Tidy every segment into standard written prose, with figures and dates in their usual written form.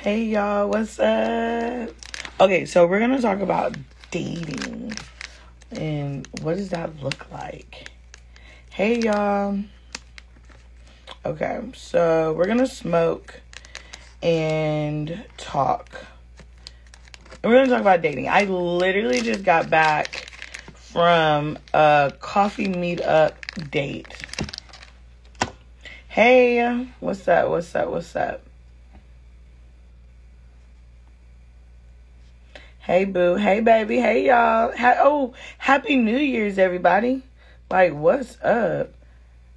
Hey y'all, what's up? Okay, so we're gonna talk about dating and what does that look like? Hey y'all. Okay, so we're gonna smoke and talk. And we're gonna talk about dating. I literally just got back from a coffee meetup date. Hey, what's up? Hey, boo. Hey, baby. Hey, y'all. Happy New Year's, everybody. Like, what's up?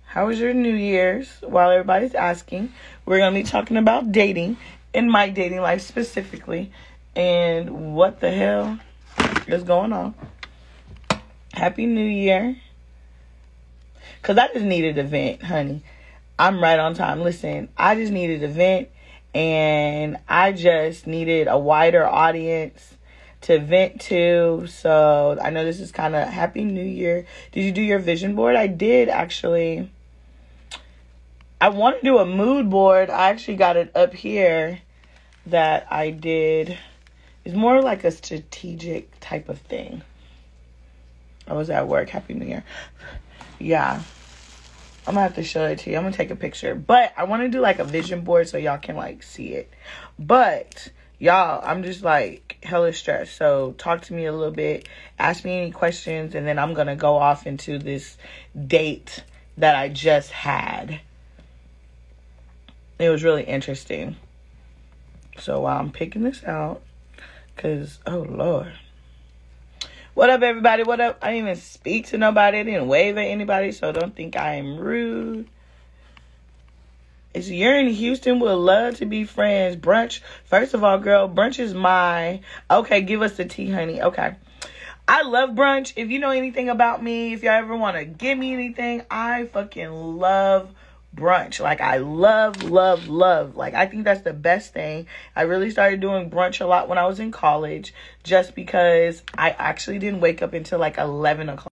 How was your New Year's? While everybody's asking, we're going to be talking about dating and my dating life specifically and what the hell is going on. Happy New Year. Because I just needed a vent, honey. I'm right on time. Listen, I just needed a vent and I just needed a wider audience to vent to. So I know this is kind of Happy New Year. Did you do your vision board? I did, actually. I want to do a mood board. I actually got it up here that I did. It's more like a strategic type of thing. I was at work. Happy New Year. Yeah. I'm going to have to show it to you. I'm going to take a picture. But I want to do like a vision board so y'all can like see it. But y'all, I'm just like hella stressed. So talk to me a little bit. Ask me any questions. And then I'm going to go off into this date that I just had. It was really interesting. So while I'm picking this out, because, oh, Lord. What up, everybody? What up? I didn't even speak to nobody. I didn't wave at anybody, so don't think I am rude. It's you're in Houston, would love to be friends. Brunch. First of all, girl, brunch is my... Okay, give us the tea, honey. Okay. I love brunch. If you know anything about me, if y'all ever want to give me anything, I fucking love brunch. Like, I love. Like, I think that's the best thing. I really started doing brunch a lot when I was in college, just because I actually didn't wake up until like 11 o'clock.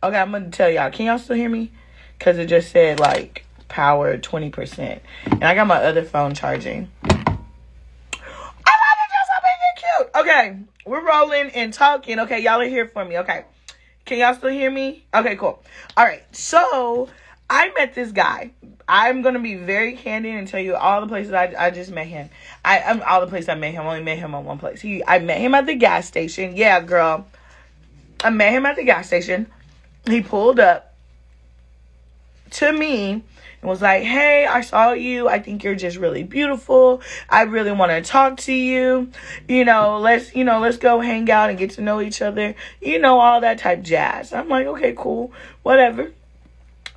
Okay, I'm going to tell y'all. Can y'all still hear me? Because it just said like power 20%. And I got my other phone charging. I'm about to do something cute. Okay, we're rolling and talking. Okay, y'all are here for me. Okay. Can y'all still hear me? Okay, cool. All right. So I met this guy. I'm going to be very candid and tell you all the places I just met him. All the places I met him. I only met him on one place. I met him at the gas station. Yeah, girl. I met him at the gas station. He pulled up to me and was like, hey, I saw you. I think you're just really beautiful. I really want to talk to you. Let's go hang out and get to know each other. All that type jazz. I'm like, okay, cool. Whatever.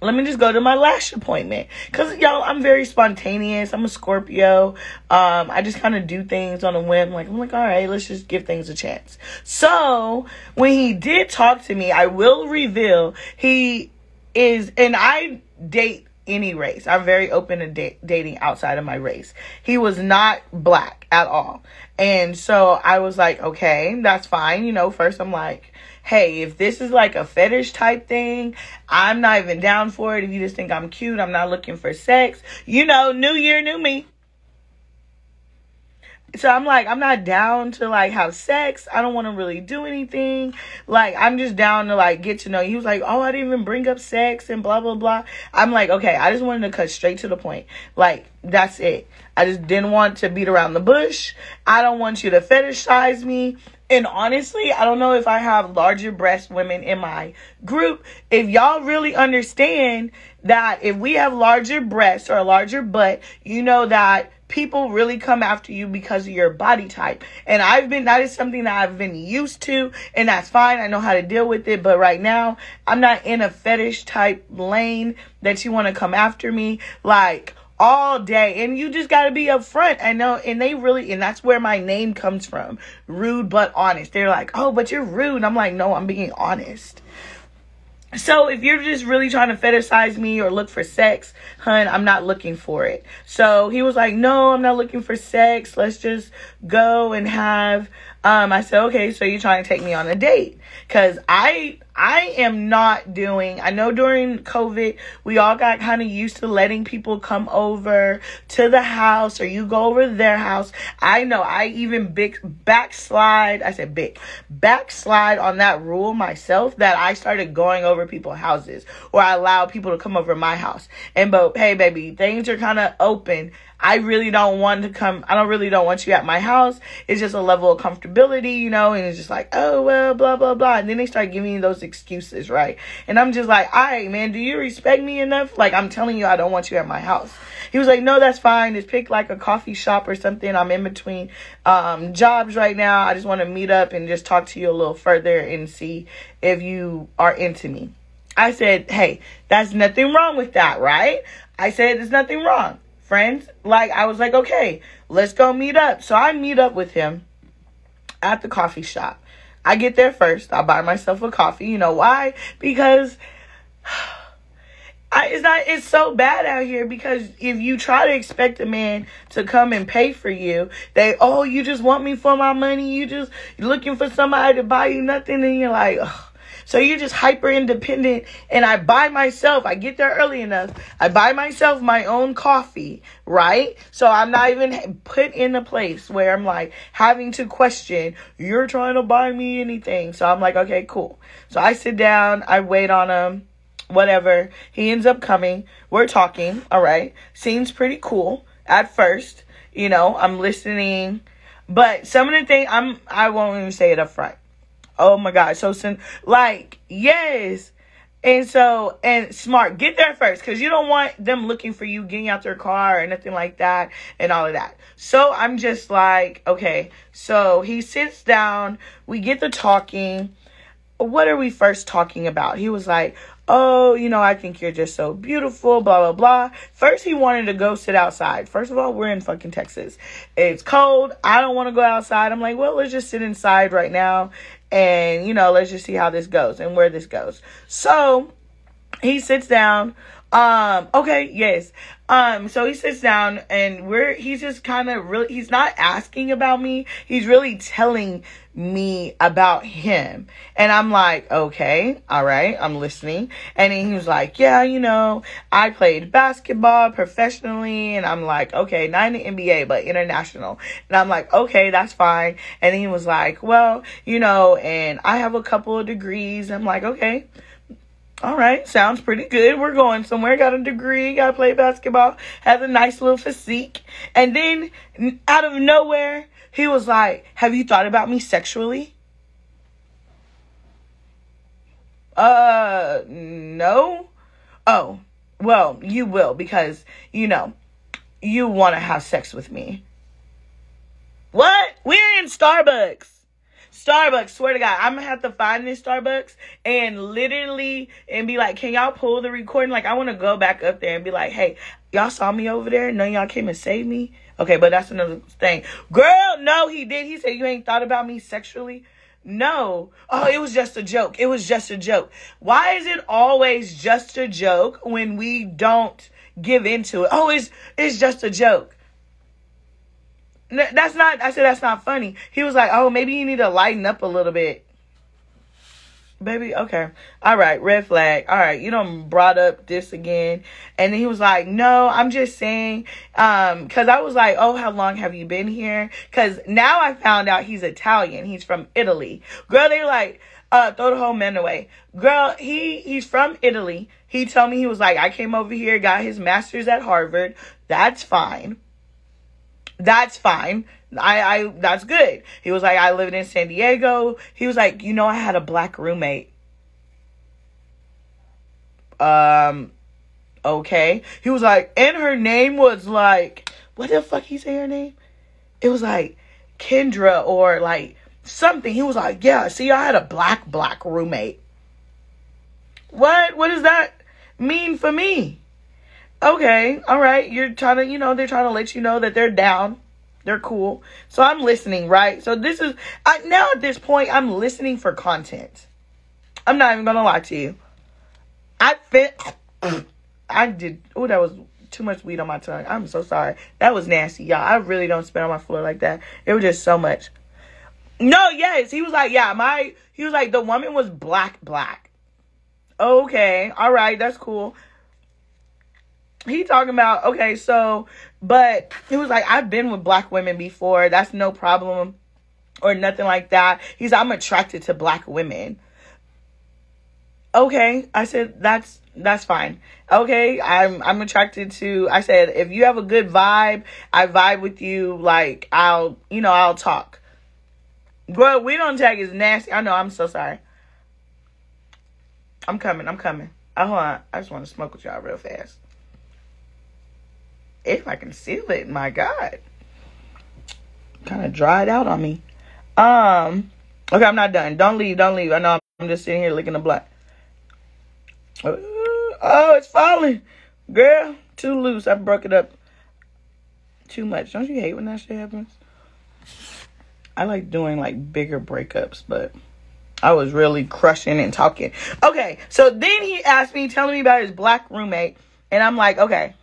Let me just go to my lash appointment. Because, y'all, I'm very spontaneous. I'm a Scorpio. I just kind of do things on a whim. I'm like, all right, let's just give things a chance. So, when he did talk to me, I will reveal he is, and I date any race. I'm very open to dating outside of my race. He was not black at all. And so I was like, okay, that's fine. First I'm like, hey, if this is like a fetish type thing, I'm not even down for it. If you just think I'm cute, I'm not looking for sex. New year, new me. So I'm like, I'm not down to like have sex. I don't want to really do anything. Like, I'm just down to like get to know you. He was like, oh, I didn't even bring up sex and blah, blah, blah. I'm like, okay, I just wanted to cut straight to the point. Like, that's it. I just didn't want to beat around the bush. I don't want you to fetishize me. And honestly, I don't know if I have larger breast women in my group. If y'all really understand that if we have larger breasts or a larger butt, you know that people really come after you because of your body type. And that is something that I've been used to, and that's fine. I know how to deal with it. But right now, I'm not in a fetish type lane that you want to come after me like all day. And you just got to be upfront. I know. And that's where my name comes from. Rude but honest. They're like, oh, but you're rude. I'm like, no, I'm being honest. So if you're just really trying to fetishize me or look for sex, hun, I'm not looking for it. So he was like, no, I'm not looking for sex. Let's just go and have I said, okay, so you're trying to take me on a date? Because I am not doing, I know during COVID, we all got kind of used to letting people come over to the house or you go over to their house. I know I even backslide on that rule myself, that I started going over people's houses, or I allow people to come over my house. But hey, baby, things are kind of open. I really don't want to come. I don't want you at my house. It's just a level of comfortability, you know, and it's just like, oh, well, blah, blah, blah. And then they start giving you those excuses, right? And I'm just like, all right, man, do you respect me enough? Like, I'm telling you, I don't want you at my house. He was like, no, that's fine. Just pick like a coffee shop or something. I'm in between jobs right now. I just want to meet up and just talk to you a little further and see if you are into me. I said, hey, that's nothing wrong with that, right? I said, there's nothing wrong. Friends, like, I was like, okay, let's go meet up. So I meet up with him at the coffee shop. I get there first. I buy myself a coffee. You know why? Because it's so bad out here, because if you try to expect a man to come and pay for you, you just want me for my money. You just looking for somebody to buy you nothing. And you're like, ugh. So you're just hyper independent. And I get there early enough. I buy myself my own coffee, right? So I'm not even put in a place where I'm like having to question, you're trying to buy me anything. So I'm like, okay, cool. So I sit down, I wait on him, whatever. He ends up coming. We're talking. All right. Seems pretty cool at first. You know, I'm listening. But some of the things, I won't even say it up front. Oh my God. So, yes. And smart, get there first, because you don't want them looking for you, getting out their car or nothing like that and all of that. So I'm just like, okay. So he sits down, we get to talking. What are we first talking about? He was like, oh, you know, I think you're just so beautiful, blah, blah, blah. First, he wanted to go sit outside. First of all, we're in fucking Texas. It's cold. I don't want to go outside. I'm like, well, let's just sit inside right now. And, you know, let's just see how this goes and where this goes. So he sits down. Okay, yes. So he sits down and he's just kind of really, he's not asking about me. He's really telling me about him. And I'm like, okay, all right, I'm listening. And then he was like, yeah, you know, I played basketball professionally. And I'm like, okay, not in the NBA, but international. And I'm like, okay, that's fine. And then he was like, well, you know, and I have a couple of degrees. I'm like, okay. All right, sounds pretty good. We're going somewhere. Got a degree, got to play basketball, has a nice little physique. And then out of nowhere, he was like, have you thought about me sexually? No. Oh, well, you will, because, you know, you want to have sex with me. What? We're in Starbucks. Swear to God, I'm gonna have to find this Starbucks and literally be like, can y'all pull the recording? Like, I want to go back up there and be like, hey, y'all saw me over there? None of y'all came and saved me? Okay, but that's another thing. Girl, no, he did. He said, you ain't thought about me sexually? No. Oh, it was just a joke. It was just a joke. Why is it always just a joke when we don't give into it? Oh, it's just a joke. That's not funny. He was like, oh, maybe you need to lighten up a little bit. Baby, okay. All right, red flag. All right, you done brought up this again. And then he was like, no, I'm just saying, because I was like, oh, how long have you been here? Because now I found out he's Italian. He's from Italy. Girl, they were like, throw the whole man away. Girl, he's from Italy. He told me, he was like, I came over here, got his master's at Harvard. That's fine. That's fine. That's good. He was like, I lived in San Diego. He was like, you know, I had a black roommate. Okay. He was like, and her name was like, what the fuck he say her name? It was like Kendra or like something. He was like, yeah, see, I had a black roommate. What does that mean for me? Okay, all right. You're trying to, you know, they're trying to let you know that they're down. They're cool. So I'm listening, right? So this is, now at this point, I'm listening for content. I'm not even going to lie to you. Oh, that was too much weed on my tongue. I'm so sorry. That was nasty, y'all. I really don't spit on my floor like that. It was just so much. No, yes. He was like, yeah, he was like, the woman was black. Okay. All right. That's cool. He talking about, okay, so, but he was like, I've been with black women before. That's no problem or nothing like that. He's like, I'm attracted to black women. Okay. I said, that's fine. Okay. I'm attracted to, I said, if you have a good vibe, I vibe with you. Like, I'll talk. Bro, we don't tag is nasty. I know. I'm so sorry. I'm coming. Hold on. I just want to smoke with y'all real fast. If I can seal it, my God. Kind of dried out on me. Okay, I'm not done. Don't leave. I know I'm just sitting here licking the blunt. Oh, it's falling. Girl, too loose. I broke it up too much. Don't you hate when that shit happens? I like doing like bigger breakups, but I was really crushing and talking. Okay, so then he asked me, telling me about his black roommate, and I'm like, okay.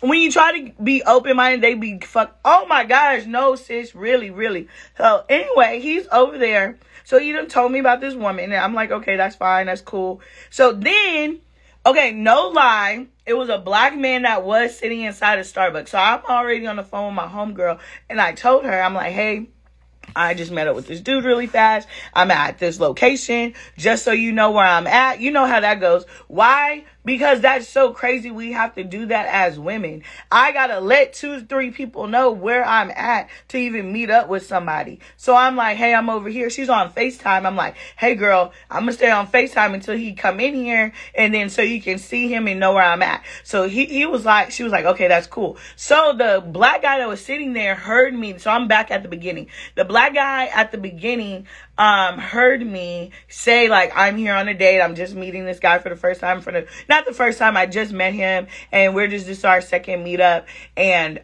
When you try to be open-minded, they be fuck. Oh my gosh, no sis, really. So anyway, he's over there. So he done told me about this woman, and I'm like, okay, that's fine, that's cool. So then, okay, no lie, it was a black man that was sitting inside a Starbucks. So I'm already on the phone with my homegirl, and I told her, I'm like, hey, I just met up with this dude really fast. I'm at this location, just so you know where I'm at. You know how that goes. Why? Because that's so crazy. We have to do that as women. I got to let 2-3 people know where I'm at to even meet up with somebody. So I'm like, hey, I'm over here. She's on FaceTime. I'm like, hey, girl, I'm going to stay on FaceTime until he come in here. And then so you can see him and know where I'm at. So she was like, okay, that's cool. So the black guy that was sitting there heard me. So I'm back at the beginning. The black guy at the beginning heard me say, like, I'm here on a date. I'm just meeting this guy for the first time. Not the first time, I just met him, and this is our second meetup. And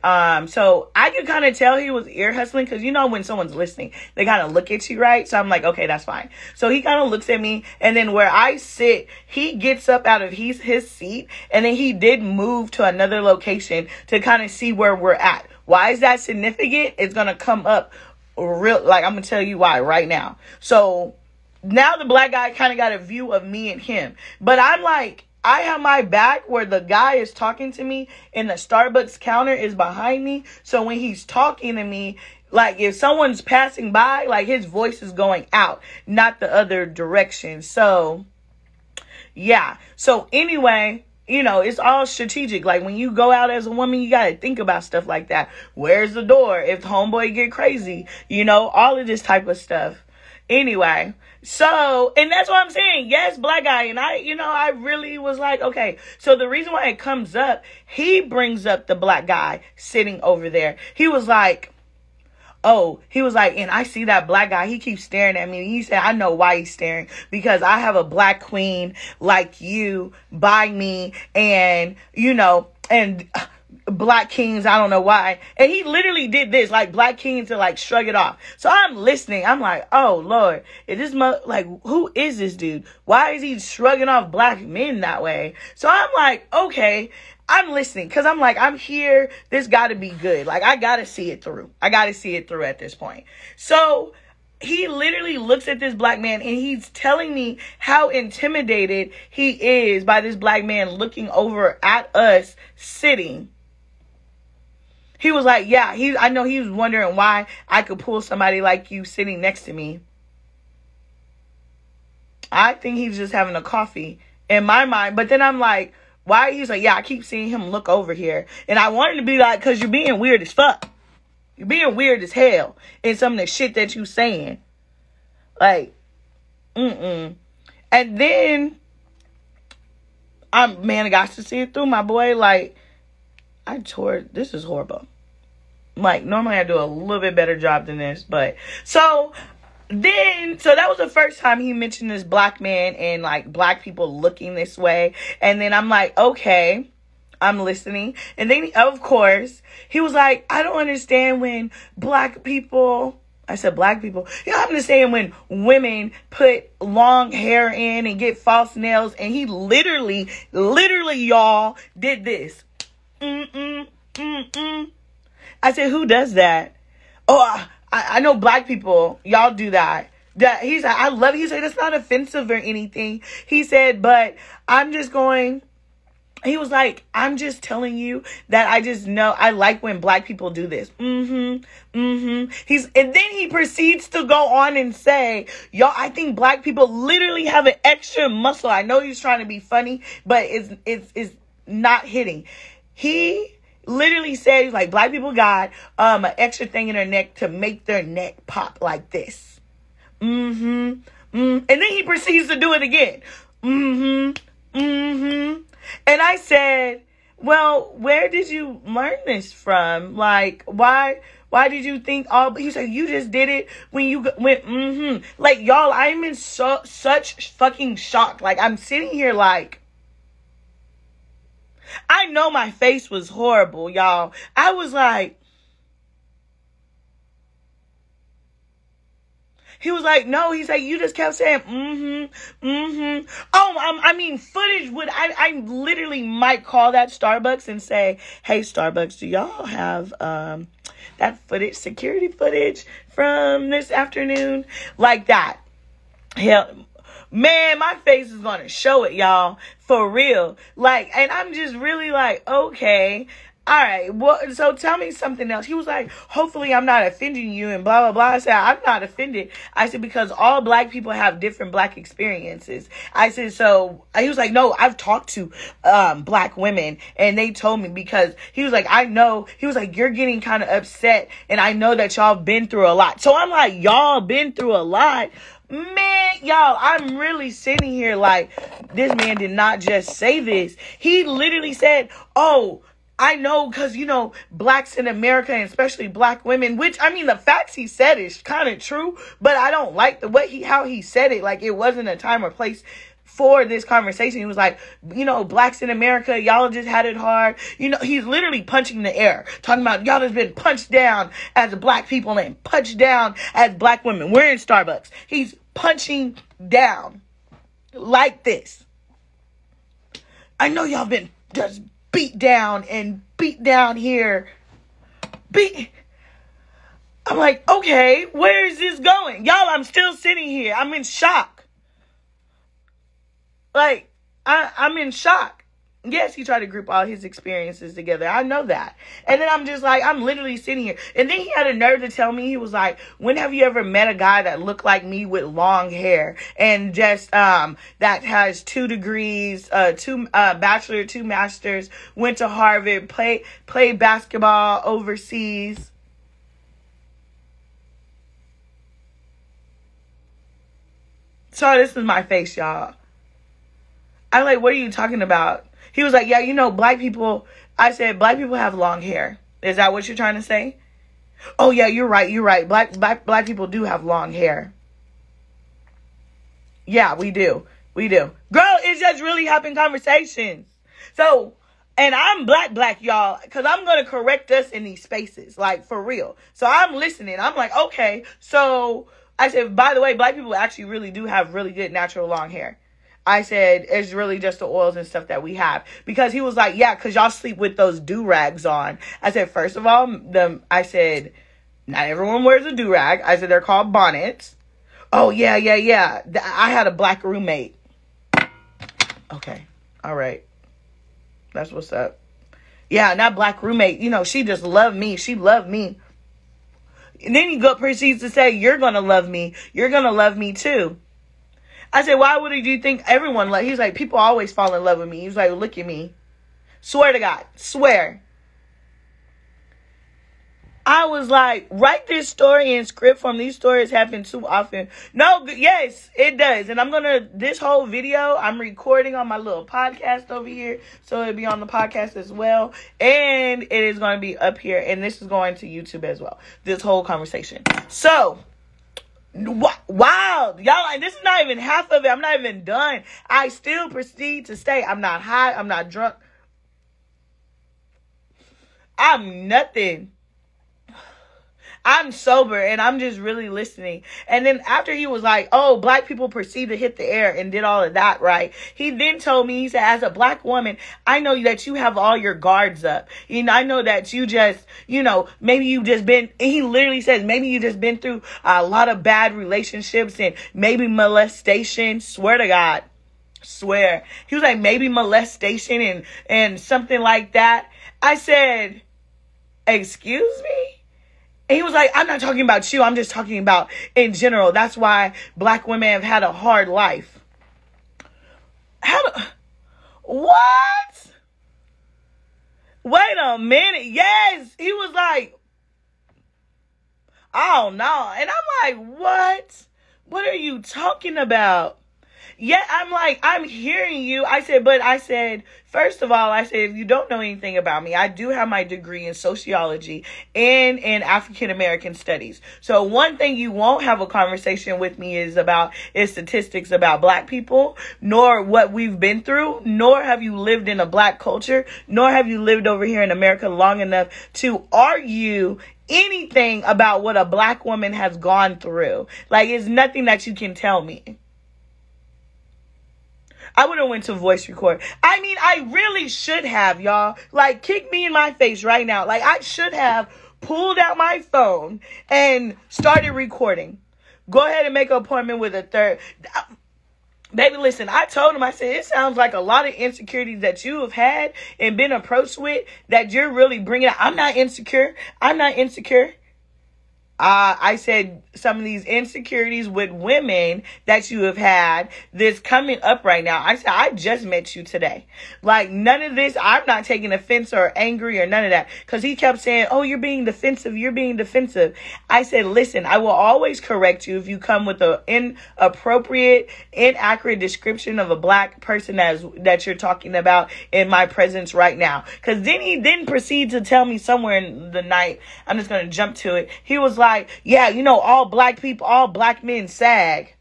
so I could kind of tell he was ear hustling, because you know when someone's listening, they kind of look at you, right? So I'm like, okay, that's fine. So he kind of looks at me, and then where I sit, he gets up out of his seat, and then he did move to another location to kind of see where we're at. Why is that significant? It's gonna come up real, like, I'm gonna tell you why right now. So now the black guy kind of got a view of me and him, but I'm like, I have my back where the guy is talking to me, and the Starbucks counter is behind me. So when he's talking to me, like, if someone's passing by, like, his voice is going out, not the other direction. So yeah. So anyway, you know, it's all strategic. Like, when you go out as a woman, you got to think about stuff like that. Where's the door? If homeboy get crazy, you know, all of this type of stuff. Anyway, so, and that's what I'm saying. Yes, black guy. And I really was like, okay. So the reason why it comes up, he brings up the black guy sitting over there. He was like, and I see that black guy, he keeps staring at me. He said, I know why he's staring, because I have a black queen like you by me, and, you know, and black kings, I don't know why. And he literally did this, like, black king, to, like, shrug it off. So I'm listening. I'm like, oh, Lord, who is this dude? Why is he shrugging off black men that way? So I'm like, okay. I'm listening, because I'm like, I'm here. This got to be good. Like, I got to see it through. At this point. So he literally looks at this black man, and he's telling me how intimidated he is by this black man looking over at us sitting. He was like, yeah, I know he was wondering why I could pull somebody like you sitting next to me. I think he's just having a coffee in my mind. But then I'm like, why? He's like, yeah, I keep seeing him look over here. And I wanted to be like, because you're being weird as fuck. You're being weird as hell in some of the shit that you saying. Like, And then, I got to see it through, my boy. Like, this is horrible. Like, normally I do a little bit better job than this. But, so that was the first time he mentioned this black man and, like, black people looking this way. And then I'm like, okay, I'm listening. And then, of course, he was like, I don't understand when black people, I said black people, you know, I'm understand when women put long hair in and get false nails. And he literally, y'all, did this. I said, who does that? Oh, I know black people, y'all do that. That he's like, I love it. He said, it's not offensive or anything. He said, but I'm just going, he was like, I'm just telling you that I just know I like when black people do this. And then he proceeds to go on and say, y'all, I think black people literally have an extra muscle. I know he's trying to be funny, but it's not hitting. He literally said, he's like, black people got an extra thing in their neck to make their neck pop like this. And then he proceeds to do it again. And I said, well, where did you learn this from? Like, why did you think all, he said, you just did it when you went, Like, y'all, I'm in such fucking shock. Like, I'm sitting here like, I know my face was horrible, y'all. I was like, he was like, no, he's like, you just kept saying, Oh, I mean, footage would, I literally might call that Starbucks and say, hey, Starbucks, do y'all have, that footage, security footage from this afternoon? Like that. Hell, man, my face is going to show it, y'all, for real. Like, and I'm just really like, okay. All right, well, so tell me something else. He was like, hopefully I'm not offending you and blah, blah, blah. I said, I'm not offended. I said, because all black people have different black experiences. I said, so he was like, no, I've talked to black women and they told me, because he was like, I know, he was like, you're getting kind of upset and I know that y'all been through a lot. So I'm like, y'all been through a lot? Man, y'all, I'm really sitting here like, this man did not just say this. He literally said, oh, I know, because, you know, blacks in America, and especially black women, which, I mean, the facts he said is kind of true, but I don't like the way how he said it. Like, it wasn't a time or place for this conversation. He was like, you know, blacks in America, y'all just had it hard. You know, he's literally punching the air, talking about y'all has been punched down as black people and punched down as black women. We're in Starbucks. He's punching down like this. I know y'all been just beat down here. I'm like, okay, where is this going? Y'all, I'm still sitting here. I'm in shock. Like, I'm in shock. Yes, he tried to group all his experiences together. I know that. And then I'm just like, I'm literally sitting here. And then he had a nerve to tell me, he was like, when have you ever met a guy that looked like me with long hair and just, that has 2 degrees, 2 bachelor, 2 masters, went to Harvard, played basketball overseas. So this is my face, y'all. I'm like, what are you talking about? He was like, yeah, you know, black people. I said, black people have long hair. Is that what you're trying to say? Oh, yeah, you're right. You're right. Black people do have long hair. Yeah, we do. We do. Girl, it's just really having conversations. So, and I'm black, y'all, because I'm going to correct us in these spaces, like, for real. So I'm listening. I'm like, okay. So I said, by the way, black people actually really do have really good natural long hair. I said, it's really just the oils and stuff that we have. Because he was like, yeah, because y'all sleep with those do-rags on. I said, first of all, I said, not everyone wears a do-rag. I said, they're called bonnets. Oh, yeah. I had a black roommate. Okay. All right. That's what's up. Yeah, and that black roommate, you know, she just loved me. She loved me. And then he proceeds to say, you're going to love me. You're going to love me too. I said, why would you think everyone love? He's like, people always fall in love with me. He's like, look at me. Swear to God. Swear. I was like, write this story in script form. These stories happen too often. No, yes, it does. And this whole video, I'm recording on my little podcast over here. So it'll be on the podcast as well. And it is going to be up here. And this is going to YouTube as well. This whole conversation. So, wow, y'all, like, this is not even half of it. I'm not even done. I still proceed to stay. I'm not high. I'm not drunk. I'm nothing. I'm sober and I'm just really listening. And then after he was like, oh, black people proceed to hit the air and did all of that, right? He then told me, he said, as a black woman, I know that you have all your guards up. You know, I know that you just, you know, maybe you just been, and he literally says, maybe you just been through a lot of bad relationships and maybe molestation. Swear to God. Swear. He was like, maybe molestation and something like that. I said, excuse me? And he was like, I'm not talking about you. I'm just talking about in general. That's why black women have had a hard life. What? Wait a minute. Yes. He was like, oh no. And I'm like, what? What are you talking about? Yeah, I'm like, I'm hearing you. I said, first of all, I said, if you don't know anything about me, I do have my degree in sociology and in African American studies. So one thing you won't have a conversation with me is statistics about black people, nor what we've been through, nor have you lived in a black culture, nor have you lived over here in America long enough to argue anything about what a black woman has gone through. Like, it's nothing that you can tell me. I would have went to voice record. I mean, I really should have, y'all. Like, kick me in my face right now. Like, I should have pulled out my phone and started recording. Go ahead and make an appointment with a third. Baby, listen, I told him, I said, it sounds like a lot of insecurities that you have had and been approached with that you're really bringing out. I'm not insecure. I said some of these insecurities with women that you have had that's coming up right now. I said, I just met you today. Like, none of this, I'm not taking offense or angry or none of that. Because he kept saying, oh, you're being defensive. I said, listen, I will always correct you if you come with an inappropriate, inaccurate description of a black person that you're talking about in my presence right now. Because then he didn't proceed to tell me somewhere in the night, I'm just going to jump to it. He was like, yeah, you know, all black men sag.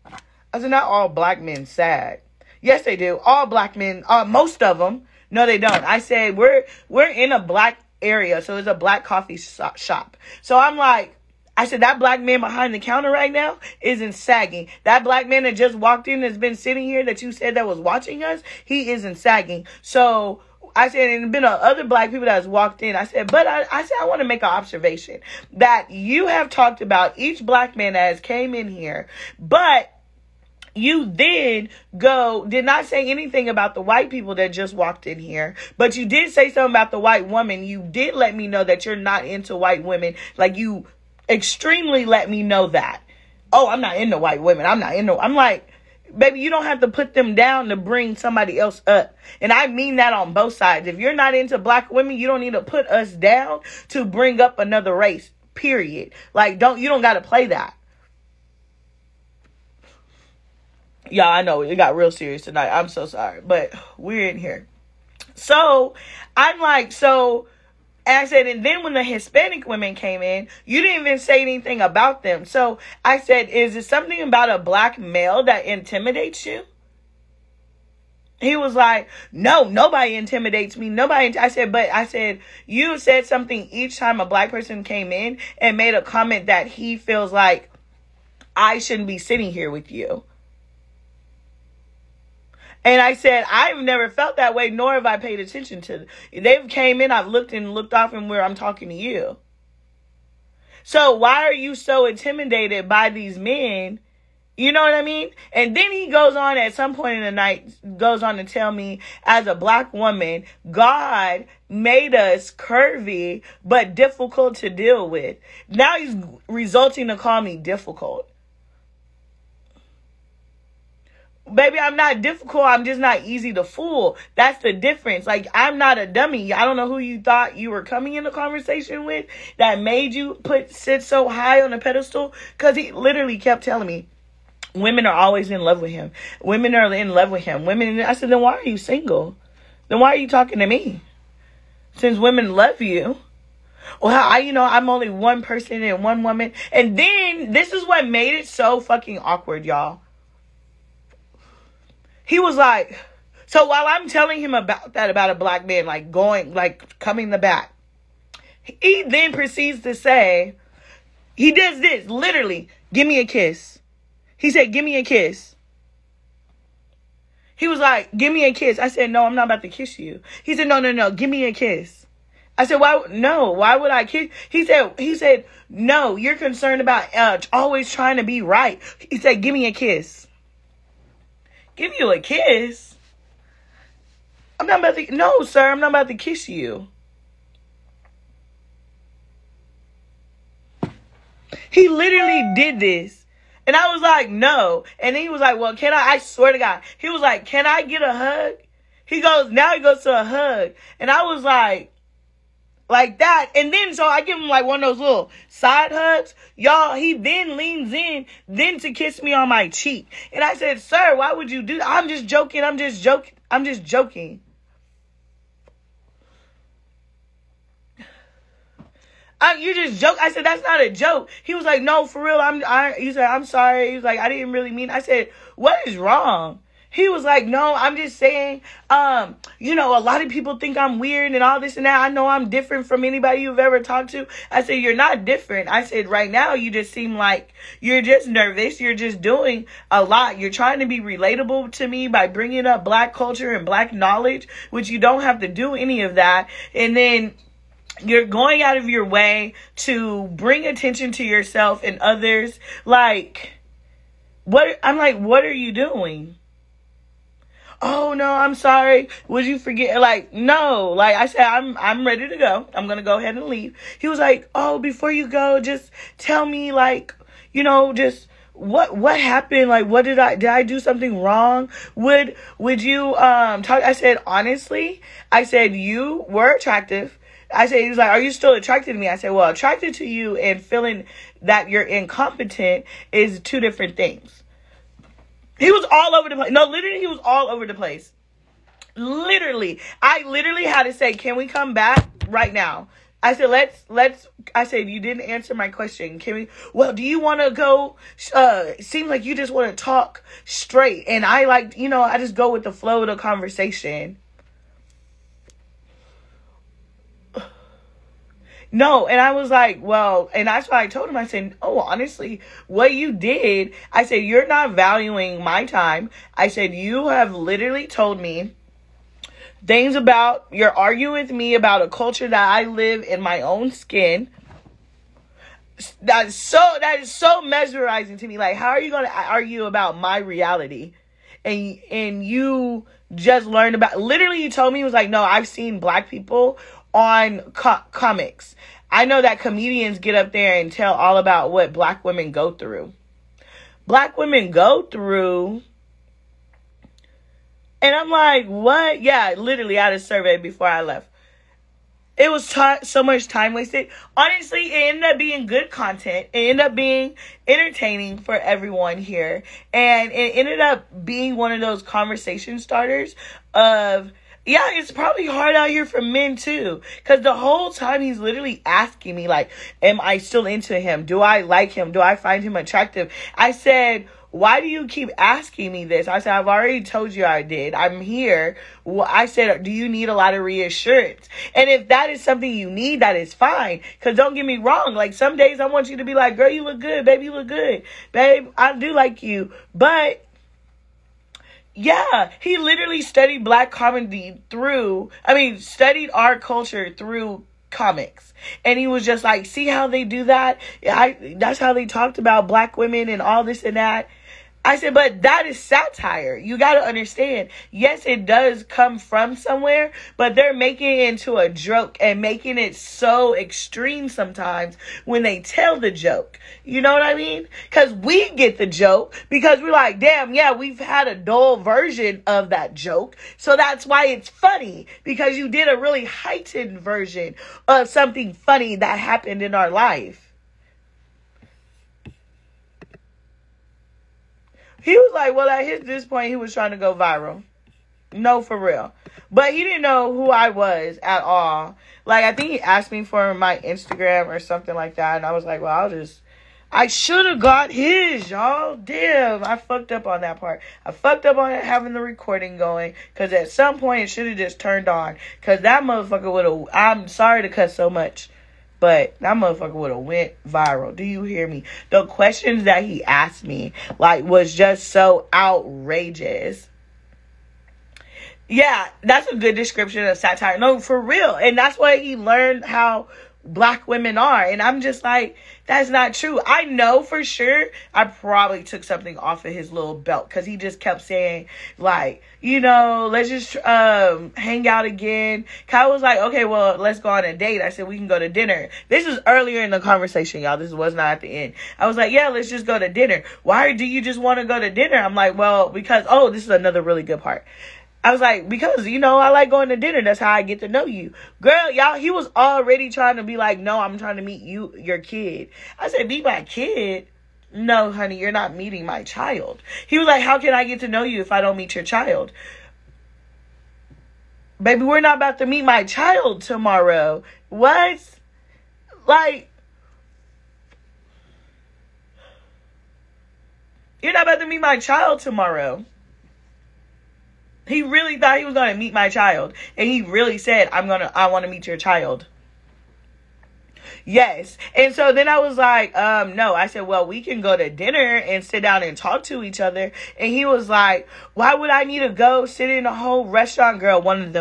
I said, not all black men sag. Yes, they do. All black men, most of them. No, they don't. I said, we're in a black area, so it's a black coffee shop. So I'm like, I said, that black man behind the counter right now isn't sagging. That black man that just walked in that's been sitting here that you said that was watching us, he isn't sagging. So I said, and been other black people that has walked in. I said, but I said, I want to make an observation that you have talked about each black man that has came in here, but you did not say anything about the white people that just walked in here, but you did say something about the white woman. You did let me know that you're not into white women. Like, you extremely let me know that. Oh, I'm not into white women. I'm like, baby, you don't have to put them down to bring somebody else up. And I mean that on both sides. If you're not into black women, you don't need to put us down to bring up another race, period. Like, you don't got to play that. Y'all, I know it got real serious tonight. I'm so sorry, but we're in here. So I'm like, and I said, and then when the Hispanic women came in, you didn't even say anything about them. So I said, is it something about a black male that intimidates you? He was like, no, nobody intimidates me. I said, you said something each time a black person came in and made a comment that he feels like I shouldn't be sitting here with you. And I said, I've never felt that way, nor have I paid attention to them. They've came in, I've looked off from where I'm talking to you. So why are you so intimidated by these men? You know what I mean? And then he goes on at some point in the night, goes on to tell me, as a black woman, God made us curvy, but difficult to deal with. Now he's resulting to call me difficult. Baby, I'm not difficult. I'm just not easy to fool. That's the difference. Like, I'm not a dummy. I don't know who you thought you were coming in a conversation with that made you sit so high on a pedestal. Because he literally kept telling me, women are always in love with him. Women are in love with him. I said, then why are you single? Then why are you talking to me? Since women love you. Well, I'm only one person and one woman. And then this is what made it so fucking awkward, y'all. He was like, so while I'm telling him about a black man, coming in the back, He then proceeds to say, he does this, literally, give me a kiss. He said, give me a kiss. He was like, give me a kiss. I said, no, I'm not about to kiss you. He said, no, give me a kiss. I said, why would I kiss? He said, no, you're concerned about always trying to be right. He said, give me a kiss. Give you a kiss? No, sir, I'm not about to kiss you. He literally did this. And I was like, no. And then he was like, well, I swear to God. He was like, can I get a hug? Now he goes to a hug. And I was like that. And then, so I give him like one of those little side hugs. Y'all, he then leans in, then to kiss me on my cheek. And I said, sir, why would you do that? I'm just joking. You just joke. I said, that's not a joke. He was like, no, for real. He said, I'm sorry. He was like, I didn't really mean. I said, what is wrong? He was like, no, I'm just saying, a lot of people think I'm weird and all this and that. I know I'm different from anybody you've ever talked to. I said, you're not different. I said, right now, you just seem like you're just nervous. You're just doing a lot. You're trying to be relatable to me by bringing up Black culture and Black knowledge, which you don't have to do any of that. And then you're going out of your way to bring attention to yourself and others. Like, what are you doing? Oh, no, I'm sorry. Would you forget? Like, no. Like, I said, I'm ready to go. I'm going to go ahead and leave. He was like, oh, before you go, just tell me, like, just what happened? Like, did I do something wrong? Would you talk? I said, honestly, you were attractive. I said, he was like, are you still attracted to me? I said, well, attracted to you and feeling that you're incompetent is two different things. He was all over the place. No, literally, he was all over the place. Literally. I literally had to say, can we come back right now? I said, I said, you didn't answer my question. Do you want to go? Seems like you just want to talk straight. And I just go with the flow of the conversation. No, and I was like, well, and that's why I told him, I said, oh, honestly, what you did, I said, you're not valuing my time. I said, you have literally told me things you're arguing with me about a culture that I live in my own skin. That is so mesmerizing to me. Like, how are you going to argue about my reality? And you just learned literally you told me, he was like, no, I've seen Black people on comics. I know that comedians get up there and tell all about what Black women go through. Black women go through. And I'm like, what? Yeah, literally, I had a survey before I left. It was so much time wasted. Honestly, it ended up being good content. It ended up being entertaining for everyone here. And it ended up being one of those conversation starters of, yeah, it's probably hard out here for men too. Because the whole time he's literally asking me, like, am I still into him? Do I like him? Do I find him attractive? I said, why do you keep asking me this? I said, I've already told you I did. I'm here. I said, do you need a lot of reassurance? And if that is something you need, that is fine. Because don't get me wrong. Like, some days I want you to be like, girl, you look good. Baby, you look good. Babe, I do like you. But yeah, he literally studied Black comedy studied our culture through comics. And he was just like, see how they do that? That's how they talked about Black women and all this and that. I said, but that is satire. You got to understand. Yes, it does come from somewhere, but they're making it into a joke and making it so extreme sometimes when they tell the joke. You know what I mean? Because we get the joke because we're like, damn, yeah, we've had a dull version of that joke. So that's why it's funny, because you did a really heightened version of something funny that happened in our life. He was like, well, at this point, he was trying to go viral. No, for real. But he didn't know who I was at all. Like, I think he asked me for my Instagram or something like that. And I was like, well, I should have got his, y'all. Damn, I fucked up on that part. I fucked up on having the recording going. Because at some point, it should have just turned on. Because that motherfucker would have, I'm sorry to cuss so much. But that motherfucker would have went viral. Do you hear me? The questions that he asked me, like, was just so outrageous. Yeah, that's a good description of satire. No, for real. And that's why he learned how black women are. And I'm just like, that's not true. I know for sure I probably took something off of his little belt, because he just kept saying, like, you know, let's just hang out again. Kyle was like, okay, well, let's go on a date. I said, we can go to dinner. This was earlier in the conversation, y'all. This was not at the end. I was like, yeah, let's just go to dinner. Why do you just want to go to dinner? I'm like, well, because, oh, this is another really good part. I was like, because, you know, I like going to dinner. That's how I get to know you. Girl, y'all, he was already trying to be like, no, I'm trying to meet you, your kid. I said, meet my kid? No, honey, you're not meeting my child. He was like, how can I get to know you if I don't meet your child? Baby, we're not about to meet my child tomorrow. What? Like, you're not about to meet my child tomorrow. He really thought he was going to meet my child. And he really said, I want to meet your child. Yes. And so then I was like, no. I said, well, we can go to dinner and sit down and talk to each other. And he was like, why would I need to go sit in a whole restaurant? Girl, one of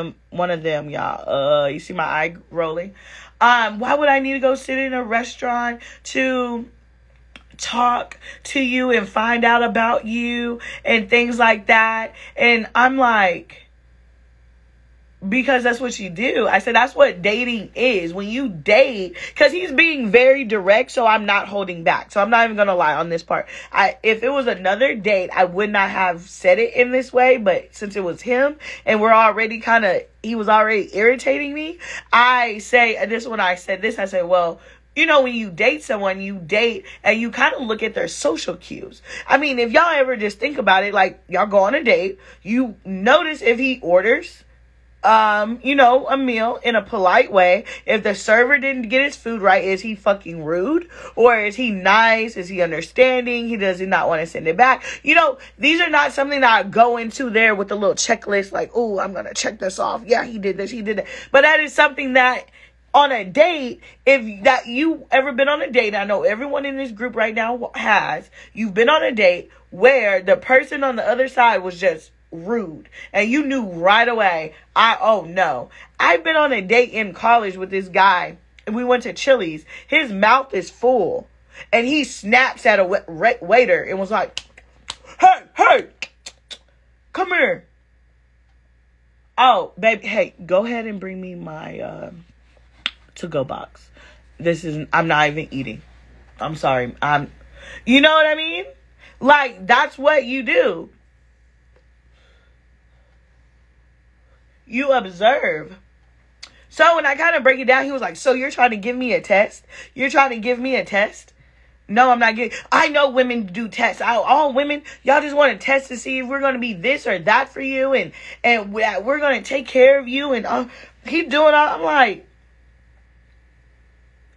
them, y'all. You see my eye rolling? Why would I need to go sit in a restaurant to talk to you and find out about you and things like that? And I'm like, because that's what you do. I said, that's what dating is. When you date, because he's being very direct, so I'm not holding back. So I'm not even going to lie on this part. If it was another date, I would not have said it in this way. But since it was him and he was already irritating me, I say this. When I said this, I say, well, you know, when you date someone, you date and you kind of look at their social cues. I mean, if y'all ever just think about it, like, y'all go on a date, you notice if he orders, you know, a meal in a polite way. If the server didn't get his food right, is he fucking rude? Or is he nice? Is he understanding? Does he not want to send it back? You know, these are not something that I go into there with a little checklist, like, oh, I'm going to check this off. Yeah, he did this, he did that. But that is something that on a date, if that you ever been on a date, I know everyone in this group right now has, you've been on a date where the person on the other side was just rude and you knew right away, oh no. I've been on a date in college with this guy and we went to Chili's. His mouth is full and he snaps at a waiter and was like, hey, come here. Oh, baby, hey, go ahead and bring me my to-go box. I'm not even eating. I'm sorry. You know what I mean? Like, that's what you do. You observe. So when I kind of break it down, he was like, so you're trying to give me a test? You're trying to give me a test? No, I'm not getting. I know women do tests. All women, y'all just want to test to see if we're going to be this or that for you. And we're going to take care of you. And he doing all. I'm like,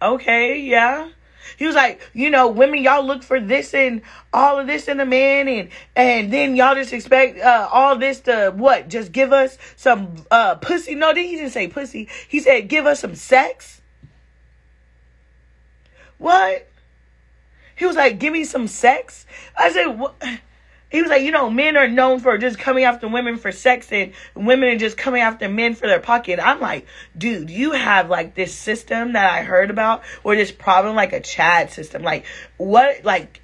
okay, yeah. He was like, you know, women, y'all look for this and all of this in a man. And then y'all just expect all this to what? Just give us some pussy. No, he didn't say pussy. He said, give us some sex. What? He was like, give me some sex. I said, what? He was like, you know, men are known for just coming after women for sex and women are just coming after men for their pocket. I'm like, dude, you have like this system that I heard about or this problem like a Chad system. Like what? Like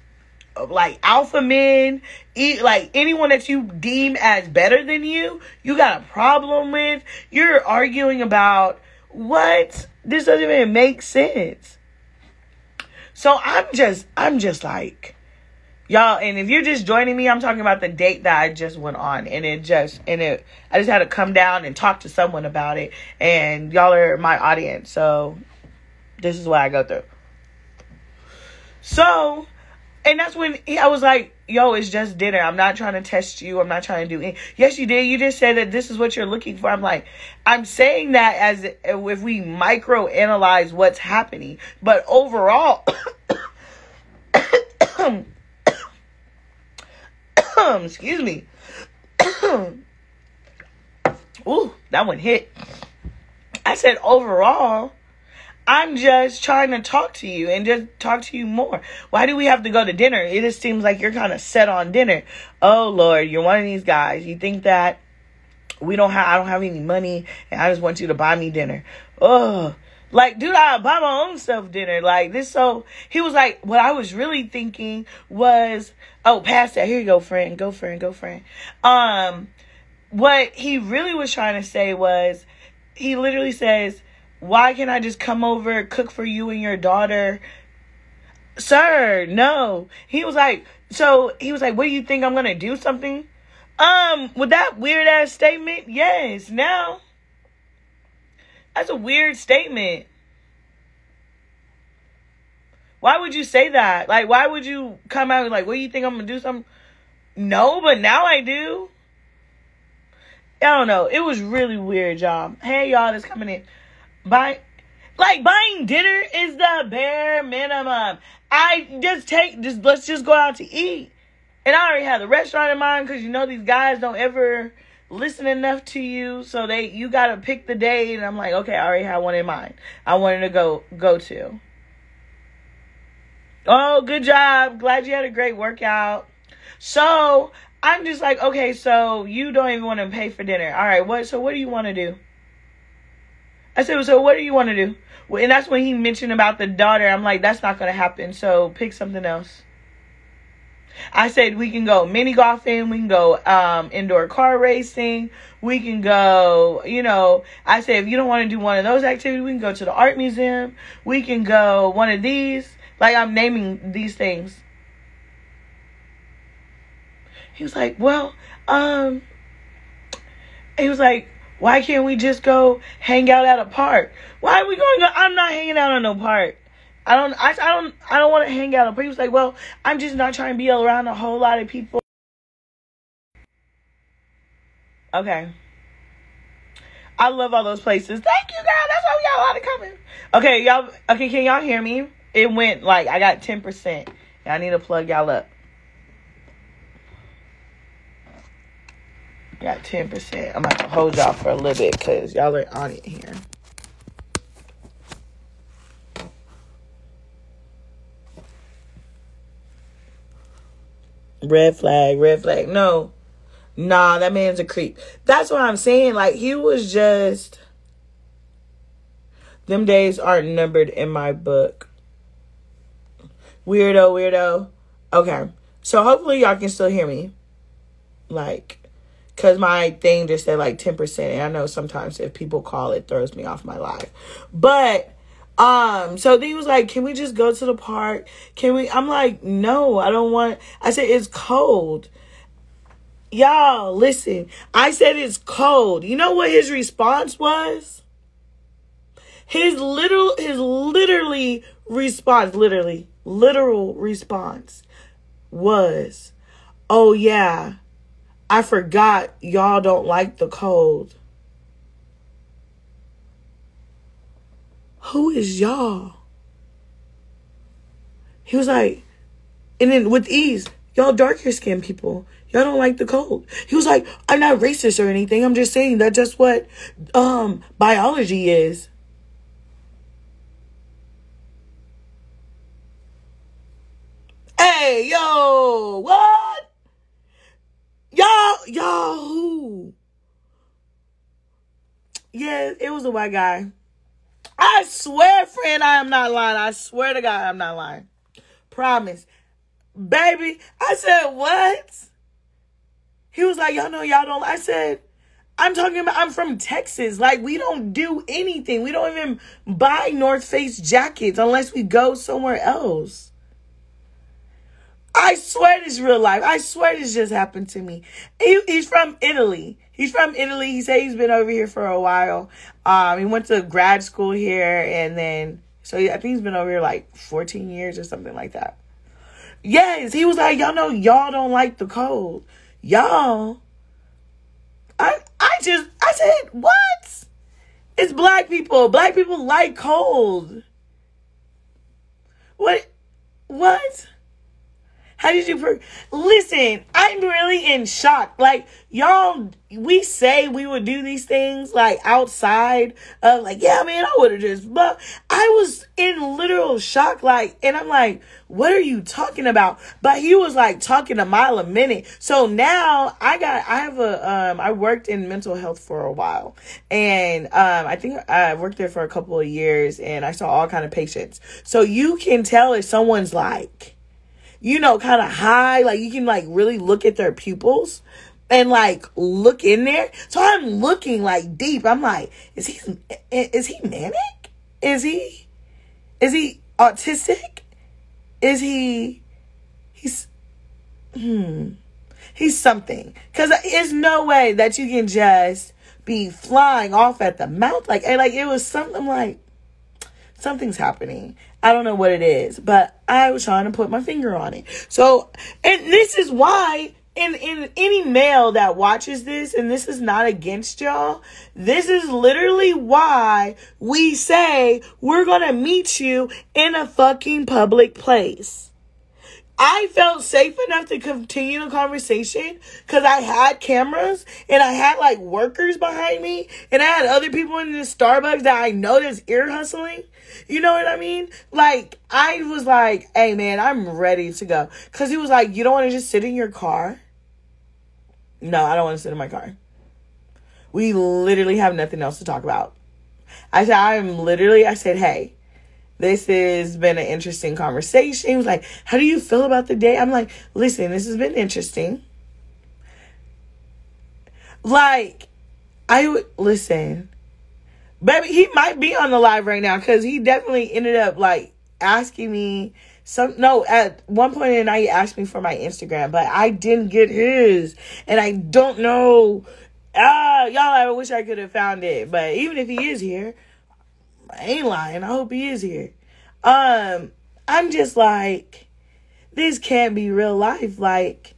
alpha men, like anyone that you deem as better than you got a problem with. You're arguing about what? This doesn't even make sense. So I'm just like, y'all, and if you're just joining me, I'm talking about the date that I just went on, and I just had to come down and talk to someone about it, and y'all are my audience, so this is what I go through. So, and that's when I was like, yo, it's just dinner. I'm not trying to test you. I'm not trying to do anything. Yes, you did. You just said that this is what you're looking for. I'm like, I'm saying that as if we micro analyze what's happening. But overall, excuse me. Ooh, that one hit. I said overall, I'm just trying to talk to you and just talk to you more. Why do we have to go to dinner? It just seems like you're kind of set on dinner. Oh, Lord, you're one of these guys. You think that I don't have any money and I just want you to buy me dinner. Oh, like, dude, I buy my own self dinner. Like, this, so he was like, what I was really thinking was, oh, pass that. Here you go, friend. Go, friend. Go, friend. What he really was trying to say was, he literally says, why can't I just come over, cook for you and your daughter? Sir, no. He was like, what do you think, I'm going to do something? With that weird ass statement, yes. Now, that's a weird statement. Why would you say that? Like, why would you come out and like, what do you think, I'm going to do something? No, but now I do. I don't know. It was really weird, y'all. Hey, y'all that's coming in. Buying dinner is the bare minimum. Let's just go out to eat. And I already have the restaurant in mind because these guys don't ever listen enough to you. So you got to pick the day. And I'm like, okay, I already have one in mind. I wanted to go to. Oh, good job. Glad you had a great workout. So I'm just like, okay, so you don't even want to pay for dinner. All right, what do you want to do? I said, so what do you want to do? Well, and that's when he mentioned about the daughter. I'm like, that's not going to happen. So pick something else. I said, we can go mini golfing. We can go indoor car racing. We can go, I said, if you don't want to do one of those activities, we can go to the art museum. We can go one of these. Like, I'm naming these things. He was like, well, he was like, why can't we just go hang out at a park? Why are we going to go? I'm not hanging out at no park. I don't want to hang out at a park. He was like, well, I'm just not trying to be around a whole lot of people. Okay. I love all those places. Thank you, girl. That's why we got a lot of coming. Okay, y'all. Okay, can y'all hear me? It went I got 10%. I need to plug y'all up. Got 10%. I'm about to hold y'all for a little bit because y'all are on it here. Red flag, red flag. No. Nah, that man's a creep. That's what I'm saying. Like, he was just... Them days are numbered in my book. Weirdo. Okay. So, hopefully y'all can still hear me. Because my thing just said 10%. And I know sometimes if people call, it throws me off my live. But, so he was like, can we just go to the park? I'm like, no, I don't want. I said, it's cold. Y'all, listen. I said, it's cold. You know what his response was? His literal response was, oh yeah, I forgot y'all don't like the cold. Who is y'all? He was like, and then with ease, y'all darker skinned people, y'all don't like the cold. He was like, I'm not racist or anything. I'm just saying that's just what biology is. Hey, yo, what? Y'all who? Yeah, it was a white guy. I swear, friend, I am not lying. I swear to God, I'm not lying. Promise. Baby, I said, what? He was like, y'all know y'all don't. I said, I'm from Texas. Like, we don't do anything. We don't even buy North Face jackets unless we go somewhere else. I swear this is real life. I swear this just happened to me. He's from Italy. He said he's been over here for a while. He went to grad school here, and then I think he's been over here 14 years or something like that. Yes, he was like, y'all know y'all don't like the cold. Y'all. I said, what? It's black people. Black people like cold. What? How did you listen, I'm really in shock. Like, y'all, we say we would do these things like outside of like, yeah, man, I would have just, but I was in literal shock. Like, and I'm like, what are you talking about? But he was like talking a mile a minute. So now I worked in mental health for a while, and I think I worked there for a couple of years, and I saw all kind of patients. So you can tell if someone's like, you know, kind of high, like you can like really look at their pupils and like look in there. So I'm looking like deep. I'm like, is he manic? Is he autistic? He's something. Cause there's no way that you can just be flying off at the mouth. Like, and like, it was something like, something's happening. I don't know what it is, but I was trying to put my finger on it. So, and this is why in any male that watches this, and this is not against y'all, this is literally why we say we're going to meet you in a fucking public place. I felt safe enough to continue the conversation because I had cameras and I had like workers behind me and I had other people in the Starbucks that I know that's ear hustling. You know what I mean? Like, I was like, hey man, I'm ready to go. Because he was like, you don't want to just sit in your car? No, I don't want to sit in my car. We literally have nothing else to talk about. I said, hey, this has been an interesting conversation. He was like, how do you feel about the day? I'm like, listen, this has been interesting. Like, listen, baby, he might be on the live right now because he definitely ended up like asking me at one point in the night he asked me for my Instagram, but I didn't get his. And I don't know. Y'all, I wish I could have found it. But even if he is here, I ain't lying. I hope he is here. I'm just like, this can't be real life. Like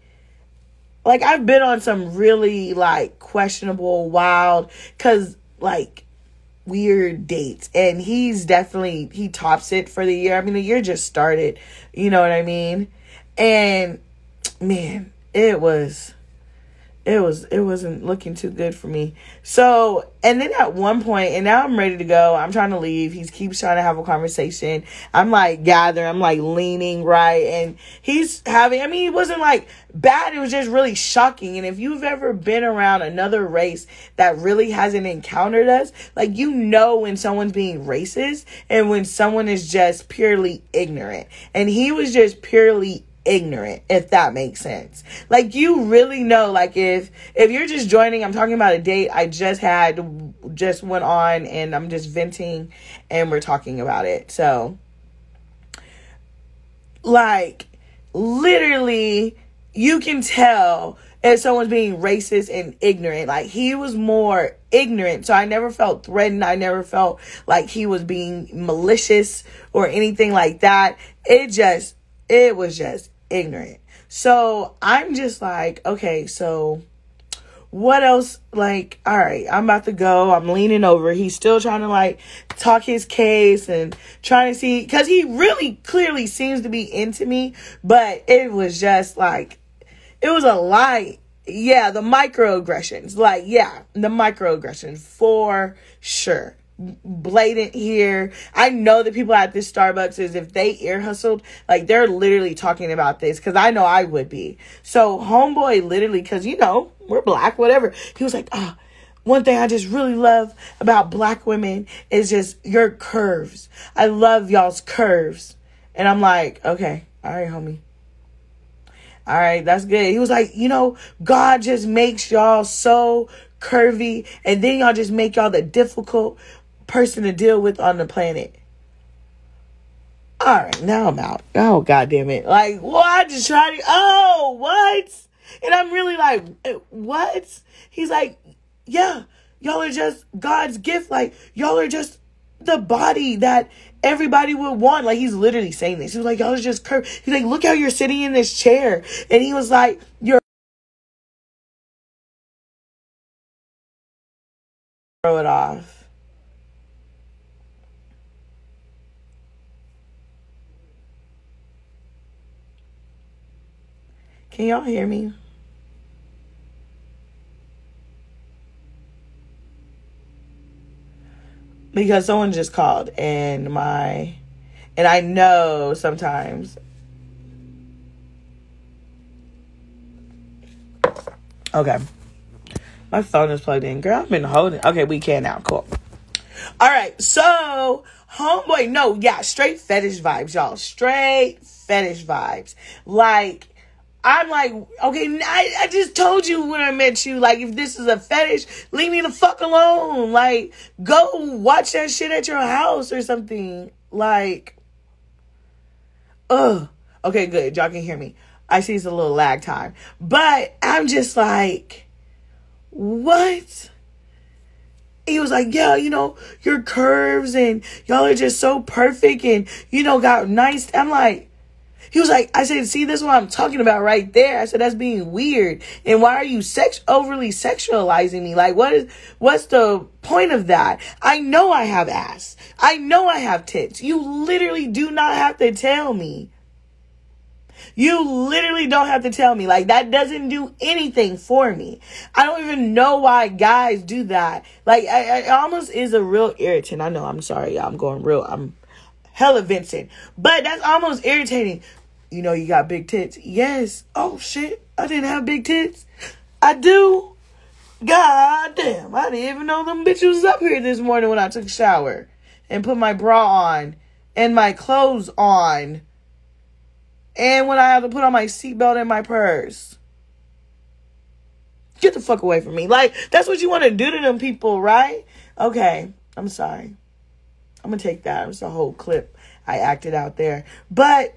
I've been on some really like questionable, wild, cause like weird dates, and he tops it for the year. I mean, the year just started, you know what I mean? And man, it wasn't looking too good for me. So, and then at one point, and now I'm ready to go. I'm trying to leave. He keeps trying to have a conversation. I'm like I'm like leaning right. And it wasn't like bad. It was just really shocking. And if you've ever been around another race that really hasn't encountered us, like, you know when someone's being racist and when someone is just purely ignorant. And he was just purely ignorant, if that makes sense. Like, you really know, like, if you're just joining, I'm talking about a date I just went on, and I'm just venting and we're talking about it. So, like, literally, you can tell if someone's being racist and ignorant. Like, he was more ignorant, so I never felt threatened. I never felt like he was being malicious or anything like that. It was just ignorant. So I'm just like, okay, so what else? Like, all right, I'm about to go. I'm leaning over. He's still trying to like talk his case and trying to see, because he really clearly seems to be into me, but it was just like, it was a lie. Yeah, the microaggressions. Like, yeah, the microaggressions for sure. Blatant here. I know the people at this Starbucks is, if they ear hustled, like, they're literally talking about this, because I know I would be. So homeboy literally, because, you know, we're black, whatever, he was like, one thing I just really love about black women is just your curves. I love y'all's curves. And I'm like, okay, all right, homie. All right, that's good. He was like, you know, God just makes y'all so curvy, and then y'all just make y'all the difficult person to deal with on the planet. All right, now I'm out. Oh, God damn it. Like, what? Just trying to, what? And I'm really like, what? He's like, yeah, y'all are just God's gift. Like, y'all are just the body that everybody would want. Like, he's literally saying this. He was like, y'all are just curved. He's like, look how you're sitting in this chair. And he was like, you're throw it off. Can y'all hear me? Because someone just called and I know sometimes. Okay. My phone is plugged in. Girl, I've been holding. Okay, we can now. Cool. All right. So, homeboy. No, yeah. Straight fetish vibes, y'all. Straight fetish vibes. Like, I'm like, okay, I just told you when I met you, like, if this is a fetish, leave me the fuck alone. Like, go watch that shit at your house or something. Like, ugh. Okay, good. Y'all can hear me. I see it's a little lag time. But I'm just like, what? He was like, yeah, you know, your curves and y'all are just so perfect and, you know, got nice. I'm like, he was like, I said, see, this is what I'm talking about right there. I said, that's being weird. And why are you overly sexualizing me? Like, what's the point of that? I know I have ass. I know I have tits. You literally do not have to tell me. You literally don't have to tell me. Like, that doesn't do anything for me. I don't even know why guys do that. Like, it almost is a real irritant. I know, I'm sorry, y'all. I'm hella Vincent. But that's almost irritating. You know, you got big tits. Yes. Oh, shit. I didn't have big tits. I do. God damn. I didn't even know them bitches was up here this morning when I took a shower and put my bra on and my clothes on. And when I had to put on my seatbelt and my purse. Get the fuck away from me. Like, that's what you want to do to them people, right? Okay. I'm sorry. I'm going to take that. It was a whole clip I acted out there. But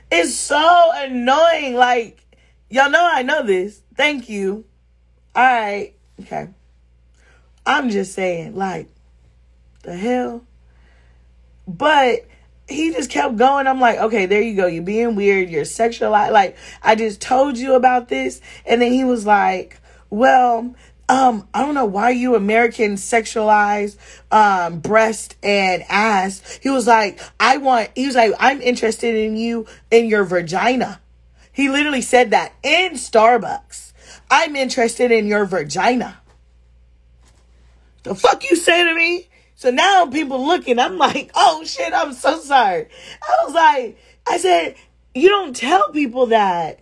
it's so annoying. Like, y'all know I know this. Thank you. All right. Okay. I'm just saying, like, the hell? But he just kept going. I'm like, okay, there you go. You're being weird. You're sexualized. Like, I just told you about this. And then he was like, well, I don't know why you American sexualize breast and ass. He was like, I'm interested in you in your vagina. He literally said that in Starbucks. I'm interested in your vagina. The fuck you say to me? So now people looking, I'm like, oh shit, I'm so sorry. I said, you don't tell people that.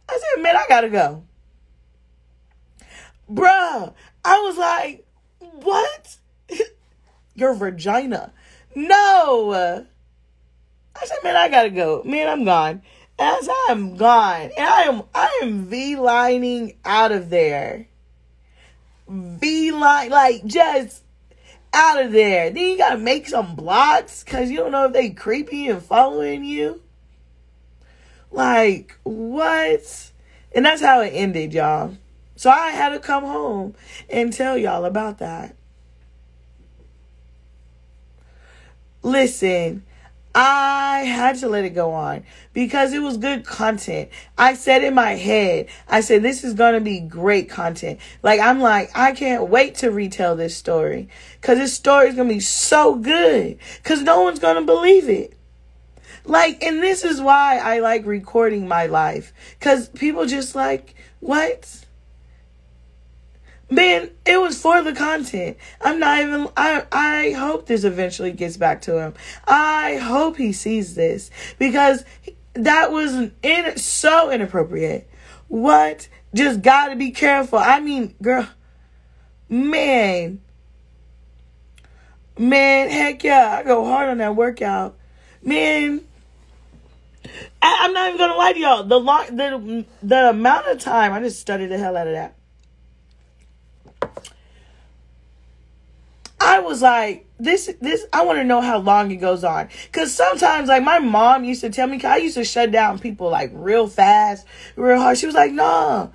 I said, man, I gotta go. Bruh, I was like, what? Your vagina. No. I said, man, I gotta go. Man, I'm gone. As I'm gone. And I am V-lining out of there. V-line, like, just out of there. Then you gotta make some blocks because you don't know if they creepy and following you. Like, what? And that's how it ended, y'all. So I had to come home and tell y'all about that. Listen, I had to let it go on because it was good content. I said in my head, I said, this is going to be great content. Like, I'm like, I can't wait to retell this story because this story is going to be so good because no one's going to believe it. Like, and this is why I like recording my life because people just like, what? Man, it was for the content. I hope this eventually gets back to him. I hope he sees this because that was so inappropriate. What? Just gotta be careful. I mean, girl, man, heck yeah, I go hard on that workout. Man, I'm not even gonna lie to y'all. The amount of time, I just studied the hell out of that. I was like, this, I want to know how long it goes on. Because sometimes, like, my mom used to tell me, 'cause I used to shut down people, like, real fast, real hard. She was like, no,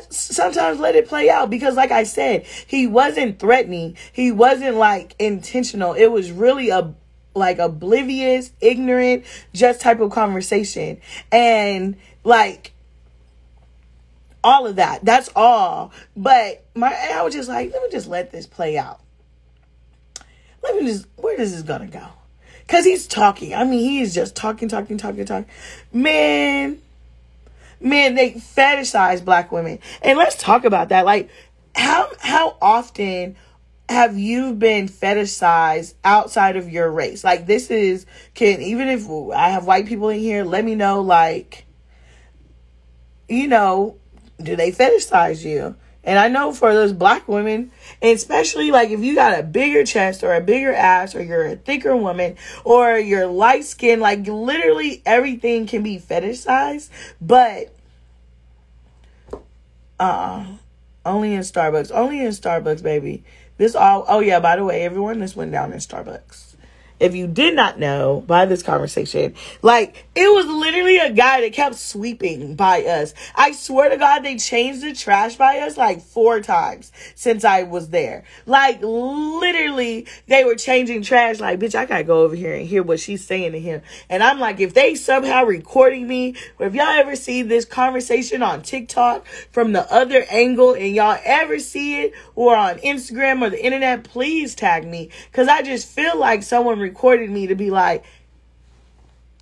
sometimes let it play out. Because, like I said, he wasn't threatening. He wasn't, like, intentional. It was really oblivious, ignorant, just type of conversation. And, like, all of that. That's all. But I was just like, let me just let this play out. Where is this gonna go? Because he's talking. I mean, he is just talking. Man, they fetishize black women. And let's talk about that. Like, how often have you been fetishized outside of your race? Like, even if I have white people in here, let me know, like, do they fetishize you? And I know for those black women, and especially like if you got a bigger chest or a bigger ass, or you're a thicker woman, or you're light skinned, like literally everything can be fetishized. But only in Starbucks, baby. Oh yeah, by the way, everyone, this went down in Starbucks. If you did not know by this conversation, like, it was literally a guy that kept sweeping by us. I swear to God, they changed the trash by us like 4 times since I was there. Like, literally, they were changing trash. Like, bitch, I gotta go over here and hear what she's saying to him. And I'm like, if they somehow recording me, or if y'all ever see this conversation on TikTok from the other angle, and y'all ever see it, or on Instagram or the internet, please tag me. Because I just feel like someone recorded me to be like,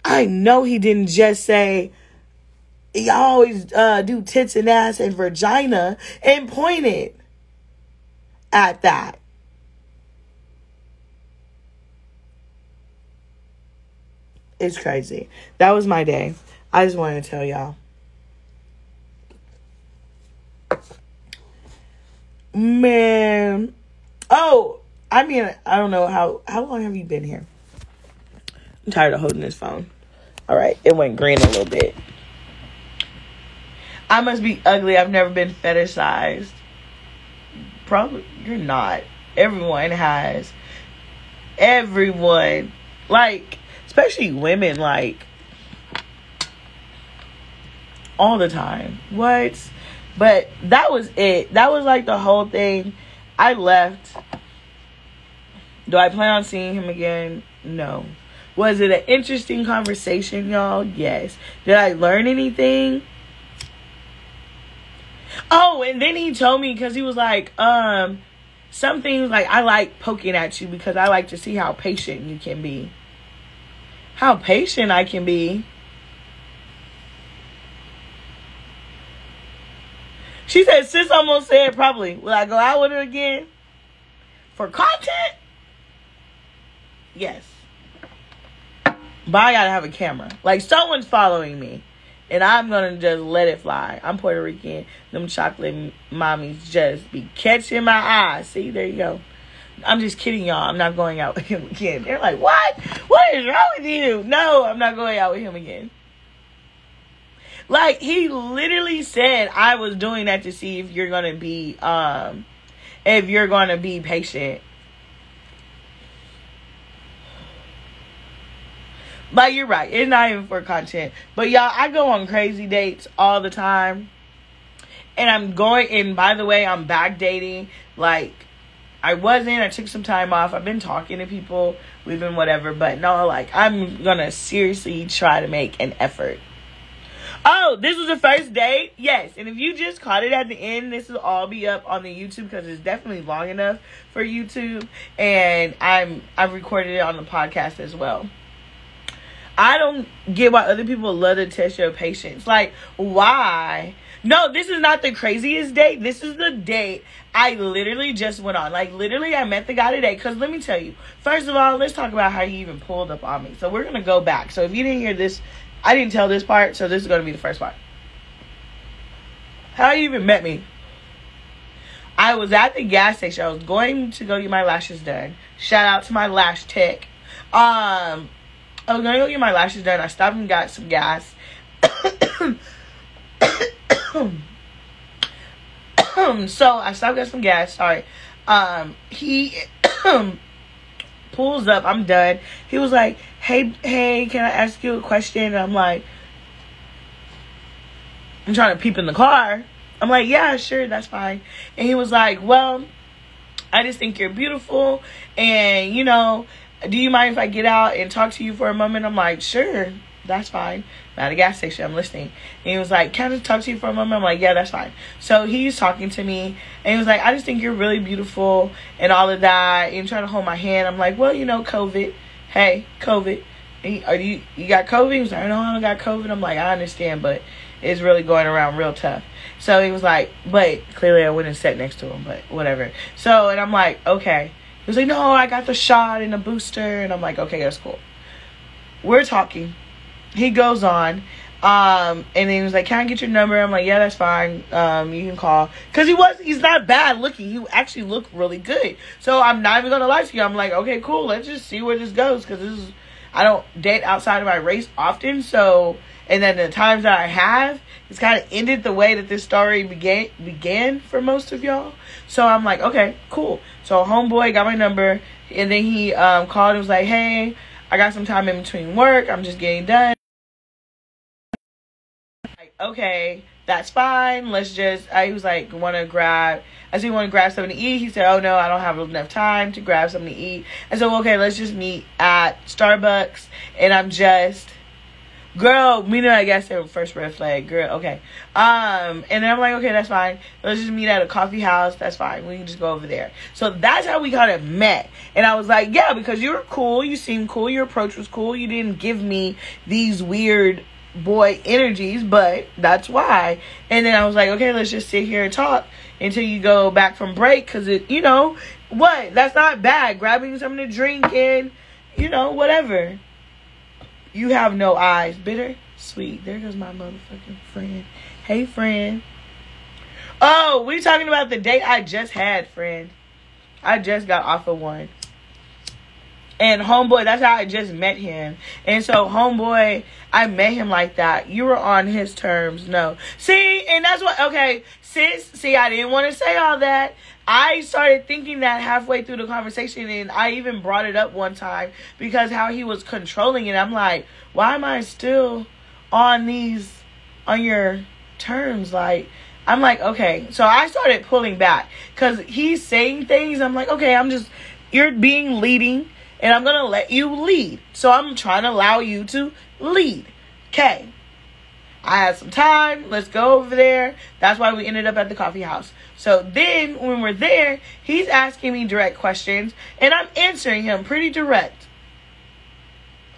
I know he didn't just say, y'all always do tits and ass and vagina, and pointed at that. It's crazy. That was my day. I just wanted to tell y'all. Man. Oh, I mean, I don't know how long have you been here? I'm tired of holding this phone. All right, it went green a little bit. I must be ugly. I've never been fetishized. Probably, you're not. Everyone has. Everyone. Like, especially women, like, all the time. What? But that was it. That was like the whole thing. I left. Do I plan on seeing him again? No. Was it an interesting conversation, y'all? Yes. Did I learn anything? Oh, and then he told me, because he was like, some things, like, I like poking at you because I like to see how patient you can be. How patient I can be. She said, sis almost said probably. Will I go out with her again? For content? Yes. But I gotta have a camera. Like, someone's following me. And I'm gonna just let it fly. I'm Puerto Rican. Them chocolate mommies just be catching my eye. See, there you go. I'm just kidding, y'all. I'm not going out with him again. They're like, what? What is wrong with you? No, I'm not going out with him again. Like, he literally said I was doing that to see if you're gonna be patient. But you're right. It's not even for content. But y'all, I go on crazy dates all the time. And and by the way, I'm back dating. Like, I took some time off. I've been talking to people. We've been whatever. But no, like, I'm gonna seriously try to make an effort. Oh, this was the first date? Yes. And if you just caught it at the end, this will all be up on the YouTube because it's definitely long enough for YouTube. And I've recorded it on the podcast as well. I don't get why other people love to test your patience. Like, why? No, this is not the craziest date. This is the date I literally just went on. Like, literally, I met the guy today. Because let me tell you. First of all, let's talk about how he even pulled up on me. So we're going to go back. So if you didn't hear this, I didn't tell this part. So this is going to be the first part. How he even met me. I was at the gas station. I was going to go get my lashes done. Shout out to my lash tech. I was going to go get my lashes done. I stopped and got some gas. So, I stopped and got some gas. Sorry. He pulls up. I'm done. He was like, hey, can I ask you a question? And I'm like, I'm trying to peep in the car. I'm like, yeah, sure, that's fine. And he was like, well, I just think you're beautiful. And, do you mind if I get out and talk to you for a moment? I'm like, sure, that's fine. I'm at a gas station, I'm listening. And he was like, can I just talk to you for a moment? I'm like, yeah, that's fine. So he's talking to me, and he was like, I just think you're really beautiful and all of that. And trying to hold my hand. I'm like, well, COVID. hey, COVID. Are you got COVID? He was like, no, I don't got COVID. I'm like, I understand, but it's really going around real tough. So he was like, but clearly I wouldn't sit next to him, but whatever. So, and I'm like, okay. He was like, no, I got the shot and the booster. And I'm like, okay, that's cool. We're talking. He goes on. And then he was like, can I get your number? I'm like, yeah, that's fine. You can call. Cause he's not bad looking. He actually looked really good. So I'm not even going to lie to you. I'm like, okay, cool. Let's just see where this goes. Cause I don't date outside of my race often. So, and then the times that I have, it's kind of ended the way that this story began for most of y'all. So I'm like, okay, cool. So homeboy got my number, and then he called and was like, hey, I got some time in between work. I'm just getting done. Like, okay, that's fine. Let's just, he was like, I said, you want to grab something to eat? He said, oh no, I don't have enough time to grab something to eat. I said, well, okay, let's just meet at Starbucks. And I'm just, girl, I guess that was first red flag, girl, okay. And then I'm like, okay, that's fine. Let's just meet at a coffee house. That's fine. We can just go over there. So that's how we kind of met. And I was like, yeah, because you were cool. You seemed cool. Your approach was cool. You didn't give me these weird boy energies, but that's why. And then I was like, okay, let's just sit here and talk until you go back from break, because that's not bad, grabbing something to drink and whatever. You have no eyes. Bitter, sweet. There goes my motherfucking friend. Hey, friend. Oh, we talking about the date I just had, friend. I just got off of one. And homeboy, that's how I just met him. And so homeboy, I met him like that. You were on his terms. No. See, and that's what, okay, sis, see, I didn't want to say all that. I started thinking that halfway through the conversation, and I even brought it up one time because how he was controlling it. I'm like, why am I still on your terms? Like, I'm like, okay. So I started pulling back because he's saying things. I'm like, okay, you're being leading. And I'm going to let you lead. So I'm trying to allow you to lead. Okay. I had some time. Let's go over there. That's why we ended up at the coffee house. So then when we're there, he's asking me direct questions. And I'm answering him pretty direct.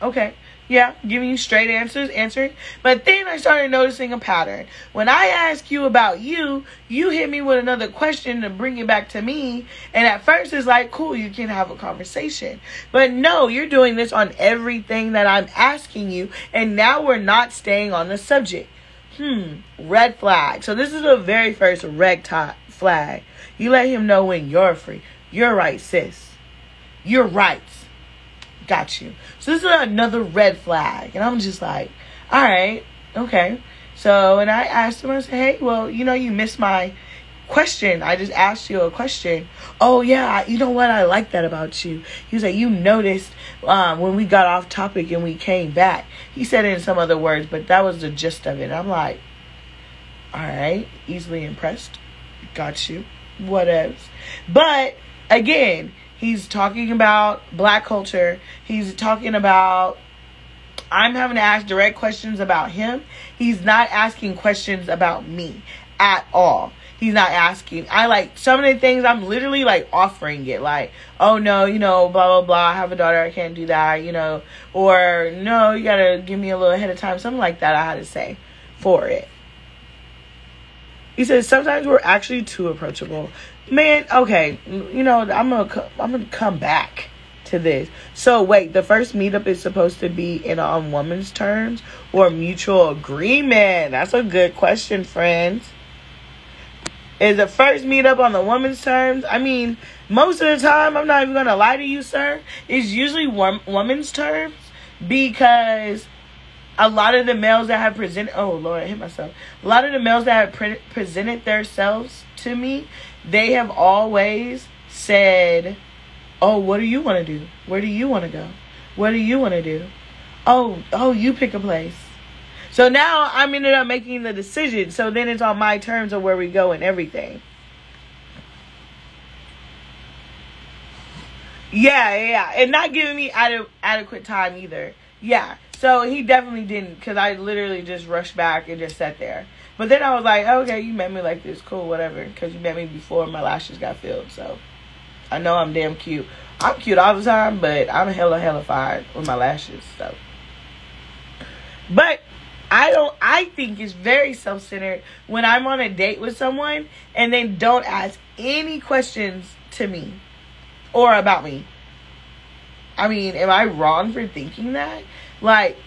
Okay. Yeah, giving you straight answering. But then I started noticing a pattern. When I ask you about you hit me with another question to bring it back to me. And at first it's like, cool, you can have a conversation. But no, you're doing this on everything that I'm asking you. And now we're not staying on the subject. Red flag. So this is the very first red flag. You let him know when you're free. You're right, sis. You're right. Got you. So this is another red flag. And I'm just like, all right, okay. So, and I asked him, I said, hey, well, you missed my question. I just asked you a question. Oh, yeah, you know what? I like that about you. He was like, you noticed when we got off topic and we came back. He said it in some other words, but that was the gist of it. I'm like, all right, easily impressed. Got you. What else? But, again, he's talking about black culture. He's talking about, I'm having to ask direct questions about him. He's not asking questions about me at all. He's not asking. Some of the things I'm literally offering it. Like, oh no, blah, blah, blah. I have a daughter. I can't do that, Or no, you got to give me a little ahead of time. Something like that I had to say for it. He says, sometimes we're actually too approachable. Man, okay, I'm gonna come back to this. So wait, the first meetup is supposed to be on woman's terms or mutual agreement? That's a good question, friends. Is the first meetup on the woman's terms? I mean, most of the time, I'm not even gonna lie to you, sir, it's usually woman's terms, because a lot of the males that have presented, oh Lord, I hit myself. A lot of the males that have presented themselves to me, they have always said, oh, what do you want to do? Where do you want to go? What do you want to do? Oh, you pick a place. So now I'm ended up making the decision. So then it's on my terms of where we go and everything. Yeah. And not giving me adequate time either. Yeah. So he definitely didn't, because I literally just rushed back and just sat there. But then I was like, okay, you met me like this. Cool, whatever. Because you met me before my lashes got filled. So I know I'm damn cute. I'm cute all the time, but I'm hella fine with my lashes, so. But I think it's very self-centered when I'm on a date with someone and they don't ask any questions to me or about me. I mean, am I wrong for thinking that? Like,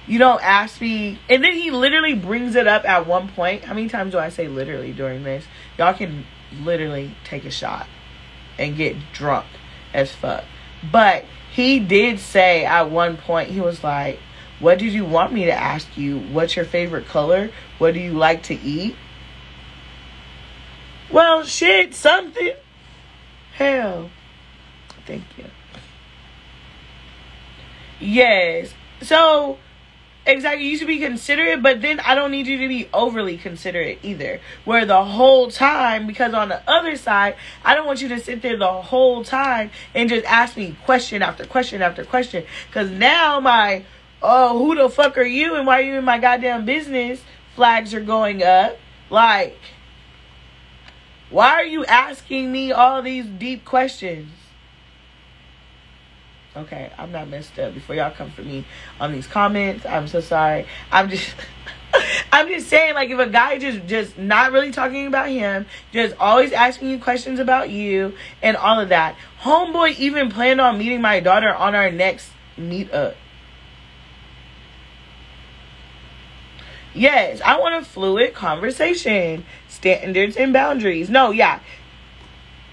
you don't ask me. And then he literally brings it up at one point. How many times do I say literally during this? Y'all can literally take a shot and get drunk as fuck. But he did say at one point, he was like, what did you want me to ask you? What's your favorite color? What do you like to eat? Well, shit, something. Hell. Thank you. Yes. So, exactly, you should be considerate, but then I don't need you to be overly considerate either. Where the whole time, because on the other side, I don't want you to sit there the whole time and just ask me question after question after question. Because now my, oh, who the fuck are you and why are you in my goddamn business flags are going up. Like, why are you asking me all these deep questions? Okay, I'm not messed up. Before y'all come for me on these comments, I'm so sorry. I'm just saying, like, if a guy just not really talking about him, just always asking you questions about you and all of that. Homeboy even planned on meeting my daughter on our next meetup. Yes, I want a fluid conversation, standards and boundaries. No, yeah.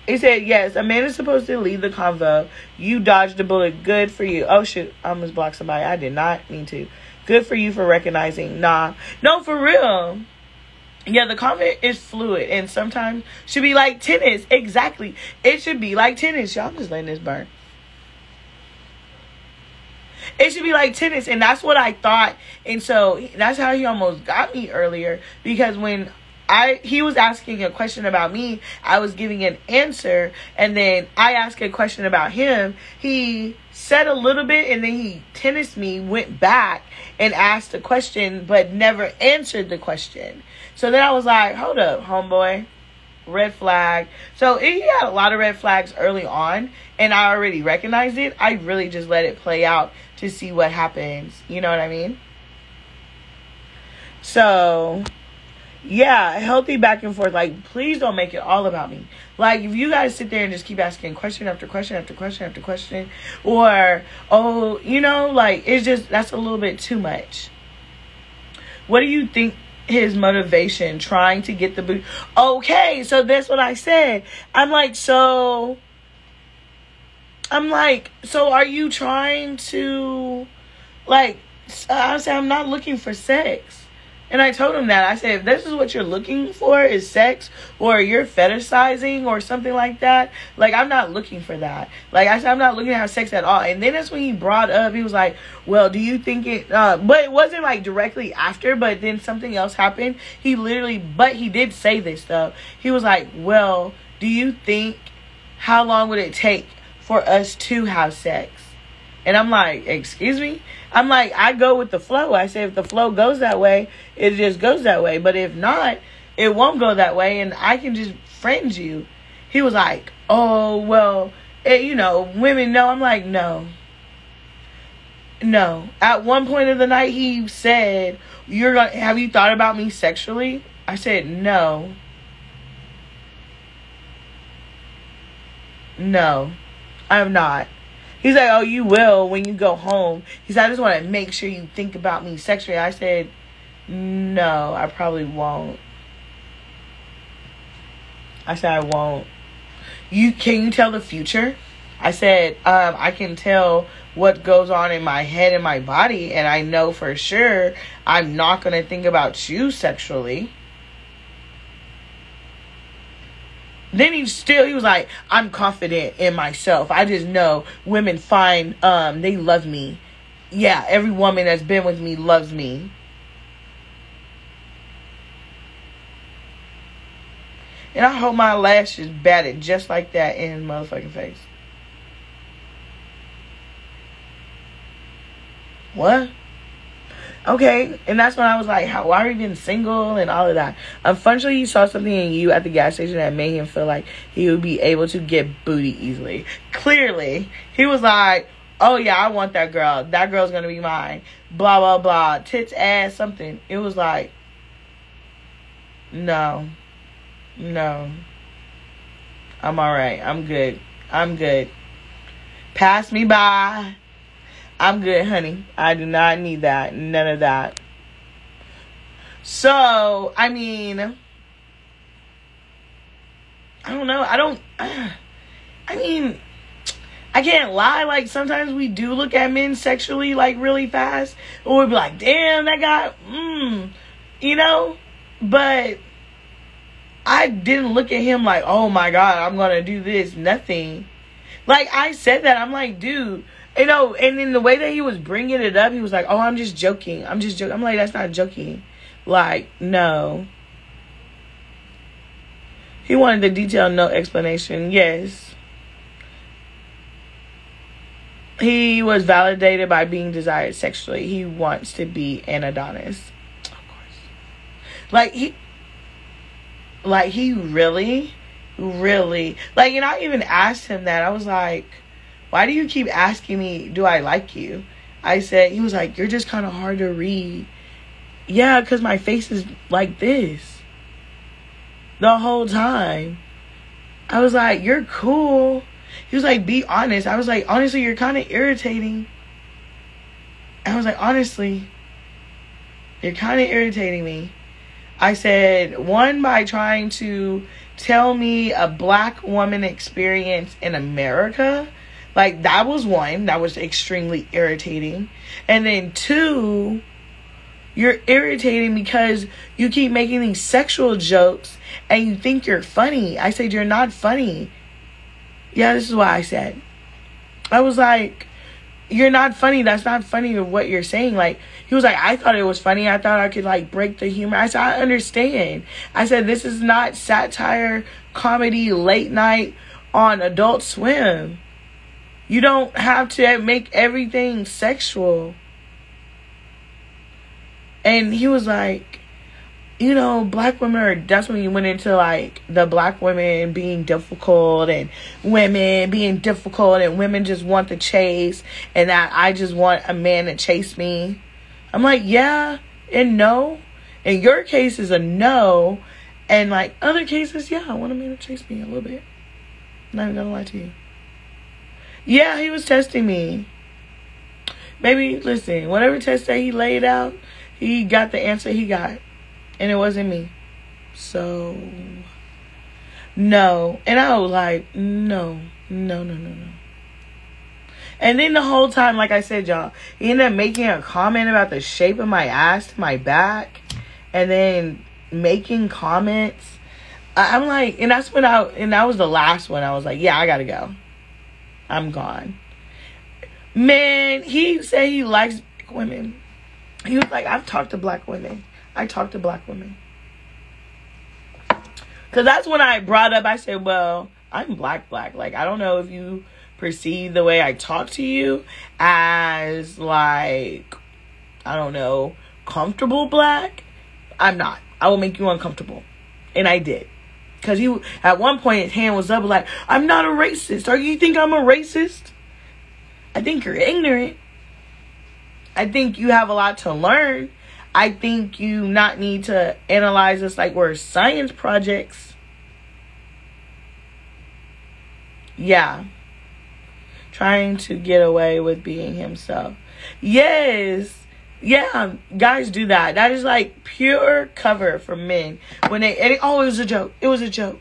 It said, yes, a man is supposed to lead the convo. You dodged a bullet. Good for you. Oh, shit. I almost blocked somebody. I did not mean to. Good for you for recognizing. Nah. No, for real. Yeah, the comment is fluid. And sometimes should be like tennis. Exactly. It should be like tennis. Y'all, I'm just letting this burn. It should be like tennis. And that's what I thought. And so that's how he almost got me earlier. Because when he was asking a question about me, I was giving an answer, and then I asked a question about him. He said a little bit, and then he tennised me, went back, and asked a question, but never answered the question. So then I was like, hold up, homeboy. Red flag. So he had a lot of red flags early on, and I already recognized it. I really just let it play out to see what happens. You know what I mean? So yeah, healthy back and forth. Like, please don't make it all about me. Like, if you guys sit there and just keep asking question after question after question after question, or, oh, you know, like, it's just, that's a little bit too much. What do you think his motivation, trying to get the boot? Okay, so that's what I said. I'm like, so are you trying to, like, I said, I'm not looking for sex. And I told him that. I said, if this is what you're looking for is sex, or you're fetishizing or something like that, like, I'm not looking for that. Like I said, I'm not looking to have sex at all. And then that's when he brought up, he was like, well, do you think it, but it wasn't like directly after, but then something else happened. He did say this though. He was like, well, do you think, how long would it take for us to have sex? And I'm like, excuse me? I'm like, I go with the flow. I say, if the flow goes that way, it just goes that way. But if not, it won't go that way, and I can just friend you. He was like, oh, well, you know, women know. I'm like, no. No. At one point of the night, he said, have you thought about me sexually? I said, no. No, I have not. He's like, oh, you will when you go home. He said, I just want to make sure you think about me sexually. I said, no, I probably won't. I said, I won't. Can you tell the future? I said, I can tell what goes on in my head and my body, and I know for sure I'm not going to think about you sexually. Then he was like, I'm confident in myself. I just know women find, they love me. Yeah, every woman that's been with me loves me. And I hope my lashes batted just like that in his motherfucking face. What? Okay, and that's when I was like, why are you even single and all of that? Unfortunately, he saw something in you at the gas station that made him feel like he would be able to get booty easily. Clearly, he was like, oh yeah, I want that girl. That girl's gonna be mine. Blah, blah, blah. Tits, ass, something. It was like, no. I'm alright. I'm good. Pass me by. I'm good, honey. I do not need that. None of that. So, I mean, I don't know. I can't lie. Like, sometimes we do look at men sexually, like, really fast. Or we'll be like, damn, that guy, you know? But I didn't look at him like, oh, my God, I'm going to do this. Nothing. Like, I said that. I'm like, dude. You know, and in the way that he was bringing it up, he was like, oh, I'm just joking. I'm like, that's not joking. Like, no. He wanted the detail, no explanation. Yes. He was validated by being desired sexually. He wants to be an Adonis. Of course. Like, he really, like, and I even asked him that. I was like, why do you keep asking me, do I like you? He was like, you're just kind of hard to read. Yeah, because my face is like this the whole time. I was like, you're cool. He was like, be honest. I was like, honestly, you're kind of irritating. I was like, honestly, you're kind of irritating me. I said, one, by trying to tell me a black woman experience in America. Like, that was one. That was extremely irritating. And then two, you're irritating because you keep making these sexual jokes and you think you're funny. I said, you're not funny. Yeah, this is what I said. I was like, you're not funny. That's not funny of what you're saying. Like, he was like, I thought it was funny. I thought I could, like, break the humor. I said, I understand. I said, this is not satire, comedy, late night on Adult Swim. You don't have to make everything sexual. And he was like, you know, black women are, that's when he went into, like, the black women being difficult and women being difficult and women just want to chase and that I just want a man to chase me. I'm like, yeah and no. In your case is a no. And, like, other cases, yeah, I want a man to chase me a little bit. I'm not even gonna lie to you. Yeah, he was testing me. Baby, listen, whatever test that he laid out, he got the answer he got. And it wasn't me. So, no. And I was like, no. And then the whole time, like I said, y'all, he ended up making a comment about the shape of my ass to my back. And then making comments. I'm like, and that's when that was the last one. I was like, yeah, I gotta go. I'm gone. Man, he said he likes black women. He was like, I've talked to black women. I talk to black women. Because that's when I brought up, I said, well, I'm black. Like, I don't know if you perceive the way I talk to you as, like, I don't know, comfortable black. I'm not. I will make you uncomfortable. And I did. Because he, at one point, his hand was up like, I'm not a racist. Or you think I'm a racist? I think you're ignorant. I think you have a lot to learn. I think you not need to analyze us like we're science projects. Yeah. Trying to get away with being himself. Yes. Yeah, guys do that. That is like pure cover for men. When it was a joke. It was a joke.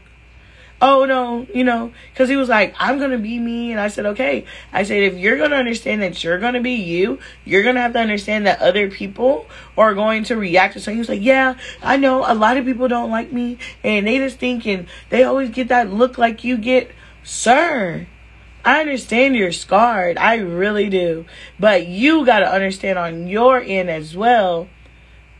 Oh, no, you know, because he was like, I'm going to be me. And I said, okay. I said, if you're going to understand that you're going to be you, you're going to have to understand that other people are going to react to something. He was like, yeah, I know a lot of people don't like me. And they just think, and they always get that look like you get. Sir, I understand you're scarred. I really do. But you got to understand on your end as well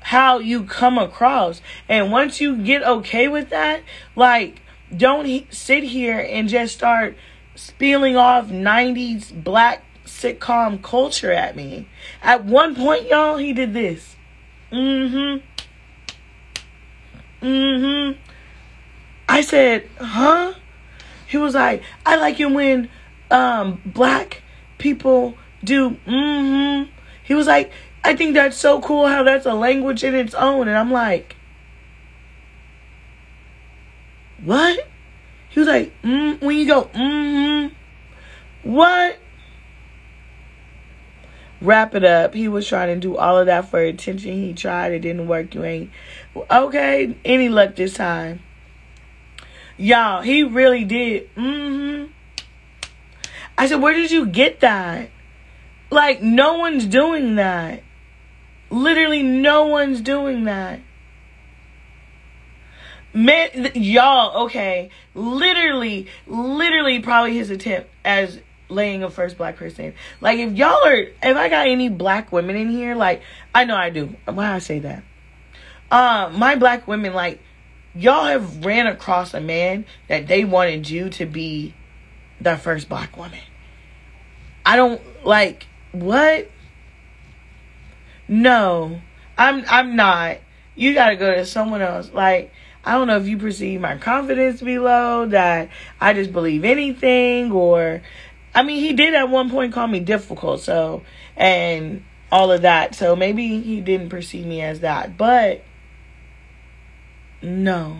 how you come across. And once you get okay with that, like, don't sit here and just start spilling off 90s black sitcom culture at me. At one point, y'all, he did this. I said, huh? He was like, I like it when black people do He was like, I think that's so cool how that's a language in its own. And I'm like, what? He was like, when you go, what? Wrap it up. He was trying to do all of that for attention. He tried. It didn't work. You ain't. Okay. Any luck this time. Y'all, he really did. I said, where did you get that? Like, no one's doing that. Literally, no one's doing that. Man, y'all, okay. Literally, probably his attempt as laying a first black person. Like, if I got any black women in here, like, I know I do. Why I say that? My black women, like, y'all have ran across a man that they wanted you to be the first black woman. I don't, like, what? No, I'm not. You gotta go to someone else. Like, I don't know if you perceive my confidence to be low, that I just believe anything, or, I mean, he did at one point call me difficult, so, and all of that, so maybe he didn't perceive me as that, but, no.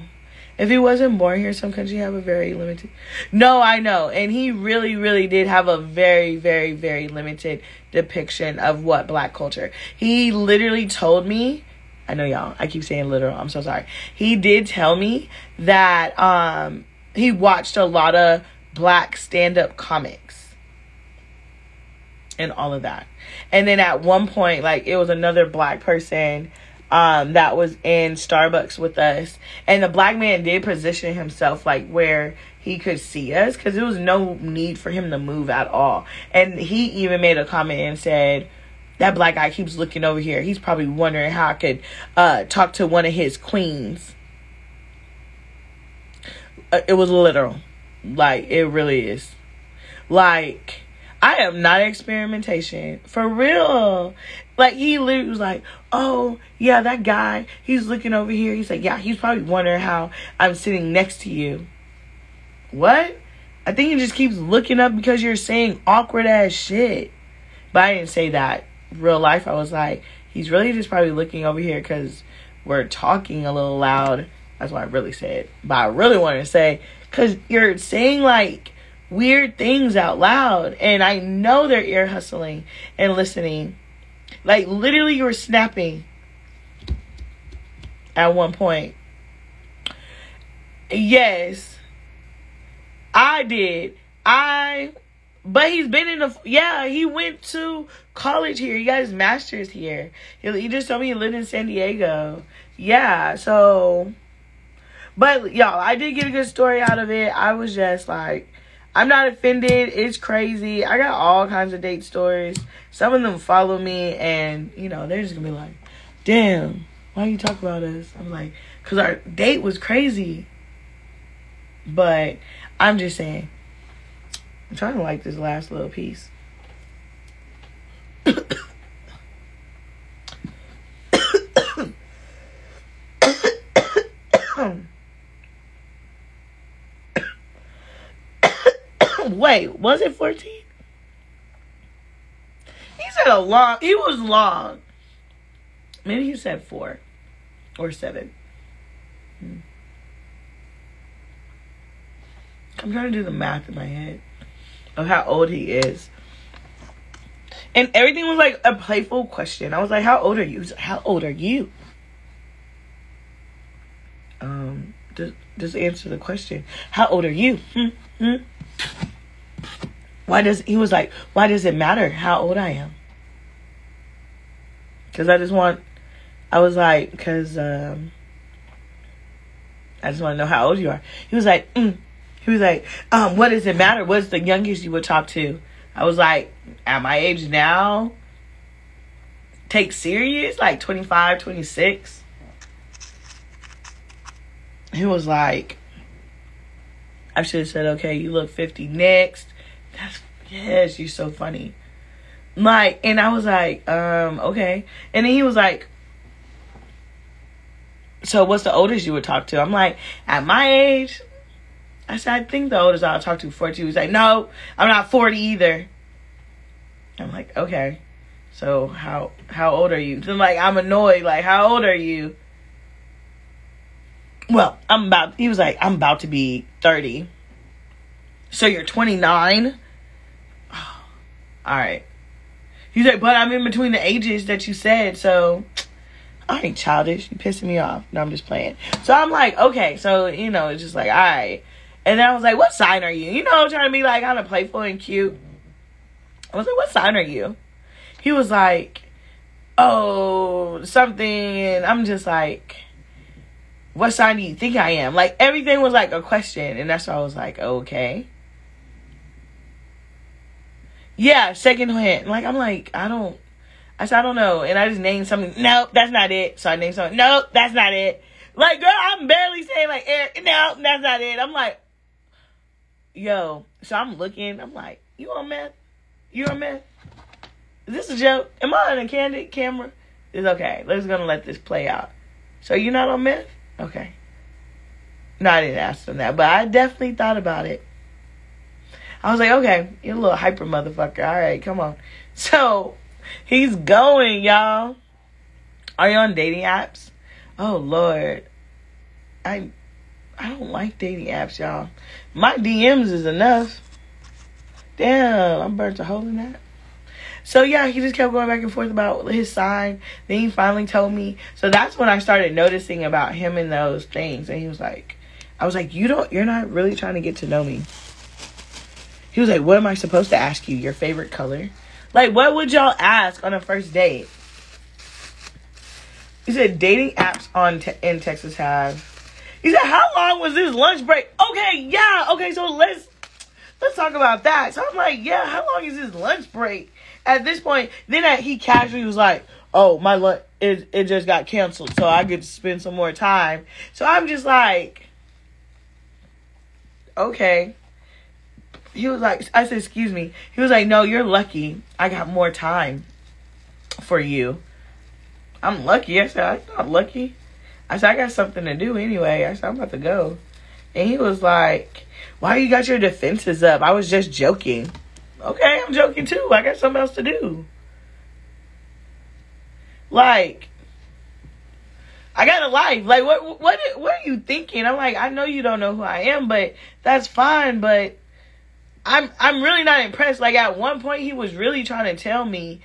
If he wasn't born here, some countries have a very limited... No, I know, and he really did have a very, very limited depiction of what black culture. He literally told me, I know y'all, I keep saying literal, I'm so sorry. He did tell me that he watched a lot of black stand-up comics and all of that. And then at one point, like, it was another black person that was in Starbucks with us, and the black man did position himself like where he could see us, because there was no need for him to move at all. And he even made a comment and said, that black guy keeps looking over here. He's probably wondering how I could talk to one of his queens. It was literal. Like, it really is. Like, I am not experimentation. For real. Like, he literally was like, oh, yeah, that guy, he's looking over here. He's like, yeah, he's probably wondering how I'm sitting next to you. What? I think he just keeps looking up because you're saying awkward ass shit. But I didn't say that. Real life, I was like, he's really just probably looking over here because we're talking a little loud. That's what I really said. But I really wanted to say, because you're saying, like, weird things out loud. And I know they're ear hustling and listening. Like, literally, you were snapping at one point. Yes, I did. But he's been he went to college here. He got his master's here. He just told me he lived in San Diego. Yeah, so. But, y'all, I did get a good story out of it. I was just like, I'm not offended. It's crazy. I got all kinds of date stories. Some of them follow me, and, you know, they're just going to be like, damn, why you talk about us? I'm like, because our date was crazy. But I'm just saying, I'm trying to like this last little piece. Wait, was it 14? He said he was long. Maybe he said 4 or 7. I'm trying to do the math in my head of how old he is. And everything was like a playful question. I was like, how old are you? He's like, how old are you? Just answer the question. How old are you? Why does it matter how old I am? Because I just want to know how old you are. He was like, what does it matter? What's the youngest you would talk to? I was like, at my age now, take serious, like 25, 26. He was like, I should have said, okay, you look 50 next. Yes, you're so funny. Like, and I was like, okay. And then he was like, so what's the oldest you would talk to? I'm like, at my age, I said, I think the oldest I'll talk to is 42. He's like, no, I'm not 40 either. I'm like, okay. So how old are you? Then like, I'm annoyed. Like, how old are you? Well, he was like, I'm about to be 30. So you're 29? Oh, all right. He's like, but I'm in between the ages that you said, so I ain't childish. You pissing me off. No, I'm just playing. So I'm like, okay. So, you know, it's just like, all right. And then I was like, what sign are you? You know, trying to be like kind of playful and cute. I was like, what sign are you? He was like, oh, something. And I'm just like, what sign do you think I am? Like, everything was like a question. And that's why I was like, okay. Yeah, second hint. Like, I'm like, I said, I don't know. And I just named something. Nope, that's not it. So I named something. Nope, that's not it. Like, girl, I'm barely saying, like, no, that's not it. I'm like, yo. So I'm looking. I'm like, you on meth? You on meth? Is this a joke? Am I on a candid camera? It's okay. Let's gonna let this play out. So you're not on meth? Okay. No, I didn't ask him that. But I definitely thought about it. I was like, okay, you're a little hyper motherfucker. All right, come on. So, he's going, y'all. Are you on dating apps? Oh, Lord. I don't like dating apps, y'all. My DMs is enough. Damn, I'm burnt a hole in that. So, yeah, he just kept going back and forth about his sign. Then he finally told me. So, that's when I started noticing about him and those things. And he was like, I was like, you're not really trying to get to know me. He was like, what am I supposed to ask you? Your favorite color? Like, what would y'all ask on a first date? He said, dating apps in Texas have. He said, how long was this lunch break? Okay, yeah. Okay, so let's talk about that. So I'm like, yeah, how long is this lunch break? At this point, then he casually was like, oh, my lunch, it just got canceled, so I get to spend some more time. So I'm just like, okay. He was like, I said, excuse me. He was like, no, you're lucky. I got more time for you. I'm lucky. I said, I'm not lucky. I said, I got something to do anyway. I said, I'm about to go. And he was like, why you got your defenses up? I was just joking. Okay, I'm joking too. I got something else to do. Like, I got a life. Like, what are you thinking? I'm like, I know you don't know who I am, but that's fine. But I'm really not impressed. Like, at one point, he was really trying to tell me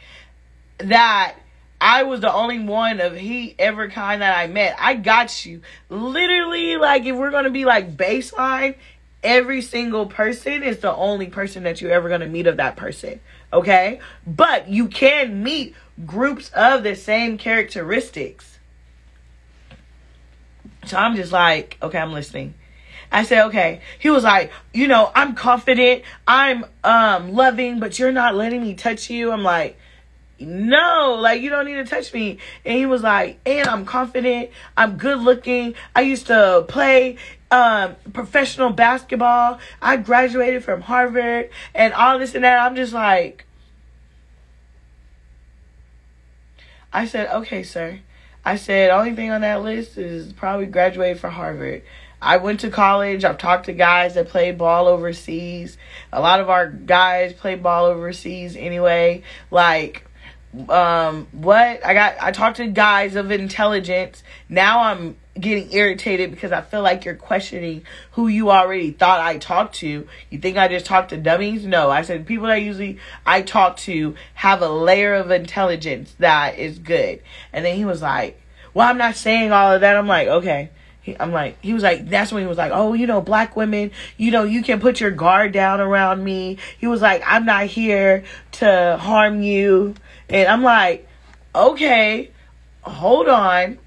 that I was the only one of he ever kind that I met. I got you. Literally, like, if we're going to be, like, baseline, every single person is the only person that you're ever going to meet of that person. Okay? But you can meet groups of the same characteristics. So I'm just like, okay, I'm listening. I said, okay. He was like, you know, I'm confident. I'm loving, but you're not letting me touch you. I'm like, no, like, you don't need to touch me. And he was like, and I'm confident. I'm good looking. I used to play professional basketball. I graduated from Harvard and all this and that. I'm just like, I said, okay, sir. I said, only thing on that list is probably graduated from Harvard. I went to college. I've talked to guys that play ball overseas. A lot of our guys play ball overseas anyway. Like, I talked to guys of intelligence. Now I'm getting irritated because I feel like you're questioning who you already thought I talked to. You think I just talked to dummies? No, I said people that usually I talk to have a layer of intelligence that is good. And then he was like, well, I'm not saying all of that. I'm like, okay. He was like, that's when he was like, oh, you know, black women, you know, you can put your guard down around me. He was like, I'm not here to harm you. And I'm like, okay, hold on.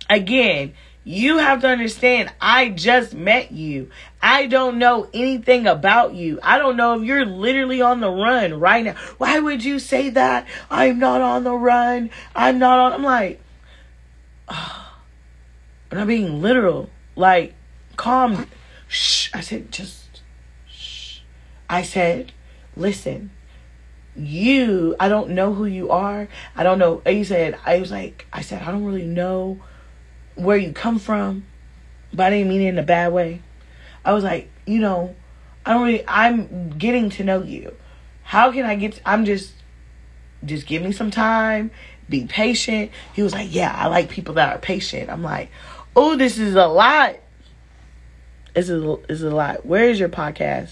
Again, you have to understand, I just met you. I don't know anything about you. I don't know if you're literally on the run right now. Why would you say that? I'm not on the run. I'm like, oh. I'm not being literal. Like, calm. Shh. I said, just shh. I said, listen. I don't know who you are. I don't know. I said, I don't really know where you come from, but I didn't mean it in a bad way. I was like, I'm getting to know you. How can I just give me some time, be patient. He was like, yeah, I like people that are patient. I'm like, oh, this is a lot. It's a lot. Where is your podcast?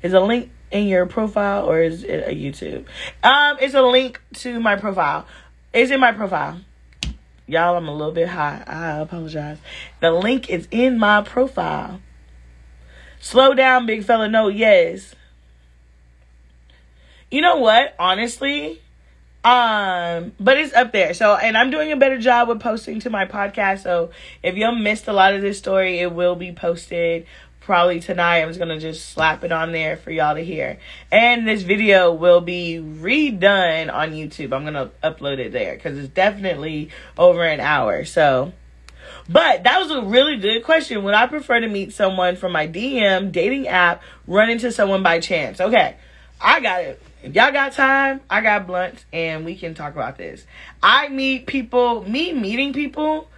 Is a link in your profile or is it a YouTube? It's a link to my profile. It's in my profile. Y'all, I'm a little bit high. I apologize. The link is in my profile. Slow down, big fella. No, yes. You know what? Honestly, but it's up there. So, and I'm doing a better job with posting to my podcast. So if you missed a lot of this story, it will be posted probably tonight. I'm just going to just slap it on there for y'all to hear. And this video will be redone on YouTube. I'm going to upload it there because it's definitely over an hour. So, but that was a really good question. Would I prefer to meet someone from my DM, dating app, run into someone by chance? Okay, I got it. If y'all got time, I got blunts, and we can talk about this. Meeting people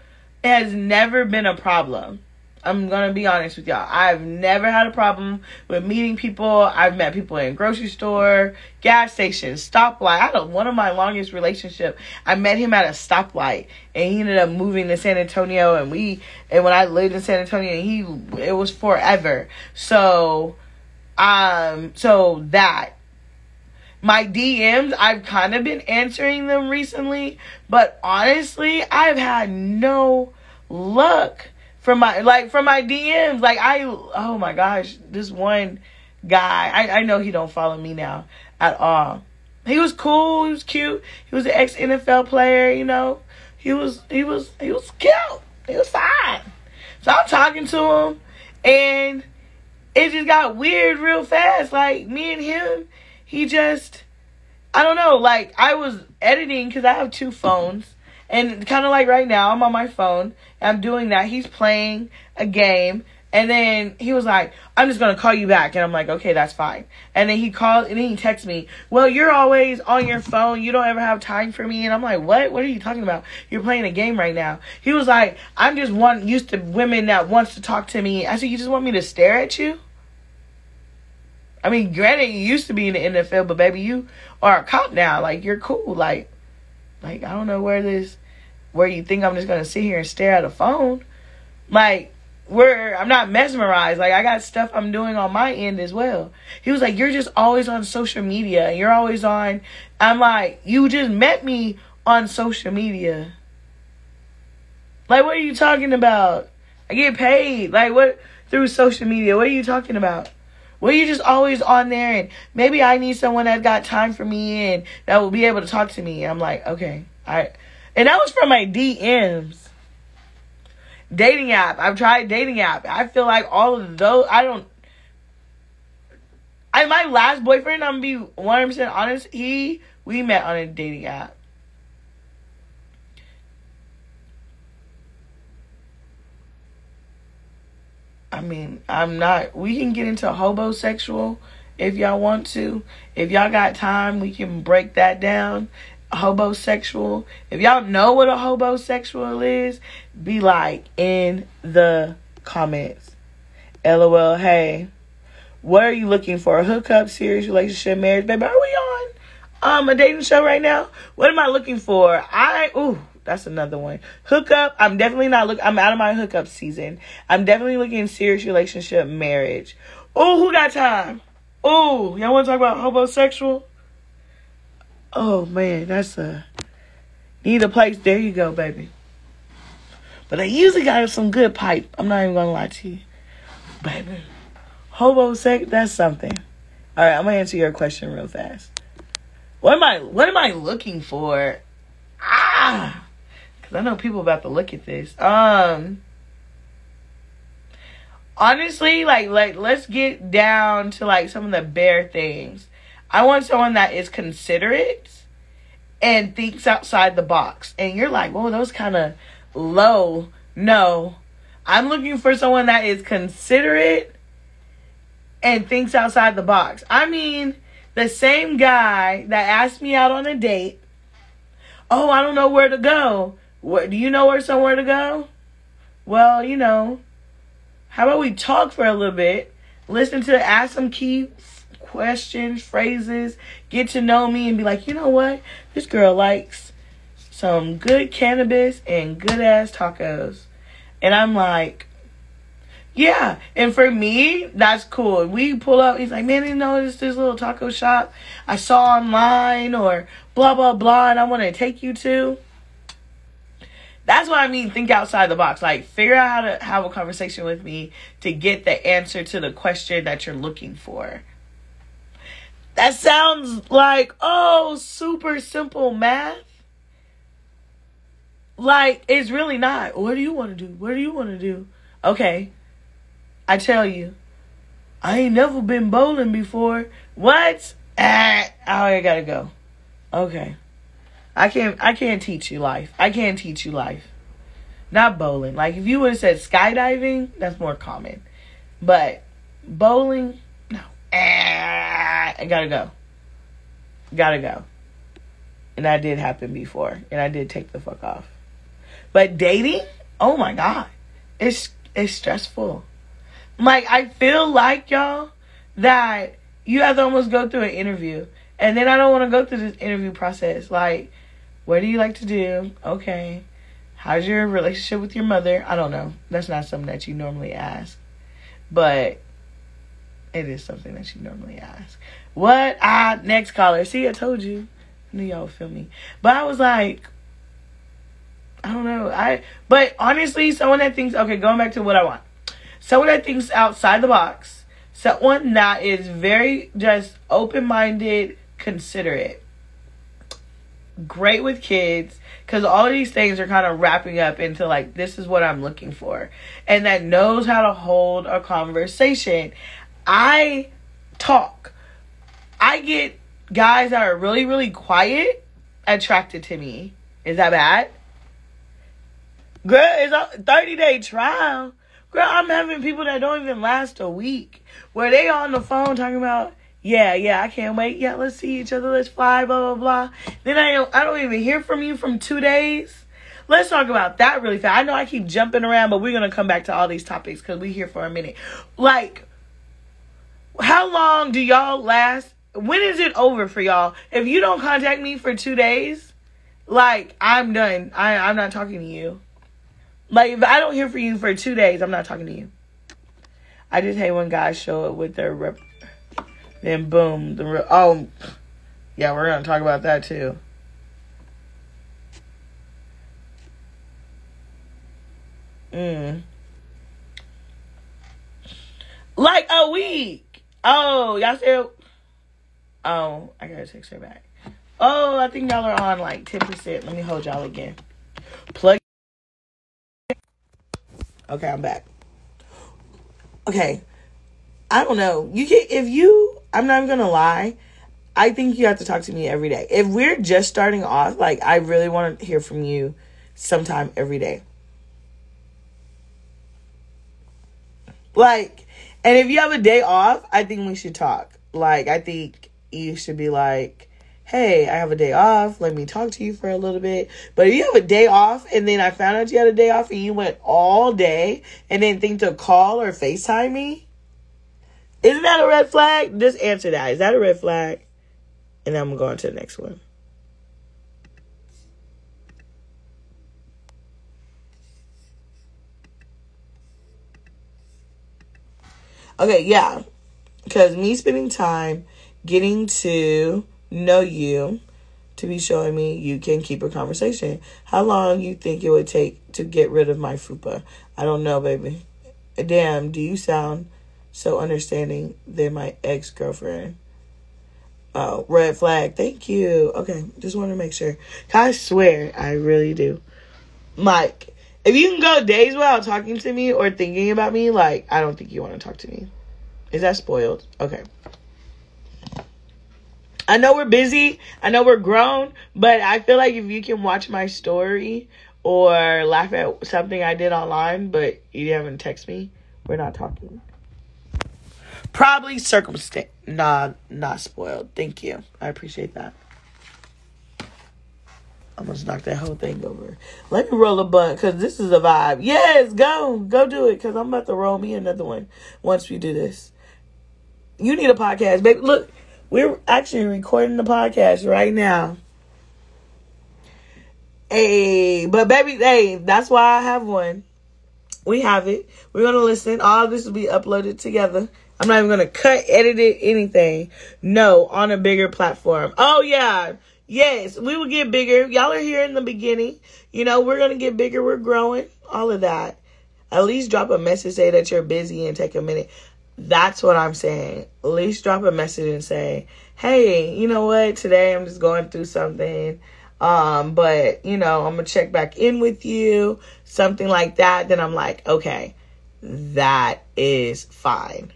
has never been a problem. I'm going to be honest with y'all. I've never had a problem with meeting people. I've met people in grocery store, gas stations, stoplight. One of my longest relationship, I met him at a stoplight, and he ended up moving to San Antonio, and when I lived in San Antonio, it was forever. So that. My DMs, I've kind of been answering them recently, but honestly, I've had no luck from my DMs. Oh my gosh, this one guy, I know he don't follow me now at all. He was cool, he was cute, he was an ex-NFL player, he was cute, he was fine. So I'm talking to him, and it just got weird real fast. Like, me and him, I don't know, I was editing because I have two phones, and kind of like right now, I'm on my phone, and I'm doing that. He's playing a game, and then he was like, I'm just going to call you back, and I'm like, okay, that's fine. And then he called, and then he texts me, well, you're always on your phone, you don't ever have time for me, and I'm like, what are you talking about? You're playing a game right now. He was like, I'm just used to women that wants to talk to me. I said, you just want me to stare at you? I mean, granted, you used to be in the NFL, but baby, you are a cop now. You're cool. I don't know where you think I'm just going to sit here and stare at a phone. I'm not mesmerized. I got stuff I'm doing on my end as well. He was like, you're just always on social media. And you're always on. I'm like, you just met me on social media. What are you talking about? I get paid. What? Through social media. What are you talking about? Well, you're just always on there, and maybe I need someone that got time for me and that will be able to talk to me. I'm like, okay. And that was from my DMs. Dating app. I've tried dating app. I feel like all of those, my last boyfriend, I'm going to be 100% honest, we met on a dating app. I mean, we can get into hobosexual if y'all want to. If y'all got time, we can break that down. Hobosexual. If y'all know what a hobosexual is, be in the comments. LOL, hey. What are you looking for? A hookup, serious relationship, marriage? Baby, are we on a dating show right now? What am I looking for? That's another one. Hookup. I'm definitely not I'm out of my hookup season. I'm definitely looking serious relationship, marriage. Oh, who got time? Oh, y'all want to talk about homosexual? Oh man, need a place. There you go, baby. But I usually got some good pipe. I'm not even gonna lie to you, baby. Homosexual. That's something. All right, I'm gonna answer your question real fast. What am I looking for? I know people about to look at this. Honestly, let's get down to some of the bare things. I want someone that is considerate and thinks outside the box. And you're like, whoa, those kind of low. No, I'm looking for someone that is considerate and thinks outside the box. I mean, the same guy that asked me out on a date. Oh, I don't know where to go. What, do you know somewhere to go? well, you know, how about we talk for a little bit, ask some key questions, phrases, get to know me, and be like, you know what? This girl likes some good cannabis and good ass tacos. And I'm like, yeah. And for me, that's cool. We pull up, he's like, man, you know, this little taco shop I saw online or blah, blah, blah, and I want to take you to. That's what I mean, think outside the box. Like, figure out how to have a conversation with me to get the answer to the question that you're looking for. That sounds like, oh, super simple math. Like, it's really not. What do you want to do? What do you want to do? Okay. I tell you, I ain't never been bowling before. What? I gotta go. Okay. I can't teach you life. I can't teach you life. Not bowling. Like, if you would have said skydiving, that's more common. But bowling, no. I gotta go. Gotta go. And that did happen before. And I did take the fuck off. But dating, oh my God. It's stressful. Like, I feel like, y'all, that you have to almost go through an interview. And then I don't want to go through this interview process. Like, what do you like to do? Okay. How's your relationship with your mother? I don't know. That's not something that you normally ask. But it is something that you normally ask. What? Next caller. See, I told you. I knew y'all would feel me. But I was like, I don't know. But honestly, someone that thinks, okay, going back to what I want. Someone that thinks outside the box. Someone that is very just open-minded, considerate. Great with kids. Because all of these things are kind of wrapping up into like, this is what I'm looking for. And that knows how to hold a conversation. I talk. I get guys that are really, really quiet attracted to me. Is that bad? Girl, it's a 30-day trial. Girl, I'm having people that don't even last a week. Where they on the phone talking about, yeah, I can't wait. Yeah, let's see each other. Let's fly, blah, blah, blah. Then I don't even hear from you from 2 days. Let's talk about that really fast. I know I keep jumping around, but we're going to come back to all these topics because we're here for a minute. Like, how long do y'all last? When is it over for y'all? If you don't contact me for 2 days, like, I'm done. I'm not talking to you. Like, if I don't hear from you for 2 days, I'm not talking to you. I just hate when guys show up with their then boom. Yeah, we're going to talk about that too. Like a week. Oh, y'all said. Oh, I got to text her back. Oh, I think y'all are on like 10%. Let me hold y'all again. Plug. Okay, I'm back. Okay. I don't know. I'm not even going to lie. I think you have to talk to me every day. If we're just starting off, like, I really want to hear from you sometime every day. Like, and if you have a day off, I think we should talk. Like, I think you should be like, hey, I have a day off. Let me talk to you for a little bit. But if you have a day off and then I found out you had a day off and you went all day and didn't think to call or FaceTime me, isn't that a red flag? Just answer that. Is that a red flag? And then I'm going to the next one. Okay, yeah. Because me spending time getting to know you, to be showing me you can keep a conversation. How long you think it would take to get rid of my fupa? I don't know, baby. Damn, do you sound so understanding than my ex-girlfriend? Oh, red flag. Thank you. Okay, just want to make sure. I swear, I really do. Like, if you can go days without talking to me or thinking about me, like, I don't think you want to talk to me. Is that spoiled? Okay. I know we're busy. I know we're grown. But I feel like if you can watch my story or laugh at something I did online, but you haven't texted me, we're not talking. Probably circumstance. Nah, not spoiled. Thank you. I appreciate that. almost knocked that whole thing over. Let me roll a blunt because this is a vibe. Yes, go do it because I'm about to roll me another one once we do this. You need a podcast, baby. Look, we're actually recording the podcast right now. Hey, but baby, hey, that's why I have one. We have it. We're going to listen. All of this will be uploaded together. I'm not even going to cut, edit it, anything. No, on a bigger platform. Oh, yeah. Yes, we will get bigger. Y'all are here in the beginning. You know, we're going to get bigger. We're growing. All of that. At least drop a message, say that you're busy and take a minute. That's what I'm saying. At least drop a message and say, hey, you know what? Today I'm just going through something. But, you know, I'm going to check back in with you. Something like that. Then I'm like, okay, that is fine.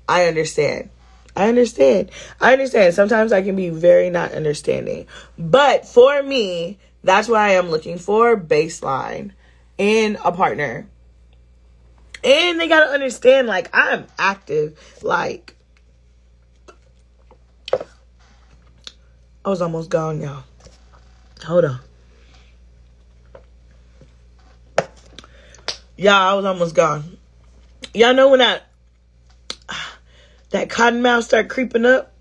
I understand. Sometimes I can be very not understanding. But for me, that's why I am looking for baseline in a partner. And they got to understand, like, I'm active. Like, I was almost gone, y'all. Hold on. Y'all, I was almost gone. Y'all know when that cotton mouth started creeping up?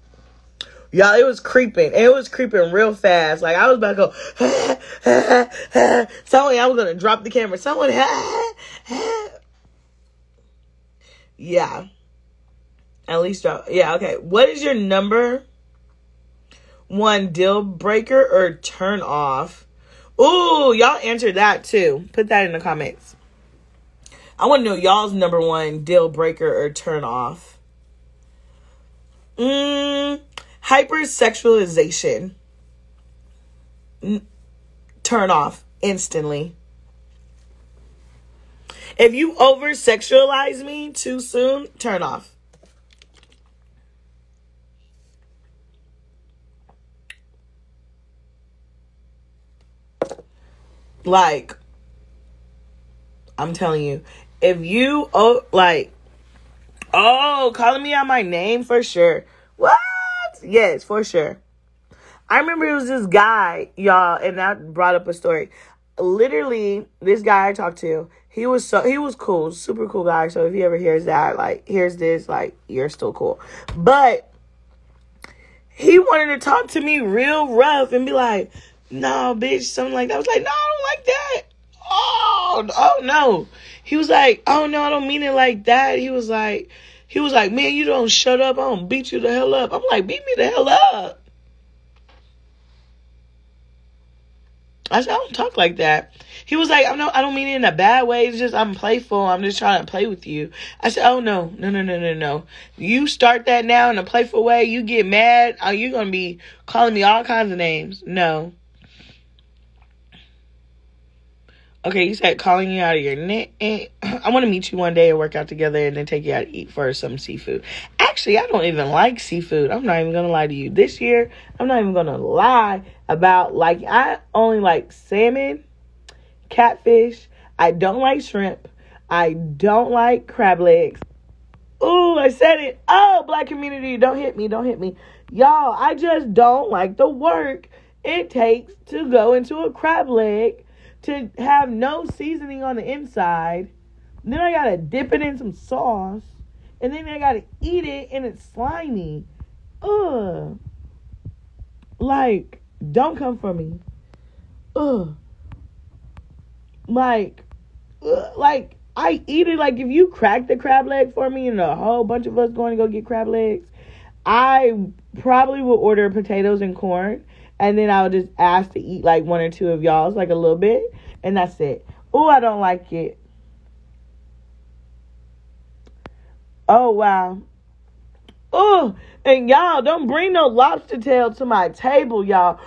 Y'all, it was creeping. It was creeping real fast. Like, I was about to go, someone, I was going to drop the camera. Someone, yeah. At least drop. Yeah, okay. What is your number one deal breaker or turn off? Ooh, y'all answered that too. Put that in the comments. I want to know y'all's number one deal breaker or turn off. Hypersexualization. Turn off instantly. If you over-sexualize me too soon, turn off. Like, I'm telling you, if you, calling me out my name for sure. What? Yes, for sure. I remember it was this guy, y'all, and that brought up a story. Literally, this guy I talked to, he was cool, super cool guy. So if he ever hears that, like, hears this, like, you're still cool. But he wanted to talk to me real rough and be like, no, bitch, something like that. I was like, no, I don't like that. Oh no. He was like, oh no, I don't mean it like that. He was like, man, you don't shut up. I'm gonna beat you the hell up. I'm like, beat me the hell up. I said, I don't talk like that. He was like, I don't mean it in a bad way. It's just, I'm playful. I'm just trying to play with you. I said, oh, no. You start that now in a playful way. You get mad. You're going to be calling me all kinds of names. No. Okay, you said calling you out of your neck. I want to meet you one day and work out together and then take you out to eat for some seafood. Actually, I don't even like seafood. I'm not even going to lie to you. This year, I'm not even going to lie about, like, I only like salmon, catfish. I don't like shrimp. I don't like crab legs. Ooh, I said it. Oh, black community, don't hit me. Y'all, I just don't like the work it takes to go into a crab leg, to have no seasoning on the inside. And then I got to dip it in some sauce. And then I got to eat it and it's slimy. Ugh. Like, don't come for me. Ugh. Like, I eat it. Like, if you crack the crab leg for me and a whole bunch of us going to go get crab legs, I probably will order potatoes and corn. And then I would just ask to eat like one or two of y'all's, like a little bit. And that's it. Oh, I don't like it. Oh, wow. Oh, and y'all, don't bring no lobster tail to my table, y'all.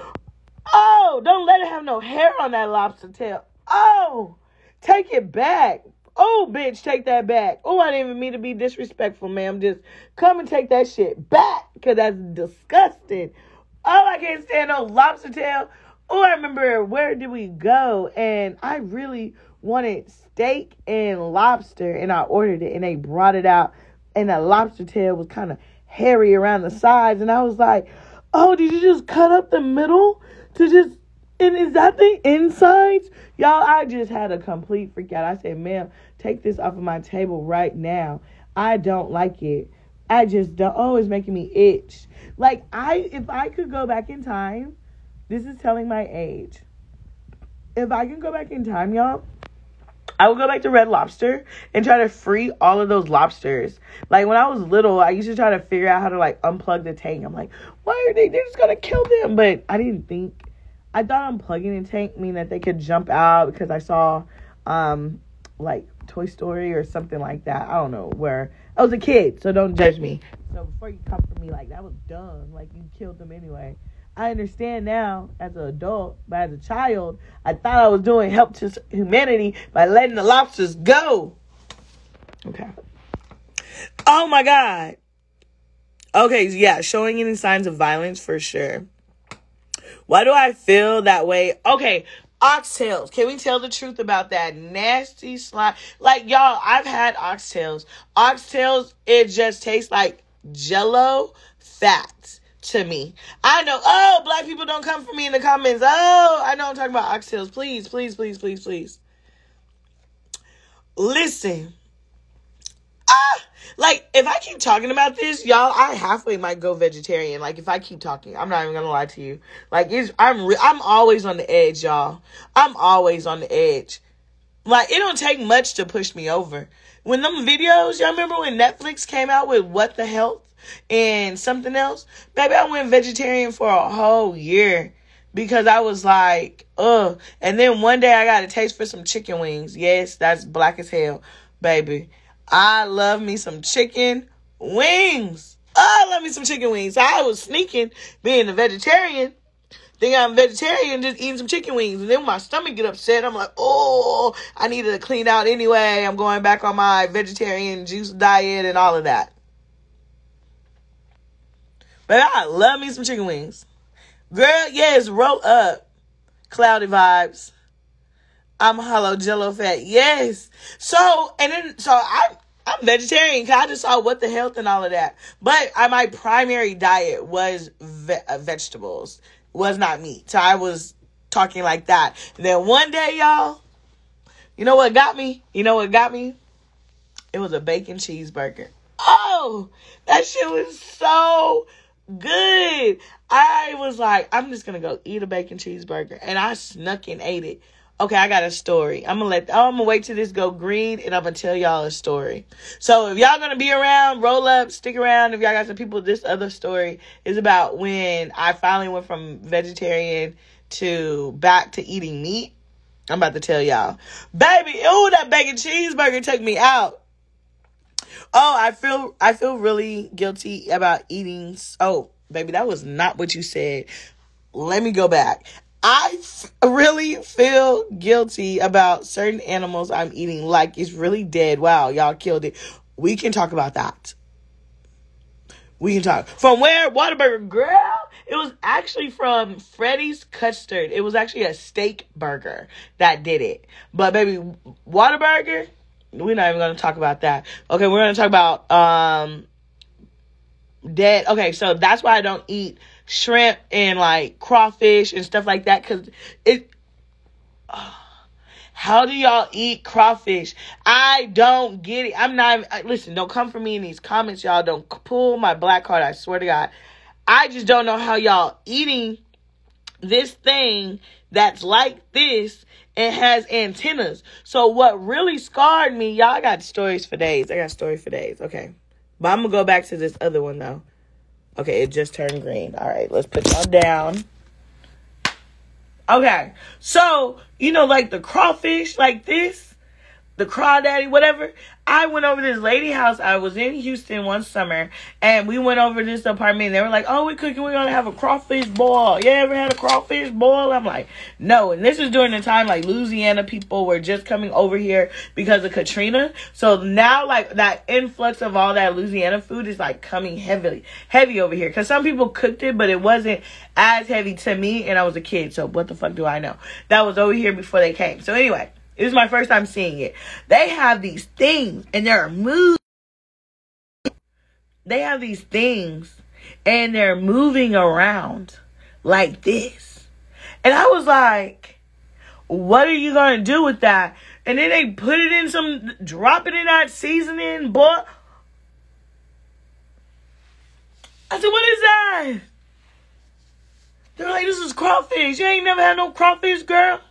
Oh, don't let it have no hair on that lobster tail. Oh, take it back. Oh, bitch, take that back. Oh, I didn't even mean to be disrespectful, ma'am. Just come and take that shit back, because that's disgusting. Oh, I can't stand no lobster tail. Oh, I remember, where did we go? And I really wanted steak and lobster, and I ordered it, and they brought it out, and that lobster tail was kind of hairy around the sides, and I was like, oh, did you just cut up the middle to just And is that the insides? Y'all, I just had a complete freak out. I said, ma'am, take this off of my table right now. I don't like it. I just don't. Oh, it's making me itch. Like, if I could go back in time, this is telling my age. If I can go back in time, y'all, I would go back to Red Lobster and try to free all of those lobsters. Like, when I was little, I used to try to figure out how to, like, unplug the tank. I'm like, why are they're just going to kill them? But I didn't think. I thought unplugging the tank mean that they could jump out because I saw, like, Toy Story or something like that. I don't know where. I was a kid, so don't judge me. So before you come for me, like, that was dumb. Like, you killed them anyway. I understand now as an adult, but as a child, I thought I was doing help to humanity by letting the lobsters go. Okay. Oh, my God. Okay, yeah, showing any signs of violence for sure. Why do I feel that way? Okay, oxtails. Can we tell the truth about that nasty slime? Like, y'all, I've had oxtails. Oxtails, it just tastes like Jell-O fat to me. I know, oh, black people don't come for me in the comments. Oh, I know I'm talking about oxtails. Please, please, please, please, please. Listen. Like, if I keep talking about this, y'all, I halfway might go vegetarian. Like, if I keep talking, I'm not even gonna lie to you. Like, I'm always on the edge, y'all. I'm always on the edge. Like, it don't take much to push me over. When them videos, y'all remember when Netflix came out with What the Health and something else? Baby, I went vegetarian for a whole year because I was like, ugh. And then one day I got a taste for some chicken wings. Yes, that's black as hell, baby. I love me some chicken wings. I love me some chicken wings. So I was sneaking, being a vegetarian, thinking I'm vegetarian, just eating some chicken wings. And then when my stomach get upset, I'm like, oh, I needed to clean out anyway. I'm going back on my vegetarian juice diet and all of that. But I love me some chicken wings. Girl, yes, roll up. Cloudy vibes. I'm hollow Jell-O fat. Yes. So I'm vegetarian because I just saw What the Health and all of that. But my primary diet was vegetables. Was not meat. So I was talking like that. And then one day, y'all, you know what got me? You know what got me? It was a bacon cheeseburger. Oh, that shit was so good. I was like, I'm just going to go eat a bacon cheeseburger. And I snuck and ate it. Okay, I got a story. I'm gonna wait till this go green and I'm gonna tell y'all a story. So if y'all gonna be around, roll up, stick around. If y'all got some people, this other story is about when I finally went from vegetarian to back to eating meat. I'm about to tell y'all. Baby, ooh, that bacon cheeseburger took me out. Oh, I feel really guilty about eating. Oh, baby, that was not what you said. Let me go back. I really feel guilty about certain animals I'm eating. Like, it's really dead. Wow, y'all killed it. We can talk about that. We can talk. From where? Whataburger. Girl, it was actually from Freddy's Custard. It was actually a steak burger that did it. But, baby, Whataburger, we're not even going to talk about that. Okay, we're going to talk about dead. Okay, so that's why I don't eat shrimp and like crawfish and stuff like that, because how do y'all eat crawfish? I don't get it. I'm not, listen, don't come for me in these comments, y'all. Don't pull my black card, I swear to God. I just don't know how y'all eating this thing that's like this and has antennas. So what really scarred me, y'all, I got stories for days. Okay, but I'm gonna go back to this other one though. Okay, it just turned green. All right, let's put y'all down. Okay, so, you know, like the crawfish, like this, the crawdaddy, whatever. I went over to this lady house. I was in Houston one summer, and we went over to this apartment. And they were like, oh, we're going to have a crawfish boil. You ever had a crawfish boil? I'm like, no. And this is during the time, like, Louisiana people were just coming over here because of Katrina. So now, like, that influx of all that Louisiana food is, like, coming heavy over here. Because some people cooked it, but it wasn't as heavy to me, and I was a kid. So what the fuck do I know? That was over here before they came. So anyway. This is my first time seeing it. They have these things, and they're moving. They have these things, and they're moving around like this. And I was like, what are you going to do with that? And then they put it in drop it in that seasoning, boy. I said, what is that? They were like, this is crawfish. You ain't never had no crawfish, girl?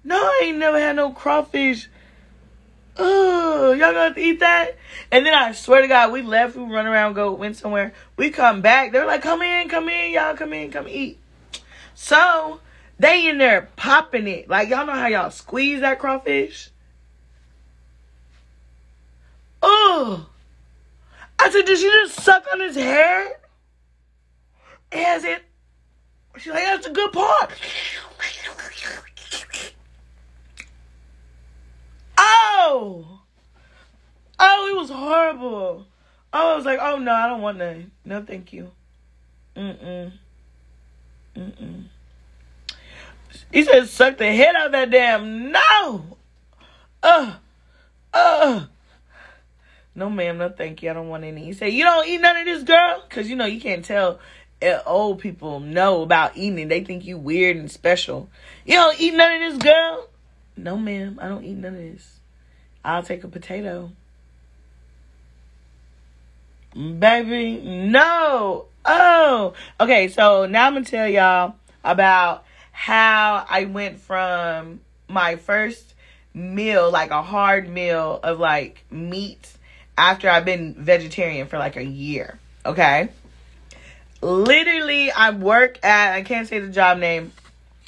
No, I ain't never had no crawfish. Oh, y'all gonna have to eat that? And then I swear to God, we left, we run around, went somewhere. We come back, they're like, come in, y'all, come eat. So, they in there popping it. Like, y'all know how y'all squeeze that crawfish? Oh. I said, did she just suck on his hair? As it? She's like, that's a good part. Oh, it was horrible. Oh, I was like, oh, no, I don't want none. No, thank you. He said, suck the head out of that damn. No. No, ma'am, no, thank you. I don't want any. He said, you don't eat none of this, girl? Because, you can't tell old people know about eating. They think you weird and special. You don't eat none of this, girl? No, ma'am, I don't eat none of this. I'll take a potato. Baby, no. Oh. Okay, so now I'm going to tell y'all about how I went from my first meal, like a hard meal of like meat, after I've been vegetarian for like a year. Okay? Literally, I work at, I can't say the job name.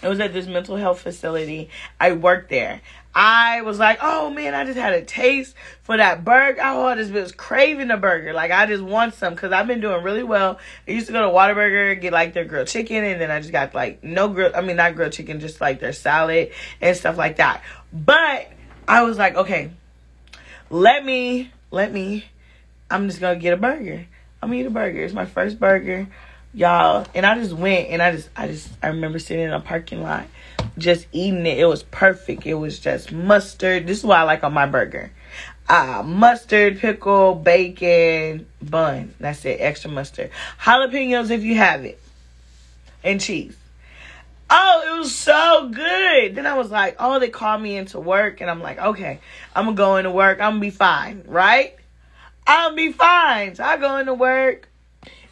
It was at this mental health facility. I worked there. I was like, oh man, I just had a taste for that burger. I just was craving a burger. Like, I just want some because I've been doing really well. I used to go to Whataburger, get like their grilled chicken, and then I just got like not grilled chicken, just like their salad and stuff like that. But I was like, okay, let me, I'm just going to get a burger. I'm going to eat a burger. It's my first burger, y'all. And I just went and I remember sitting in a parking lot, just eating it. It was perfect. It was just mustard. This is what I like on my burger. Mustard, pickle, bacon, bun. That's it. Extra mustard. Jalapenos if you have it. And cheese. Oh, it was so good. Then I was like, oh, they called me into work. And I'm like, okay, I'm going to go into work. I'm going to be fine, right? I'll be fine. So I go into work.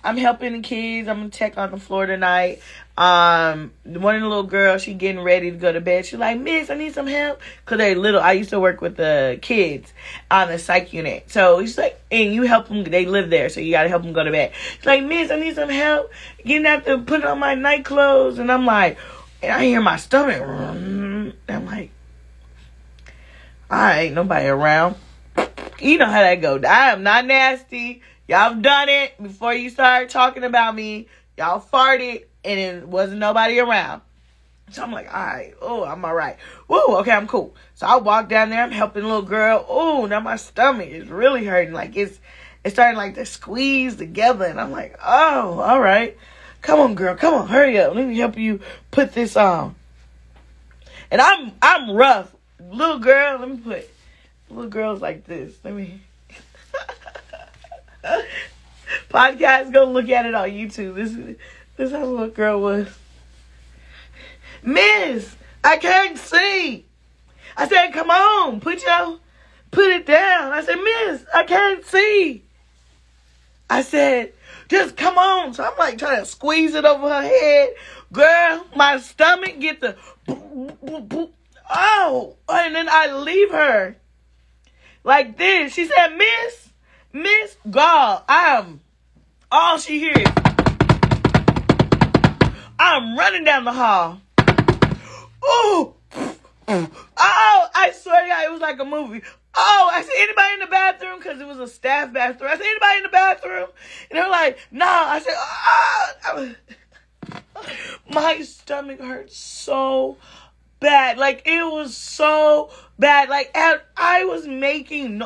I'm helping the kids. I'm going to check on the floor tonight. One of the little girls, she getting ready to go to bed. She's like, Miss, I need some help. Because they're little. I used to work with the kids on the psych unit. So she's like, and you help them. They live there. So you got to help them go to bed. She's like, Miss, I need some help getting out to put on my night clothes. And I'm like, and I hear my stomach. And I'm like, all right, nobody around. You know how that goes. I am not nasty. Y'all have done it before you start talking about me. Y'all farted and it wasn't nobody around. So I'm like, all right. Oh, I'm all right. Woo, okay, I'm cool. So I walk down there. I'm helping the little girl. Oh, now my stomach is really hurting. Like it's starting like to squeeze together. And I'm like, oh, all right. Come on, girl. Come on, hurry up. Let me help you put this on. And I'm rough. Little girl, let me put little girls like this. Let me podcast, go look at it on YouTube. This is how the little girl was. Miss, I can't see. I said, come on, put it down. I said, Miss, I can't see. I said, just come on. So I'm like trying to squeeze it over her head. Girl, my stomach get the oh, and then I leave her like this. She said, Miss, God, all she hears, I'm running down the hall. Oh, I swear to God, it was like a movie. Oh, I said, anybody in the bathroom? Because it was a staff bathroom. I said, anybody in the bathroom? And they were like, no. I said, my stomach hurt so bad. Like, it was so bad. Like, I was making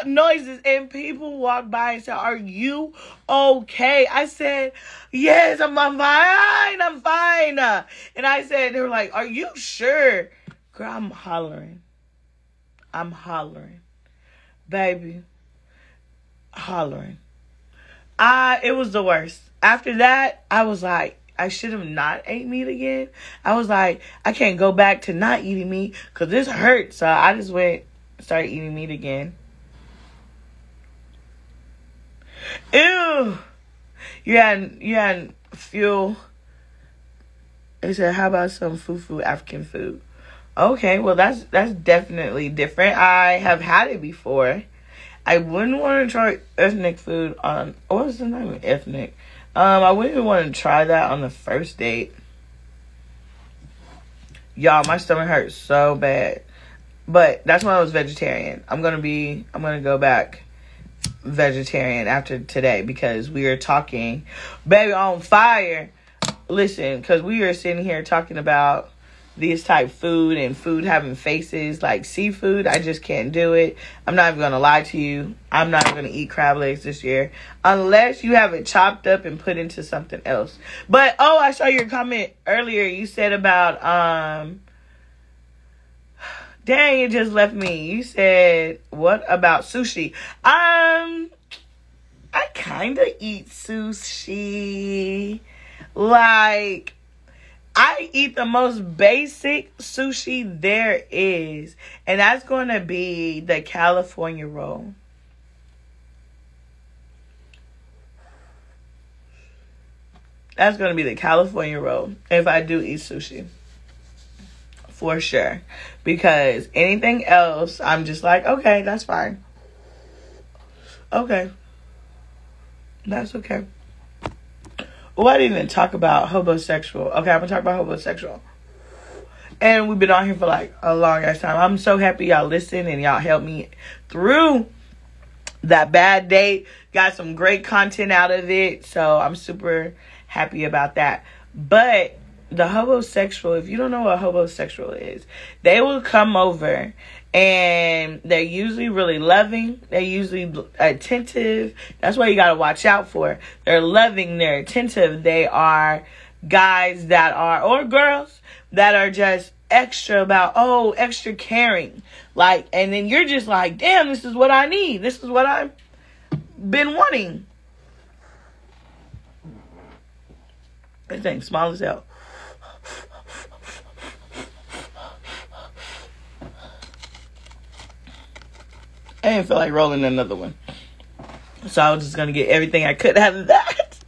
noises, and people walked by and said, are you okay? I said, yes, I'm fine. And I said, they were like, are you sure? Girl, I'm hollering. Baby. Hollering. It was the worst. After that, I was like, I should have not ate meat again. I was like, I can't go back to not eating meat because this hurts. So I just started eating meat again. Ew. You had fuel. They said, how about some fufu African food? Okay, well that's definitely different. I have had it before. I wouldn't want to try ethnic food on, what's the name of ethnic? I wouldn't even want to try that on the first date. Y'all, my stomach hurts so bad. But that's when I was vegetarian. I'm gonna go back vegetarian after today because we are talking, baby, on fire. Listen, because we are sitting here talking about this type food and food having faces like seafood. I just can't do it. I'm not even going to lie to you. I'm not going to eat crab legs this year unless you have it chopped up and put into something else. But, I saw your comment earlier. You said about, dang, it just left me. You said, what about sushi? I kind of eat sushi. Like, I eat the most basic sushi there is. And that's going to be the California roll. That's going to be the California roll if I do eat sushi. For sure. Because anything else, I'm just like, okay, that's fine. Okay. That's okay. Well, I didn't even talk about homosexual. Okay, I'm going to talk about homosexual. And we've been on here for like a long ass time. I'm so happy y'all listen and y'all helped me through that bad date. Got some great content out of it. So I'm super happy about that. But the homosexual, if you don't know what homosexual is, they will come over and they're usually really loving. They're usually attentive. That's what you got to watch out for. They're loving. They're attentive. They are guys that are, or girls that are just extra extra caring. Like, and then you're just like, damn, this is what I need. This is what I've been wanting. This thing's small as hell. I didn't feel like rolling another one. So I was just going to get everything I could out of that.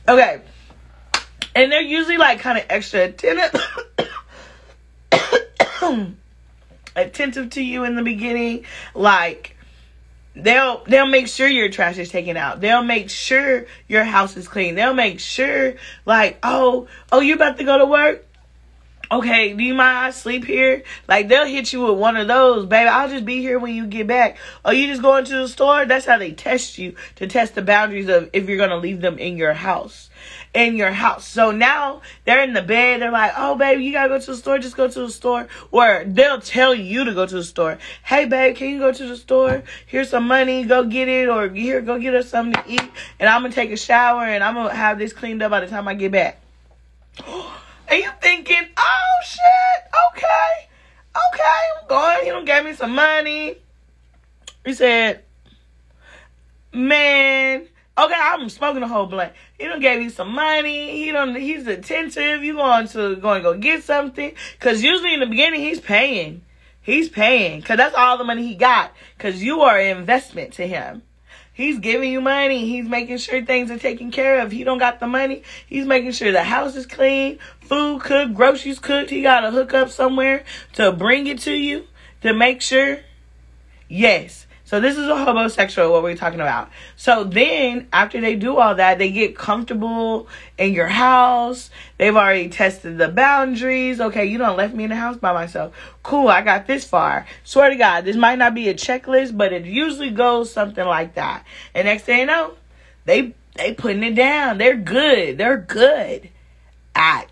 Okay. And they're usually like kind of extra attentive to you in the beginning. Like, they'll make sure your trash is taken out. They'll make sure your house is clean. They'll make sure, like, oh, you about to go to work? Okay, do you mind I sleep here? Like, they'll hit you with one of those, baby. I'll just be here when you get back. Oh, you just going to the store? That's how they test you, to test the boundaries of if you're going to leave them in your house. So now they're in the bed. They're like, oh, baby, you got to go to the store. Just go to the store. Or they'll tell you to go to the store. Hey, babe, can you go to the store? Here's some money. Go get it. Or here, go get us something to eat. And I'm going to take a shower. And I'm going to have this cleaned up by the time I get back. And you thinking, oh, shit, okay, I'm going. He done gave me some money. He said, man, okay, I'm smoking a whole blunt. He done gave you some money. He's attentive. You going to go get something. Because usually in the beginning, he's paying. Because that's all the money he got. Because you are an investment to him. He's giving you money. He's making sure things are taken care of. He don't got the money. He's making sure the house is clean, food cooked, groceries cooked. He got to hook up somewhere to bring it to you to make sure. Yes. So this is a homosexual, what we're talking about. So then, after they do all that, they get comfortable in your house. They've already tested the boundaries. Okay, you done left me in the house by myself. Cool, I got this far. Swear to God, this might not be a checklist, but it usually goes something like that. And next thing you know, they putting it down. They're good. I've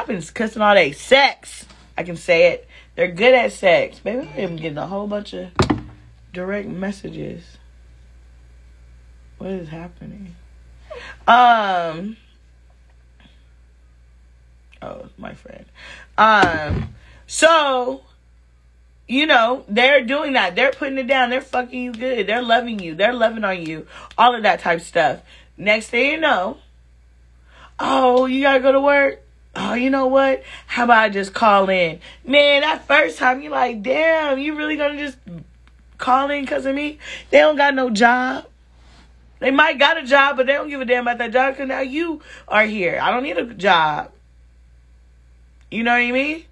been cussing all day. Sex. I can say it. They're good at sex. Baby, I'm getting a whole bunch of direct messages. What is happening? Oh, it's my friend. So, they're doing that. They're putting it down. They're fucking you good. They're loving you. They're loving on you. All of that type stuff. Next thing you know, Oh, you gotta go to work? Oh, you know what? How about I just call in? Man, that first time, you like, damn, you really gonna just call in because of me? They don't got no job. They might got a job, but they don't give a damn about that job because now you are here. I don't need a job. You know what I mean?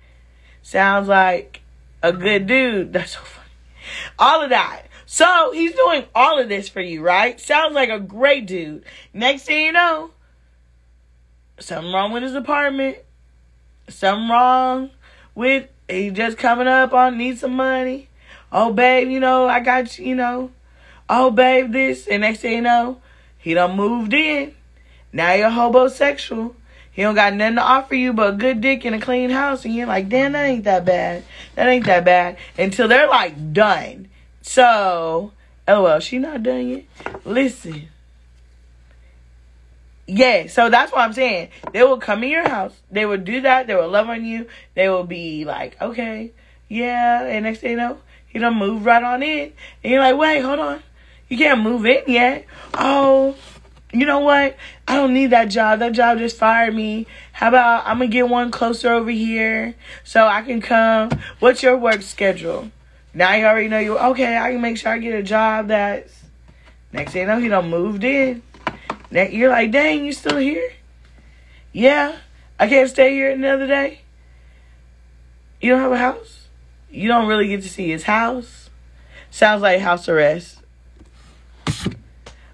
Sounds like a good dude. That's so funny. All of that. So, he's doing all of this for you, right? Sounds like a great dude. Next thing you know, something wrong with his apartment. Something wrong with, he just coming up on, need some money. Oh, babe, you know, I got you, you know. Oh, babe, this. And next thing you know, he done moved in. Now you're hobosexual. He don't got nothing to offer you but a good dick and a clean house. And you're like, damn, that ain't that bad. That ain't that bad. Until they're like done. So, LOL, she not done yet. Listen. Yeah, so that's what I'm saying. They will come in your house. They will do that. They will love on you. They will be like, okay, yeah. And next thing you know, he done moved right on in. And you're like, wait, hold on. You can't move in yet. Oh, you know what? I don't need that job. That job just fired me. How about I'm going to get one closer over here so I can come. What's your work schedule? Now you already know you. Okay, I can make sure I get a job that's. Next thing you know, he done moved in. You're like, dang, you still here? Yeah, I can't stay here another day. You don't have a house? You don't really get to see his house? Sounds like house arrest.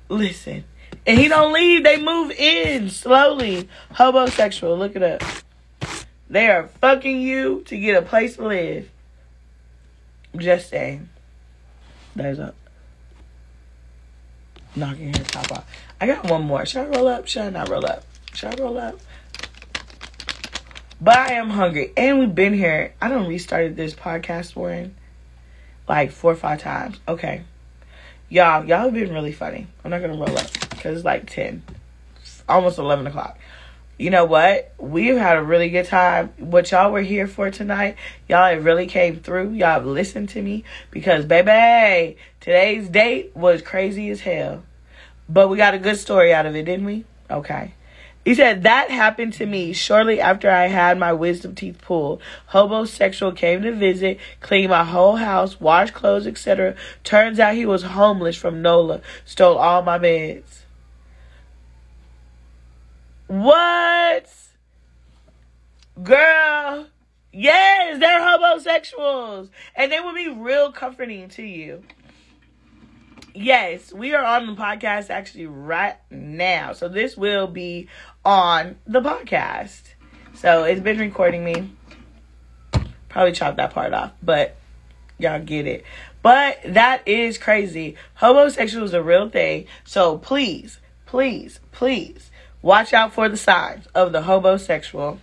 Listen. And he don't leave. They move in slowly. Hobosexual. Look it up. They are fucking you to get a place to live. Just saying. There's a knocking her top off. I got one more. Should I roll up? Should I not roll up? Should I roll up? But I am hungry. And we've been here. I done restarted this podcast for like 4 or 5 times. Okay. Y'all have been really funny. I'm not going to roll up because it's like 10. It's almost 11 o'clock. You know what? We've had a really good time. What y'all were here for tonight, y'all have really came through. Y'all have listened to me because, baby, today's date was crazy as hell. But we got a good story out of it, didn't we? Okay. He said, that happened to me shortly after I had my wisdom teeth pulled. Hobosexual came to visit, cleaned my whole house, washed clothes, etc. Turns out he was homeless from NOLA. Stole all my meds. What? Girl. Yes, they're homosexuals. And they will be real comforting to you. Yes, we are on the podcast actually right now. So this will be on the podcast. So it's been recording me. Probably chop that part off, but y'all get it. But that is crazy. Homosexual is a real thing. So please, please, please watch out for the signs of the homosexual.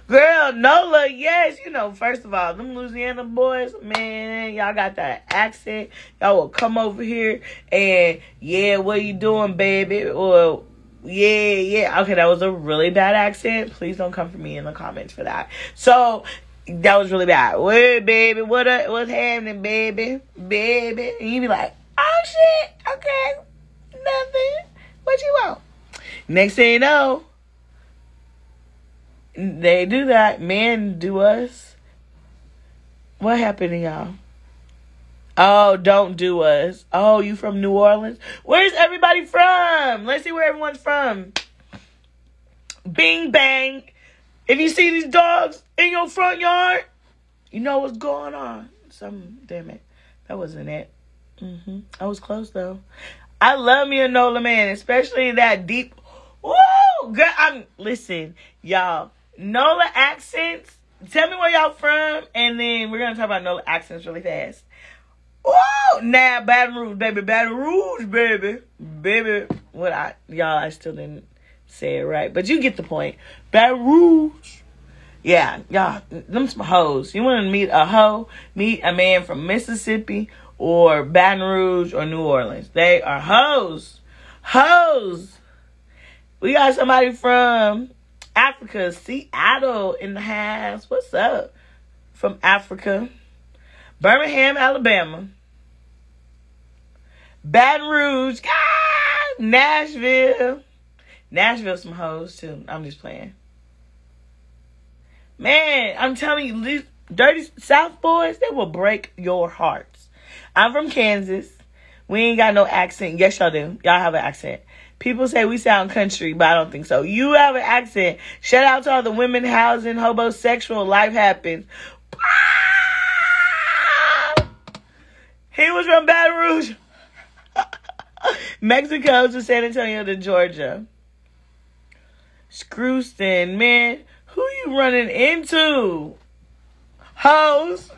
Girl, NOLA, yes, you know, first of all, them Louisiana boys, man, y'all got that accent. Y'all will come over here and, yeah, what you doing, baby? Or, yeah. Okay, that was a really bad accent. Please don't come for me in the comments for that. So, that was really bad. What, baby? What's happening, baby? Baby? And you be like, oh, shit, okay, nothing. What you want? Next thing you know, they do that. Men do us. What happened to y'all? Oh, don't do us. Oh, you from New Orleans? Where's everybody from? Let's see where everyone's from. Bing, bang. If you see these dogs in your front yard, you know what's going on. Damn it. That wasn't it. I was close, though. I love me a NOLA man, especially that deep. Woo! Girl, listen, y'all. NOLA accents. Tell me where y'all from, and then we're gonna talk about NOLA accents really fast. Oh, now Baton Rouge, baby, Baton Rouge, baby. I still didn't say it right, but you get the point. Baton Rouge. Yeah, y'all, them some hoes. You want to meet a hoe? Meet a man from Mississippi or Baton Rouge or New Orleans. They are hoes. Hoes. We got somebody from Africa, Seattle in the house. What's up? From Africa. Birmingham, Alabama. Baton Rouge. Nashville. Nashville some hoes, too. I'm just playing. Man, I'm telling you, these dirty South boys, they will break your hearts. I'm from Kansas. We ain't got no accent. Yes, y'all do. Y'all have an accent. People say we sound country, but I don't think so. You have an accent. Shout out to all the women housing homosexual. Life happens. He was from Baton Rouge, Mexico to San Antonio to Georgia. Screwston, man, who you running into? Hoes.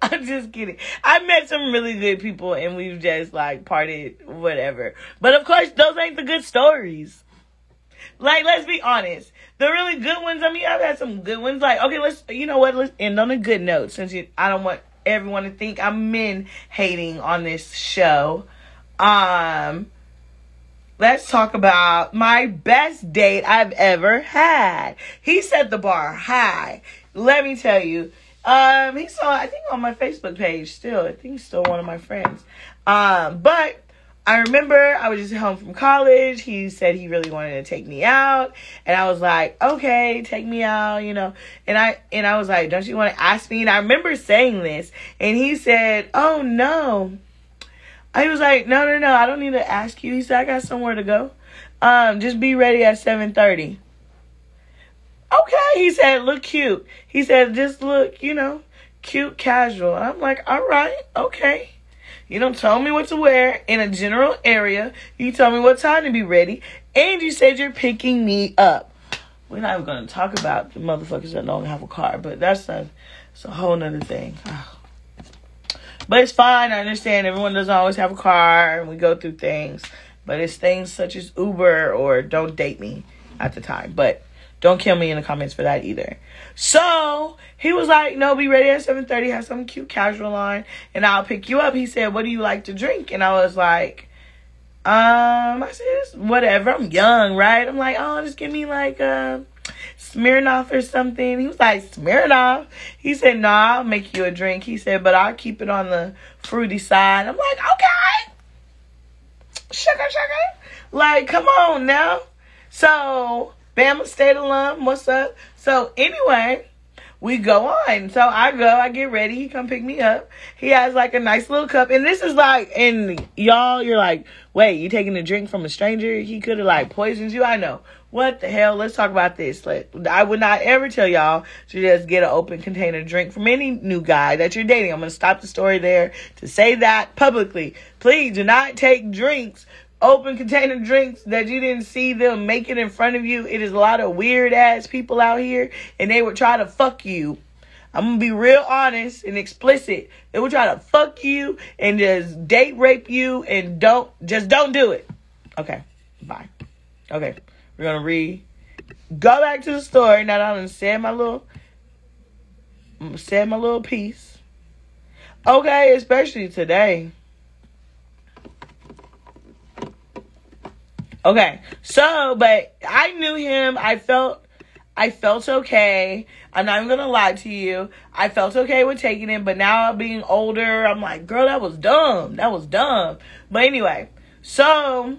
I'm just kidding. I met some really good people and we've just like partied, whatever. But of course, those ain't the good stories. Like, let's be honest. The really good ones, I mean, I've had some good ones. Like, okay, let's end on a good note since I don't want everyone to think I'm men hating on this show. Let's talk about my best date I've ever had. He set the bar high. Let me tell you. He saw, I think, on my Facebook page still. I think he's still one of my friends. But I remember I was just home from college. He said he really wanted to take me out. And I was like, okay, take me out, you know. And I was like, don't you want to ask me? And I remember saying this. And he said, oh, no. I was like, no, I don't need to ask you. He said, I got somewhere to go. Just be ready at 7:30. Okay, he said, look cute. He said, just look, cute, casual. I'm like, all right, okay. You don't tell me what to wear in a general area. You tell me what time to be ready. And you said you're picking me up. We're not even going to talk about the motherfuckers that don't have a car, but it's a whole nother thing. But it's fine. I understand everyone doesn't always have a car and we go through things. But it's things such as Uber or don't date me at the time. But don't kill me in the comments for that either. So he was like, no, be ready at 7:30. Have some cute casual on and I'll pick you up. He said, what do you like to drink? And I was like, I said, whatever. I'm young, right? I'm like, oh, just give me like Smirnoff or something. He was like, Smirnoff? He said, nah, I'll make you a drink. He said, but I'll keep it on the fruity side. I'm like, okay. Sugar. Like, come on now. So Bama State alum, what's up? So anyway, we go on. So I get ready. He come pick me up. He has like a nice little cup. And this is like, and y'all, you're like, wait, you taking a drink from a stranger? He could have like poisoned you. I know. What the hell? Let's talk about this. I would not ever tell y'all to just get an open container drink from any new guy that you're dating. I'm going to stop the story there to say that publicly. Please do not take drinks, open container drinks that you didn't see them make it in front of you. It is a lot of weird ass people out here and they would try to fuck you. I'm going to be real honest and explicit. They would try to fuck you and just date rape you and don't do it. Okay. Bye. Okay. We're going to go back to the story. Now that I'm said my little piece. Okay, especially today. Okay, so, but I knew him. I felt okay. I'm not even going to lie to you. I felt okay with taking him, but now being older, I'm like, girl, that was dumb. But anyway, so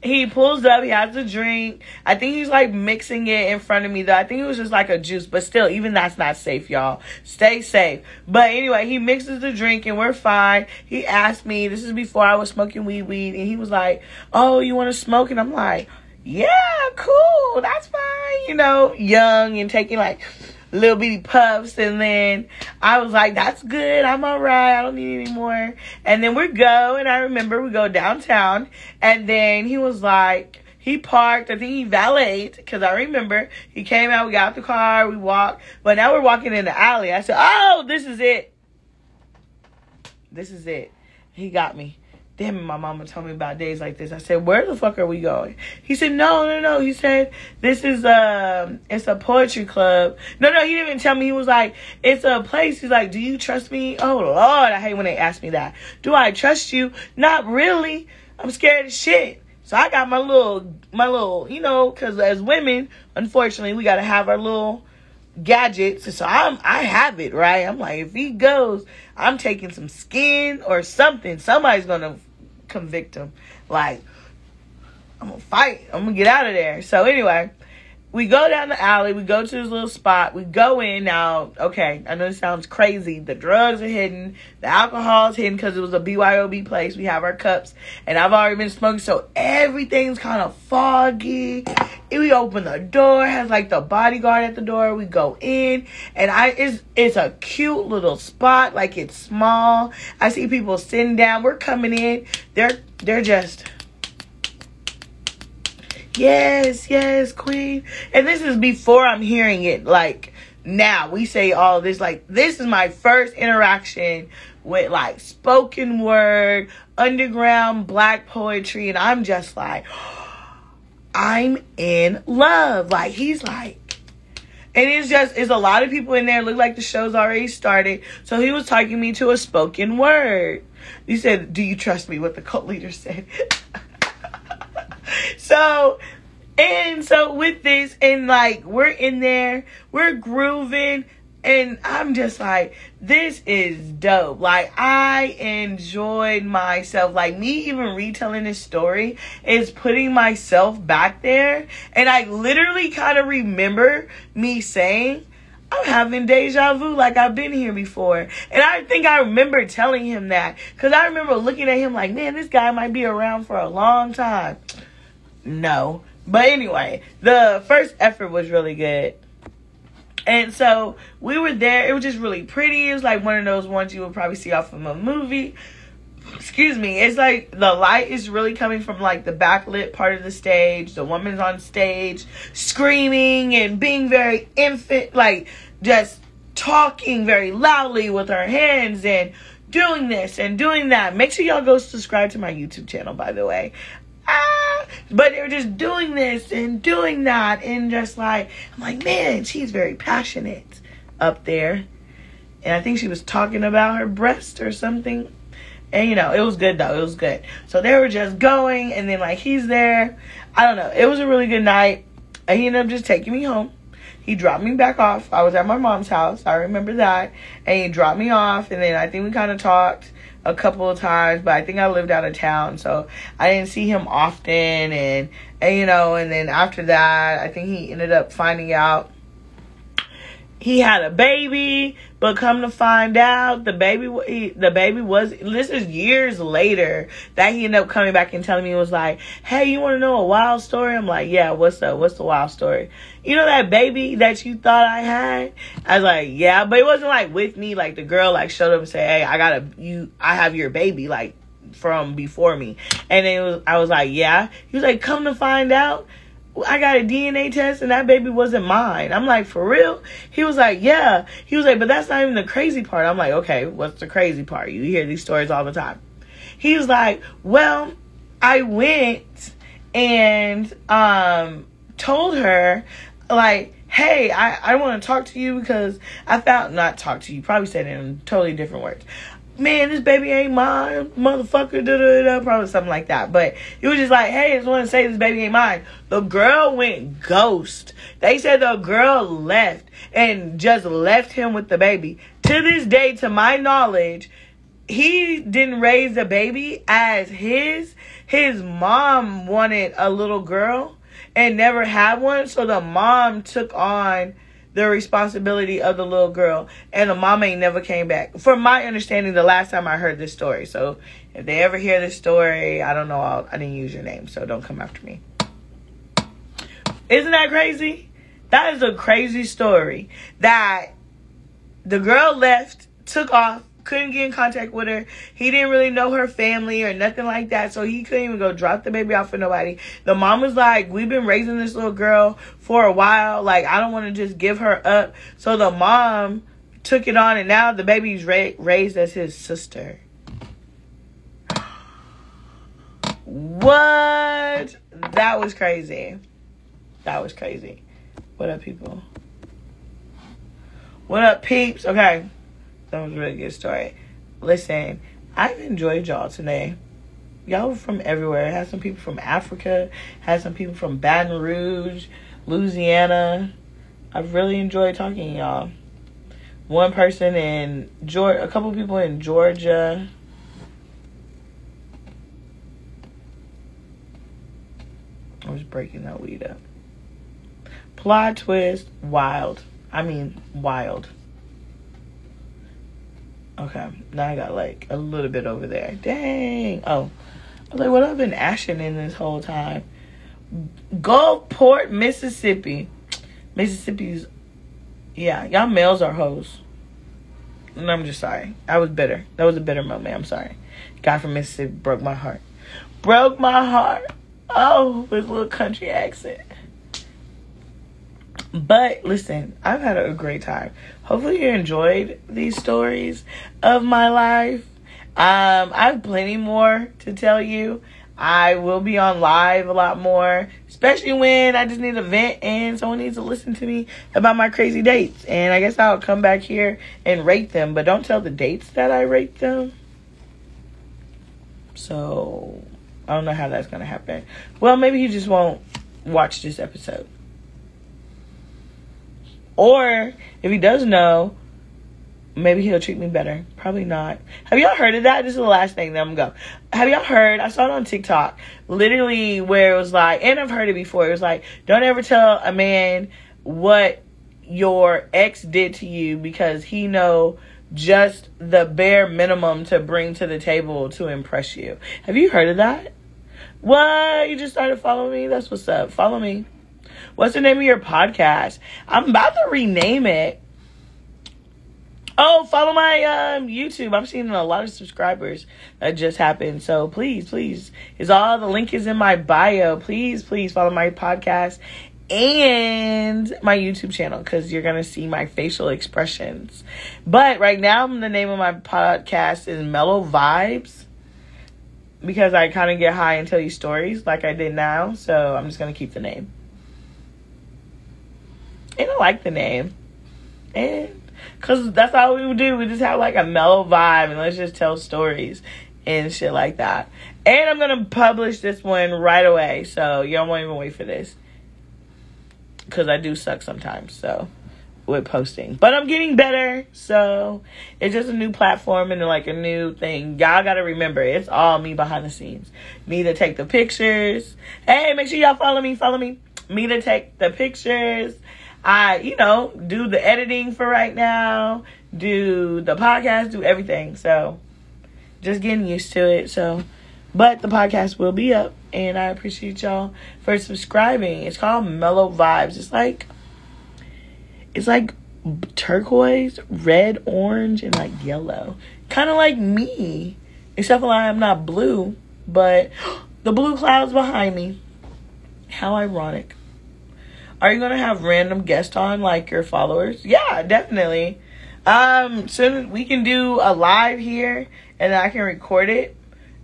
he pulls up, he has a drink. I think he's like mixing it in front of me though. I think it was just like a juice, but still, even that's not safe, y'all. Stay safe. But anyway, he mixes the drink and we're fine. He asked me, this is before I was smoking weed, and he was like, oh, you want to smoke? And I'm like, yeah, cool, that's fine. Young and taking like little bitty puffs, and then I was like, that's good, I'm all right, I don't need any more. And then we go, and I remember we go downtown, and then he was like, he parked, I think he valeted, because I remember he came out, we got out the car, we walked, but now we're walking in the alley. I said, oh, this is it. He got me. Damn it, my mama told me about days like this. I said, where the fuck are we going? He said, no. He said, this is, it's a poetry club. No, he didn't even tell me. He was like, it's a place. He's like, do you trust me? Oh, Lord, I hate when they ask me that. Do I trust you? Not really. I'm scared as shit. So I got my little, because as women, unfortunately, we got to have our little gadgets. So I have it, right? I'm like, if he goes, I'm taking some skin or something. Somebody's going to convict him. Like, I'm gonna fight. I'm gonna get out of there. So anyway, we go down the alley. We go to this little spot. We go in now. Okay, I know it sounds crazy. The drugs are hidden. The alcohol is hidden because it was a BYOB place. We have our cups. And I've already been smoking, so everything's kind of foggy. And we open the door. Has like the bodyguard at the door. We go in. And it's a cute little spot. Like, it's small. I see people sitting down. We're coming in. They're just... Yes, queen. And this is before I'm hearing it. Like, now we say all this. Like, this is my first interaction with, like, spoken word, underground black poetry. And I'm just like, I'm in love. Like, he's like, and it's a lot of people in there. Look like the show's already started. So he was talking me to a spoken word. He said, "Do you trust me?" What the cult leader said. So with this, and like, we're in there, we're grooving, and I'm just like, this is dope. Like, I enjoyed myself. Like, me even retelling this story is putting myself back there. And I literally kind of remember me saying, I'm having deja vu, like I've been here before. And I think I remember telling him that, because I remember looking at him like, man, this guy might be around for a long time. No. But anyway, the first effort was really good. And so we were there. It was just really pretty. It was like one of those ones you would probably see off of a movie. Excuse me. It's like the light is really coming from like the backlit part of the stage. The woman's on stage screaming and being very like just talking very loudly with her hands and doing this and doing that. Make sure y'all go subscribe to my YouTube channel, by the way. But they were just doing this and doing that, and just like, I'm like, man, she's very passionate up there. And I think she was talking about her breast or something. And you know, it was good though. It was good. So they were just going, and then like, he's there. I don't know. It was a really good night. And he ended up just taking me home. He dropped me back off. I was at my mom's house. I remember that. And he dropped me off, and then I think we kind of talked a couple of times, but I think I lived out of town, so I didn't see him often, and you know, and then after that, I think he ended up finding out he had a baby, but come to find out, the baby was, this is years later, that he ended up coming back and telling me, it was like, hey, you want to know a wild story? I'm like, yeah, what's up? What's the wild story? You know that baby that you thought I had? I was like, yeah, but it wasn't like with me, like the girl like showed up and said, hey, I have your baby, like from before me. And then I was like, yeah. He was like, come to find out, I got a DNA test and that baby wasn't mine. I'm like, for real? He was like, yeah. He was like, but that's not even the crazy part. I'm like, okay, what's the crazy part? You hear these stories all the time. He was like, well, I went and told her, like, hey, I want to talk to you because I found, not talk to you, probably said it in totally different words. Man, this baby ain't mine, motherfucker, da-da-da, probably something like that. But it was just like, hey, I just want to say this baby ain't mine. The girl went ghost. They said the girl left and just left him with the baby. To this day, to my knowledge, he didn't raise the baby as his. His mom wanted a little girl and never had one. So the mom took on the responsibility of the little girl, and the mom ain't never came back. From my understanding, the last time I heard this story. So if they ever hear this story, I don't know. I didn't use your name, so don't come after me. Isn't that crazy? That is a crazy story. That the girl left, took off, couldn't get in contact with her. He didn't really know her family or nothing like that, so he couldn't even go drop the baby off for nobody. The mom was like, we've been raising this little girl for a while. Like, I don't want to just give her up. So the mom took it on, and now the baby's raised as his sister. What? That was crazy. That was crazy. What up, people? What up, peeps? Okay. That was a really good story. Listen, I've enjoyed y'all today. Y'all were from everywhere. I had some people from Africa. Had some people from Baton Rouge, Louisiana. I've really enjoyed talking to y'all. One person in Georgia, a couple people in Georgia. I was breaking that weed up. Plot twist, wild. Wild. Okay, now I got like a little bit over there. Dang. Oh, I was like, what I've been ashing in this whole time? Gulfport, Mississippi. Mississippi's, yeah, y'all males are hoes. And I'm just sorry. I was bitter. That was a bitter moment. I'm sorry. Guy from Mississippi broke my heart. Broke my heart. Oh, with a little country accent. But listen, I've had a great time. Hopefully you enjoyed these stories of my life. I have plenty more to tell you. I will be on live a lot more, especially when I just need a vent and someone needs to listen to me about my crazy dates. And I guess I'll come back here and rate them, but don't tell the dates that I rate them. So I don't know how that's going to happen. Well, maybe he just won't watch this episode. Or if he does know, maybe he'll treat me better. Probably not. Have y'all heard of that? This is the last thing that I'm going to go. Have y'all heard? I saw it on TikTok. Literally where it was like, and I've heard it before. It was like, don't ever tell a man what your ex did to you because he know just the bare minimum to bring to the table to impress you. Have you heard of that? What? You just started following me? That's what's up. Follow me. What's the name of your podcast? I'm about to rename it. Oh, follow my YouTube. I'm seeing a lot of subscribers that just happened. So please, the link is in my bio. Please follow my podcast and my YouTube channel because you're going to see my facial expressions. But right now, the name of my podcast is MelloVibezs because I kind of get high and tell you stories like I did now. So I'm just going to keep the name. And I like the name. And because that's all we would do. We just have like a mellow vibe and let's just tell stories and shit like that. And I'm going to publish this one right away. So y'all won't even wait for this. Because I do suck sometimes. So with posting. But I'm getting better. So it's just a new platform and like a new thing. Y'all got to remember. It's all me behind the scenes. Me to take the pictures. Hey, make sure y'all follow me. Me to take the pictures. I, do the editing for right now, do the podcast, do everything. So, just getting used to it. So, but the podcast will be up, and I appreciate y'all for subscribing. It's called MelloVibezs. It's like turquoise, red, orange, and like yellow. Kind of like me, except for I'm not blue, but the blue clouds behind me. How ironic. Are you going to have random guests on, like your followers? Yeah, definitely. Soon we can do a live here, and then I can record it,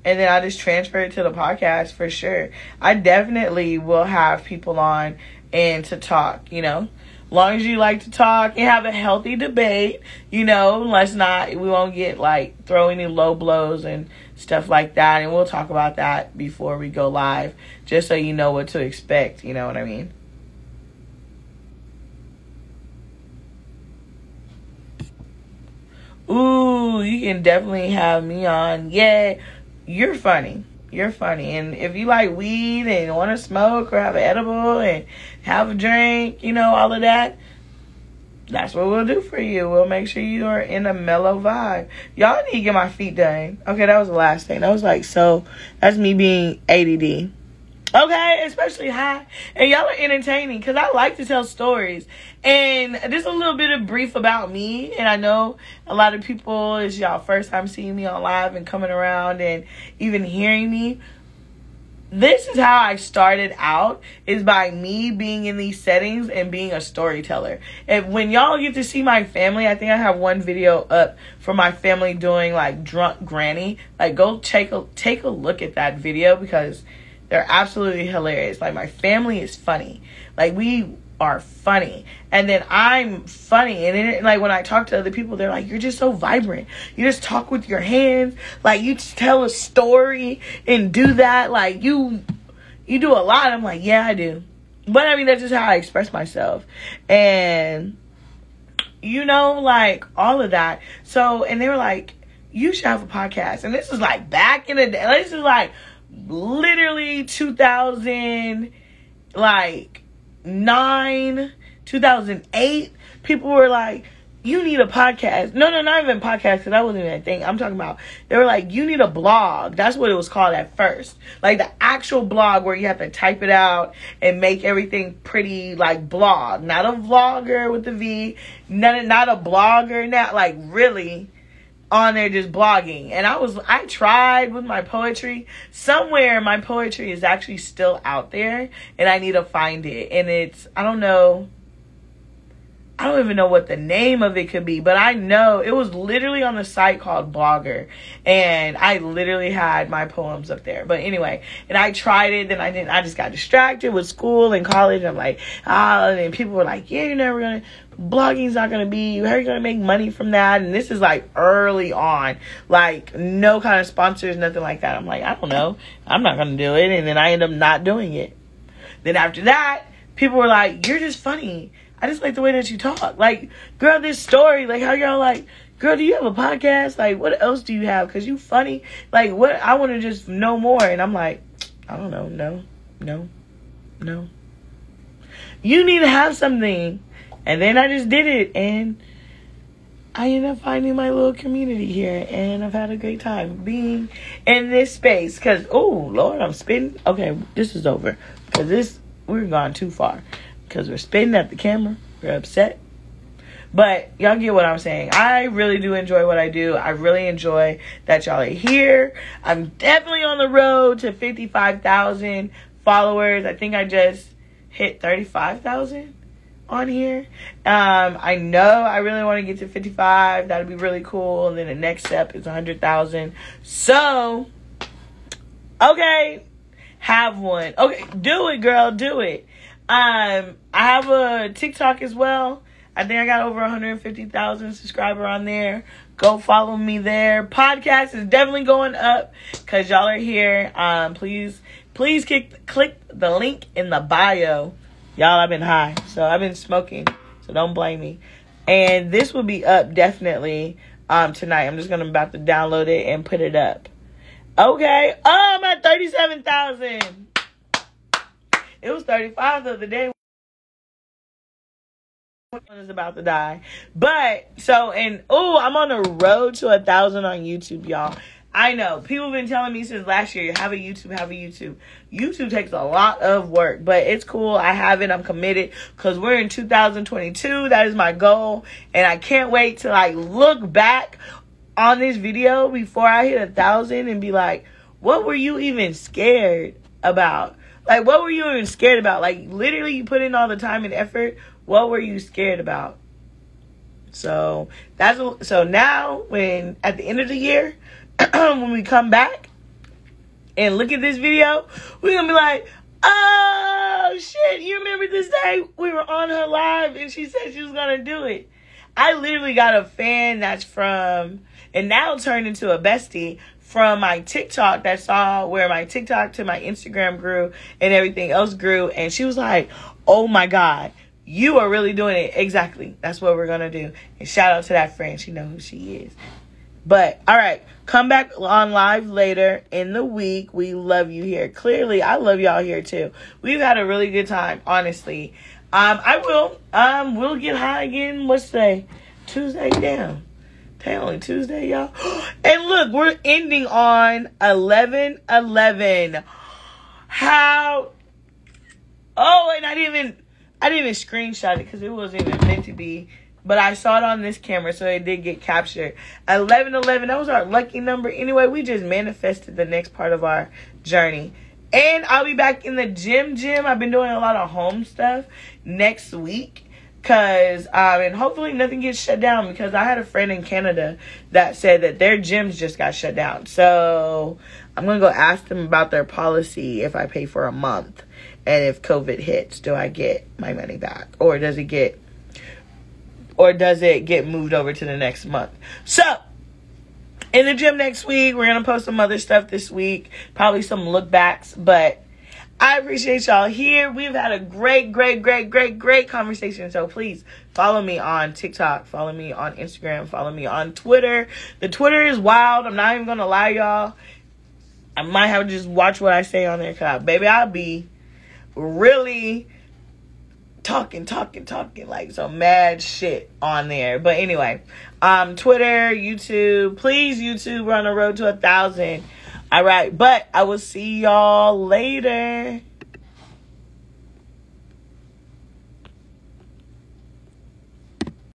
and then I'll just transfer it to the podcast for sure. I definitely will have people on and to talk, As long as you like to talk and have a healthy debate, we won't get, throw any low blows and stuff like that, and we'll talk about that before we go live, just so you know what to expect, you know what I mean? Ooh, you can definitely have me on. Yeah, you're funny. And if you like weed and want to smoke or have an edible and have a drink, all of that, that's what we'll do for you. We'll make sure you are in a mellow vibe. Y'all need to get my feet done. Okay, that was the last thing. That was that's me being ADD. Okay, especially high. And y'all are entertaining because I like to tell stories. And just a little bit of brief about me. And I know a lot of people, it's y'all first time seeing me on live and coming around and even hearing me. This is how I started out, is by me being in these settings and being a storyteller. And when y'all get to see my family, I think I have one video up for my family doing drunk granny. Go take a look at that video because they're absolutely hilarious. My family is funny. We are funny. And then I'm funny. And then, when I talk to other people, they're like, you're just so vibrant. You just talk with your hands. You just tell a story and do that. You do a lot. I'm like, yeah, I do. But, that's just how I express myself. And, all of that. So, and they were like, you should have a podcast. And this is, back in the day. This is, literally 2000 like 2008, people were like, you need a podcast. No, not even podcast, because that wasn't even a thing. I'm talking about, they were like, you need a blog. That's what it was called at first. Like the actual blog where you have to type it out and make everything pretty, like blog. Not a vlogger with the V. Not a blogger. Not like really on there just blogging. And I tried with my poetry. Somewhere my poetry is actually still out there, and I need to find it. And I don't even know what the name of it could be, but I know it was literally on the site called Blogger, and I literally had my poems up there. But anyway, and I tried it, then I just got distracted with school and college. I'm like, and people were like, yeah, blogging's not gonna be, how are you gonna make money from that? And this is like early on, like no kind of sponsors, nothing like that. I'm like, I don't know, I'm not gonna do it. And then I end up not doing it. Then after that, people were like, you're just funny. I just like the way that you talk. Like, girl, this story, like how y'all like, girl, do you have a podcast? Like, what else do you have? Because you funny. Like, what? I want to just know more. And I'm like, I don't know. No. You need to have something. And then I just did it. And I ended up finding my little community here. And I've had a great time being in this space. Because, oh, Lord, I'm spitting. Okay, this is over. Because we're gone too far. Because we're spitting at the camera. We're upset. But y'all get what I'm saying. I really do enjoy what I do. I really enjoy that y'all are here. I'm definitely on the road to 55,000 followers. I think I just hit 35,000 on here. I know I really want to get to 55. That'd be really cool. And then the next step is 100,000. So, okay. Have one. Okay, do it, girl. Do it. I have a TikTok as well. I think I got over 150,000 subscribers on there. Go follow me there. Podcast is definitely going up because y'all are here. Please click the link in the bio. Y'all, I've been high, so I've been smoking, so don't blame me. And this will be up definitely tonight. I'm just about to download it and put it up. Okay. Oh, I'm at 37,000. It was 35 the other day. One is about to die. But, I'm on the road to 1,000 on YouTube, y'all. I know. People have been telling me since last year, have a YouTube. YouTube takes a lot of work, but it's cool. I have it. I'm committed because we're in 2022. That is my goal. And I can't wait to, look back on this video before I hit 1,000 and be like, what were you even scared about? What were you even scared about? Literally, you put in all the time and effort. What were you scared about? So now, when at the end of the year, when we come back and look at this video, we're gonna be like, oh shit! You remember this day we were on her live and she said she was gonna do it. I literally got a fan that's from, and now turned into a bestie from my TikTok that saw where my TikTok to my Instagram grew and everything else grew. And she was like, oh my God, you are really doing it. Exactly. That's what we're going to do. And shout out to that friend. She knows who she is. But, all right. Come back on live later in the week. We love you here. Clearly, I love y'all here too. We've had a really good time, honestly. We'll get high again. What's today? Tuesday? Damn. Today only Tuesday, y'all. And look, we're ending on 11/11. How? Oh, and I didn't even screenshot it because it wasn't even meant to be. But I saw it on this camera, so it did get captured. 11/11. That was our lucky number. Anyway, we just manifested the next part of our journey. And I'll be back in the gym. I've been doing a lot of home stuff next week. And hopefully nothing gets shut down, because I had a friend in Canada that said that their gyms just got shut down. So I'm going to go ask them about their policy if I pay for a month. And if COVID hits, do I get my money back? Or does it get moved over to the next month? So in the gym next week, we're going to post some other stuff this week. Probably some look backs, but I appreciate y'all here. We've had a great conversation. So please follow me on TikTok. Follow me on Instagram. Follow me on Twitter. The Twitter is wild. I'm not even going to lie, y'all. I might have to just watch what I say on there. Cause baby, I'll be really talking like some mad shit on there. But anyway, Twitter, YouTube, please, YouTube, we're on the road to 1,000. All right, but I will see y'all later.